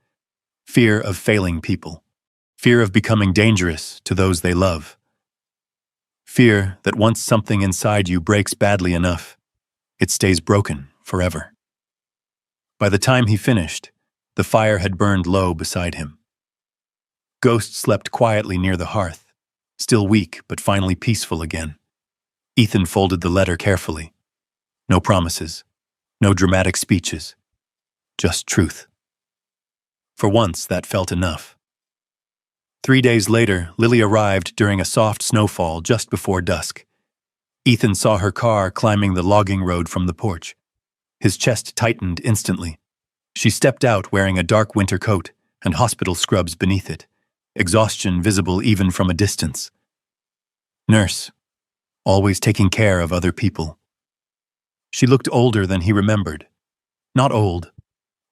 Fear of failing people, fear of becoming dangerous to those they love. Fear that once something inside you breaks badly enough, it stays broken forever. By the time he finished, the fire had burned low beside him. Ghost slept quietly near the hearth, still weak but finally peaceful again. Ethan folded the letter carefully. No promises, no dramatic speeches, just truth. For once, that felt enough. 3 days later, Lily arrived during a soft snowfall just before dusk. Ethan saw her car climbing the logging road from the porch. His chest tightened instantly. She stepped out wearing a dark winter coat and hospital scrubs beneath it, exhaustion visible even from a distance. Nurse, always taking care of other people. She looked older than he remembered. Not old,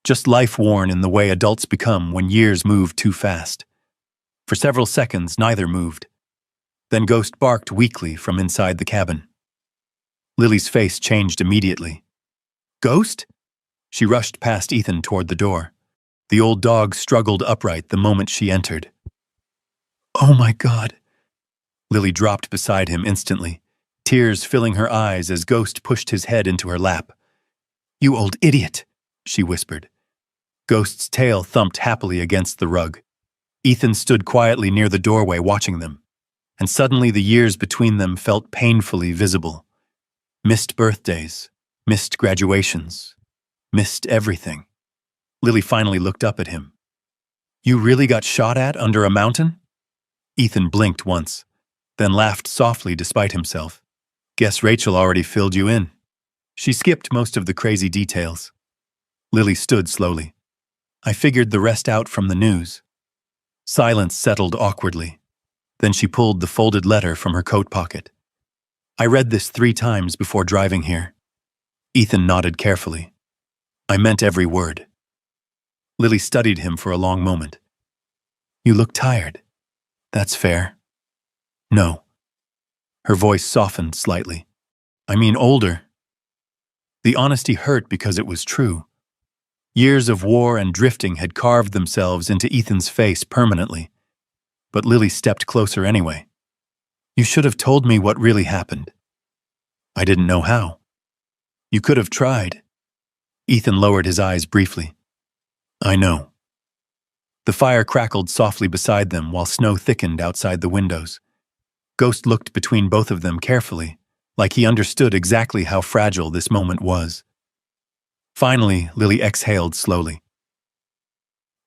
just life-worn in the way adults become when years move too fast. For several seconds, neither moved. Then Ghost barked weakly from inside the cabin. Lily's face changed immediately. Ghost? She rushed past Ethan toward the door. The old dog struggled upright the moment she entered. Oh my God. Lily dropped beside him instantly, tears filling her eyes as Ghost pushed his head into her lap. You old idiot, she whispered. Ghost's tail thumped happily against the rug. Ethan stood quietly near the doorway watching them, and suddenly the years between them felt painfully visible. Missed birthdays, missed graduations, missed everything. Lily finally looked up at him. You really got shot at under a mountain? Ethan blinked once, then laughed softly despite himself. Guess Rachel already filled you in. She skipped most of the crazy details. Lily stood slowly. I figured the rest out from the news. Silence settled awkwardly. Then she pulled the folded letter from her coat pocket. I read this 3 times before driving here. Ethan nodded carefully. I meant every word. Lily studied him for a long moment. You look tired. That's fair. No. Her voice softened slightly. I mean older. The honesty hurt because it was true. Years of war and drifting had carved themselves into Ethan's face permanently. But Lily stepped closer anyway. You should have told me what really happened. I didn't know how. You could have tried. Ethan lowered his eyes briefly. I know. The fire crackled softly beside them while snow thickened outside the windows. Ghost looked between both of them carefully, like he understood exactly how fragile this moment was. Finally, Lily exhaled slowly.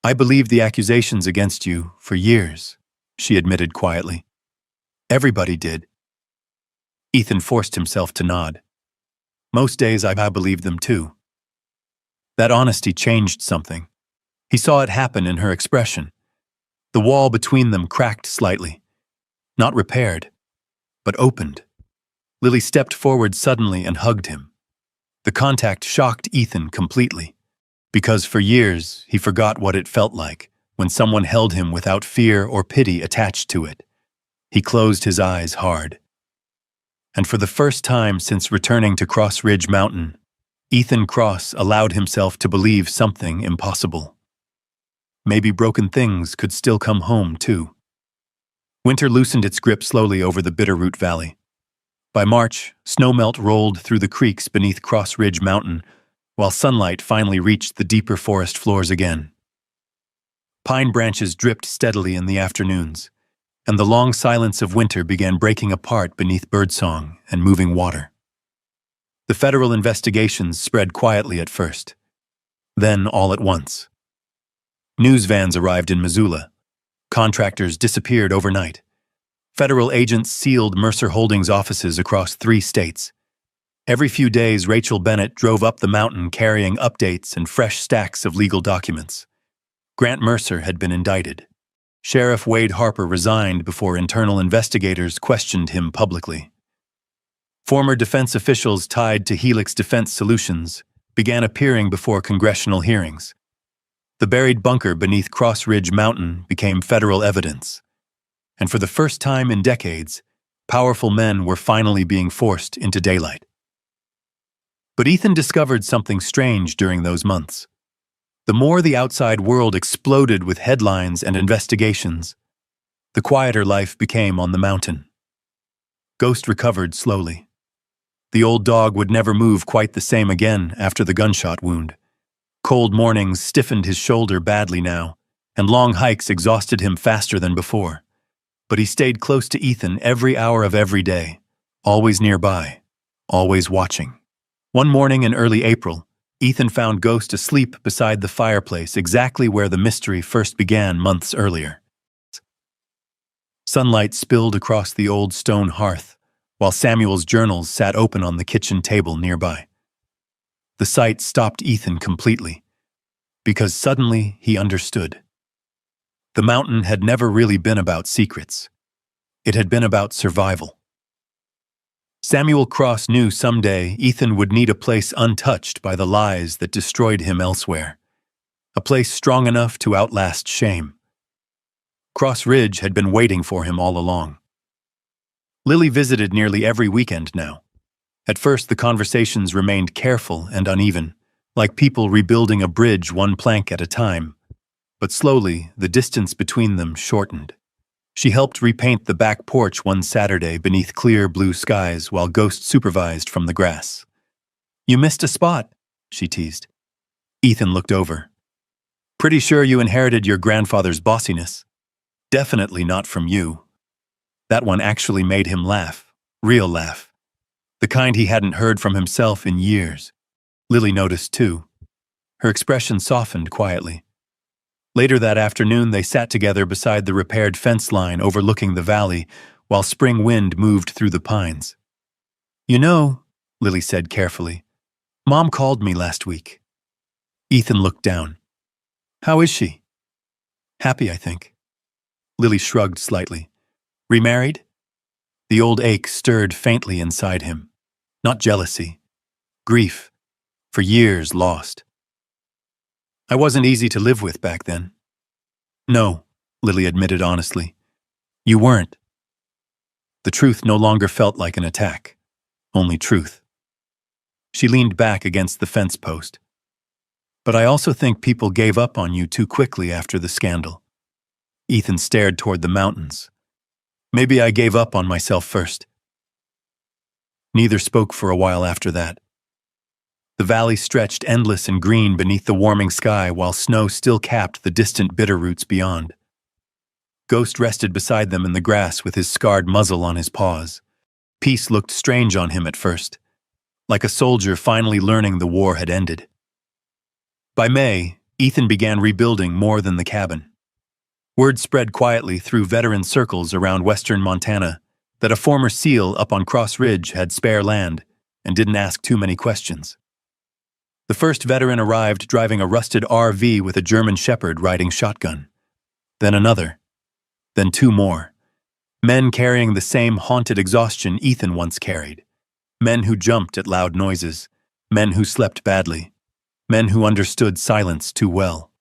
I believed the accusations against you for years, she admitted quietly. Everybody did. Ethan forced himself to nod. Most days I believed them too. That honesty changed something. He saw it happen in her expression. The wall between them cracked slightly. Not repaired, but opened. Lily stepped forward suddenly and hugged him. The contact shocked Ethan completely, because for years he forgot what it felt like when someone held him without fear or pity attached to it. He closed his eyes hard. And for the first time since returning to Cross Ridge Mountain, Ethan Cross allowed himself to believe something impossible. Maybe broken things could still come home, too. Winter loosened its grip slowly over the Bitterroot Valley. By March, snowmelt rolled through the creeks beneath Cross Ridge Mountain, while sunlight finally reached the deeper forest floors again. Pine branches dripped steadily in the afternoons, and the long silence of winter began breaking apart beneath birdsong and moving water. The federal investigations spread quietly at first. Then, all at once, news vans arrived in Missoula. Contractors disappeared overnight. Federal agents sealed Mercer Holdings offices across 3 states. Every few days, Rachel Bennett drove up the mountain carrying updates and fresh stacks of legal documents. Grant Mercer had been indicted. Sheriff Wade Harper resigned before internal investigators questioned him publicly. Former defense officials tied to Helix Defense Solutions began appearing before congressional hearings. The buried bunker beneath Cross Ridge Mountain became federal evidence. And for the first time in decades, powerful men were finally being forced into daylight. But Ethan discovered something strange during those months. The more the outside world exploded with headlines and investigations, the quieter life became on the mountain. Ghost recovered slowly. The old dog would never move quite the same again after the gunshot wound. Cold mornings stiffened his shoulder badly now, and long hikes exhausted him faster than before. But he stayed close to Ethan every hour of every day, always nearby, always watching. One morning in early April, Ethan found Ghost asleep beside the fireplace exactly where the mystery first began months earlier. Sunlight spilled across the old stone hearth, while Samuel's journals sat open on the kitchen table nearby. The sight stopped Ethan completely, because suddenly he understood. The mountain had never really been about secrets. It had been about survival. Samuel Cross knew someday Ethan would need a place untouched by the lies that destroyed him elsewhere, a place strong enough to outlast shame. Cross Ridge had been waiting for him all along. Lily visited nearly every weekend now. At first, the conversations remained careful and uneven, like people rebuilding a bridge one plank at a time. But slowly, the distance between them shortened. She helped repaint the back porch one Saturday beneath clear blue skies while Ghost supervised from the grass. "You missed a spot," she teased. Ethan looked over. "Pretty sure you inherited your grandfather's bossiness. Definitely not from you." That one actually made him laugh, real laugh. The kind he hadn't heard from himself in years. Lily noticed too. Her expression softened quietly. Later that afternoon, they sat together beside the repaired fence line overlooking the valley while spring wind moved through the pines. "You know," Lily said carefully, "Mom called me last week." Ethan looked down. "How is she?" "Happy, I think." Lily shrugged slightly. "Remarried?" The old ache stirred faintly inside him. Not jealousy. Grief. For years lost. "I wasn't easy to live with back then." "No," Lily admitted honestly. "You weren't." The truth no longer felt like an attack. Only truth. She leaned back against the fence post. But I also think people gave up on you too quickly after the scandal. Ethan stared toward the mountains. Maybe I gave up on myself first. Neither spoke for a while after that. The valley stretched endless and green beneath the warming sky while snow still capped the distant bitter roots beyond. Ghost rested beside them in the grass with his scarred muzzle on his paws. Peace looked strange on him at first, like a soldier finally learning the war had ended. By May, Ethan began rebuilding more than the cabin. Word spread quietly through veteran circles around western Montana that a former SEAL up on Cross Ridge had spare land and didn't ask too many questions. The first veteran arrived driving a rusted RV with a German Shepherd riding shotgun. Then another. Then two more. Men carrying the same haunted exhaustion Ethan once carried. Men who jumped at loud noises. Men who slept badly. Men who understood silence too well.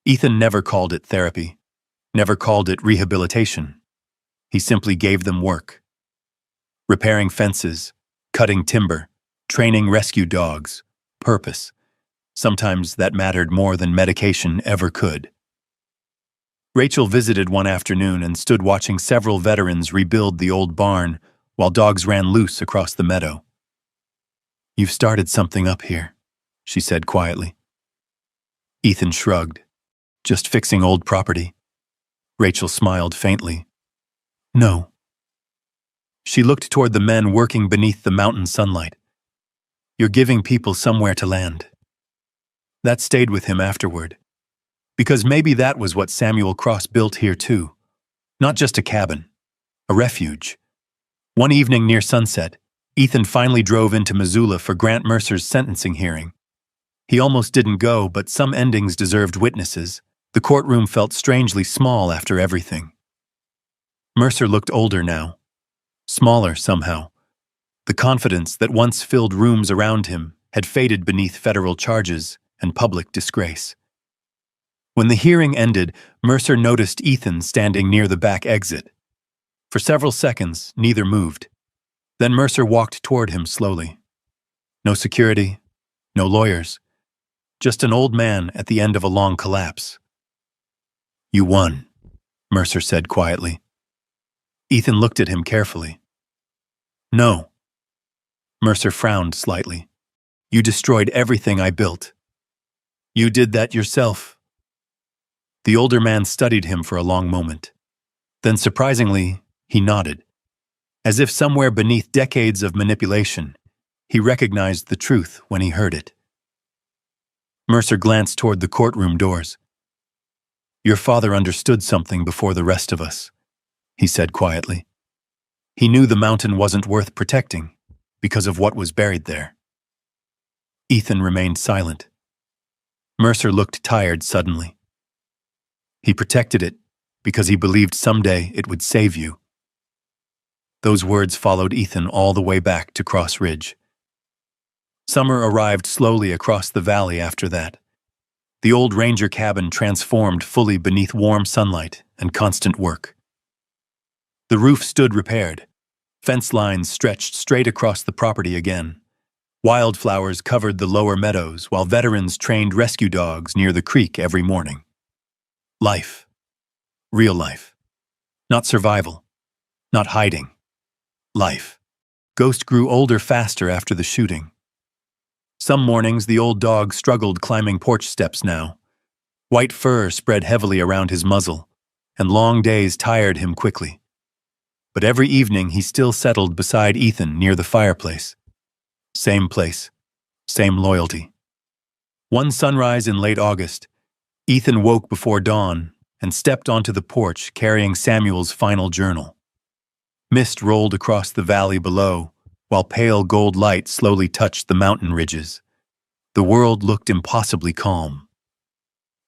Ethan never called it therapy. Never called it rehabilitation. He simply gave them work. Repairing fences, cutting timber, training rescue dogs, purpose. Sometimes that mattered more than medication ever could. Rachel visited one afternoon and stood watching several veterans rebuild the old barn while dogs ran loose across the meadow. "You've started something up here," she said quietly. Ethan shrugged. "Just fixing old property." Rachel smiled faintly. "No." She looked toward the men working beneath the mountain sunlight. "You're giving people somewhere to land." That stayed with him afterward. Because maybe that was what Samuel Cross built here too. Not just a cabin. A refuge. One evening near sunset, Ethan finally drove into Missoula for Grant Mercer's sentencing hearing. He almost didn't go, but some endings deserved witnesses. The courtroom felt strangely small after everything. Mercer looked older now. Smaller somehow. The confidence that once filled rooms around him had faded beneath federal charges and public disgrace. When the hearing ended, Mercer noticed Ethan standing near the back exit. For several seconds, neither moved. Then Mercer walked toward him slowly. No security, no lawyers. Just an old man at the end of a long collapse. "You won," Mercer said quietly. Ethan looked at him carefully. "No." Mercer frowned slightly. "You destroyed everything I built." "You did that yourself." The older man studied him for a long moment. Then, surprisingly, he nodded. As if somewhere beneath decades of manipulation, he recognized the truth when he heard it. Mercer glanced toward the courtroom doors. "Your father understood something before the rest of us," he said quietly. "He knew the mountain wasn't worth protecting because of what was buried there." Ethan remained silent. Mercer looked tired suddenly. "He protected it because he believed someday it would save you." Those words followed Ethan all the way back to Cross Ridge. Summer arrived slowly across the valley after that. The old ranger cabin transformed fully beneath warm sunlight and constant work. The roof stood repaired. Fence lines stretched straight across the property again. Wildflowers covered the lower meadows while veterans trained rescue dogs near the creek every morning. Life. Real life. Not survival. Not hiding. Life. Ghost grew older faster after the shooting. Some mornings the old dog struggled climbing porch steps now. White fur spread heavily around his muzzle, and long days tired him quickly. But every evening he still settled beside Ethan near the fireplace. Same place. Same loyalty. One sunrise in late August, Ethan woke before dawn and stepped onto the porch carrying Samuel's final journal. Mist rolled across the valley below, while pale gold light slowly touched the mountain ridges. The world looked impossibly calm.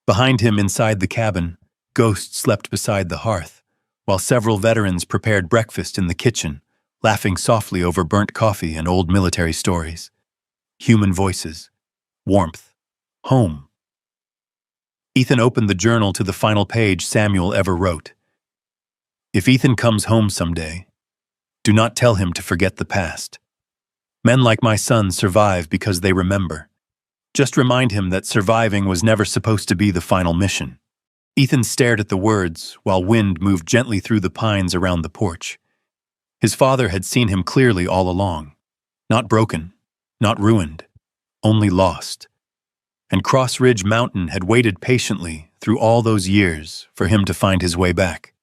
Behind him inside the cabin, Ghost slept beside the hearth, while several veterans prepared breakfast in the kitchen, laughing softly over burnt coffee and old military stories. Human voices. Warmth. Home. Ethan opened the journal to the final page Samuel ever wrote. "If Ethan comes home someday, do not tell him to forget the past. Men like my son survive because they remember. Just remind him that surviving was never supposed to be the final mission. Ethan stared at the words while wind moved gently through the pines around the porch. His father had seen him clearly all along. Not broken, not ruined, only lost. And Cross Ridge Mountain had waited patiently through all those years for him to find his way back.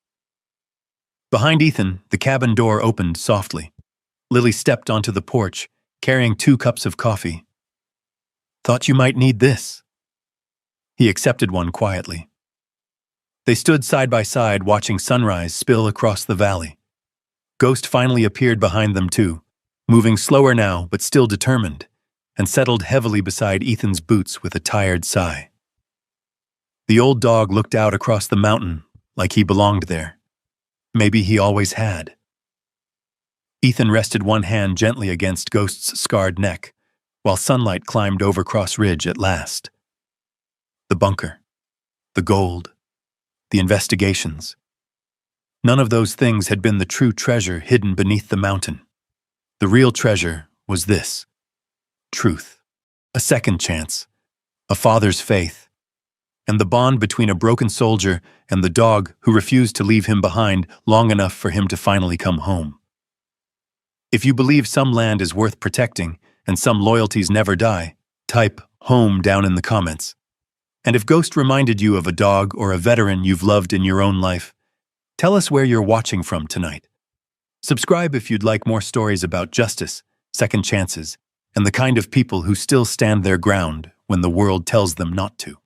Behind Ethan, the cabin door opened softly. Lily stepped onto the porch, carrying 2 cups of coffee. "Thought you might need this." He accepted one quietly. They stood side by side watching sunrise spill across the valley. Ghost finally appeared behind them too, moving slower now but still determined, and settled heavily beside Ethan's boots with a tired sigh. The old dog looked out across the mountain like he belonged there. Maybe he always had. Ethan rested one hand gently against Ghost's scarred neck, while sunlight climbed over Cross Ridge at last. The bunker, the gold, the investigations. None of those things had been the true treasure hidden beneath the mountain. The real treasure was this: truth, a second chance, a father's faith, and the bond between a broken soldier and the dog who refused to leave him behind long enough for him to finally come home. If you believe some land is worth protecting and some loyalties never die, type "home" down in the comments. And if Ghost reminded you of a dog or a veteran you've loved in your own life, tell us where you're watching from tonight. Subscribe if you'd like more stories about justice, second chances, and the kind of people who still stand their ground when the world tells them not to.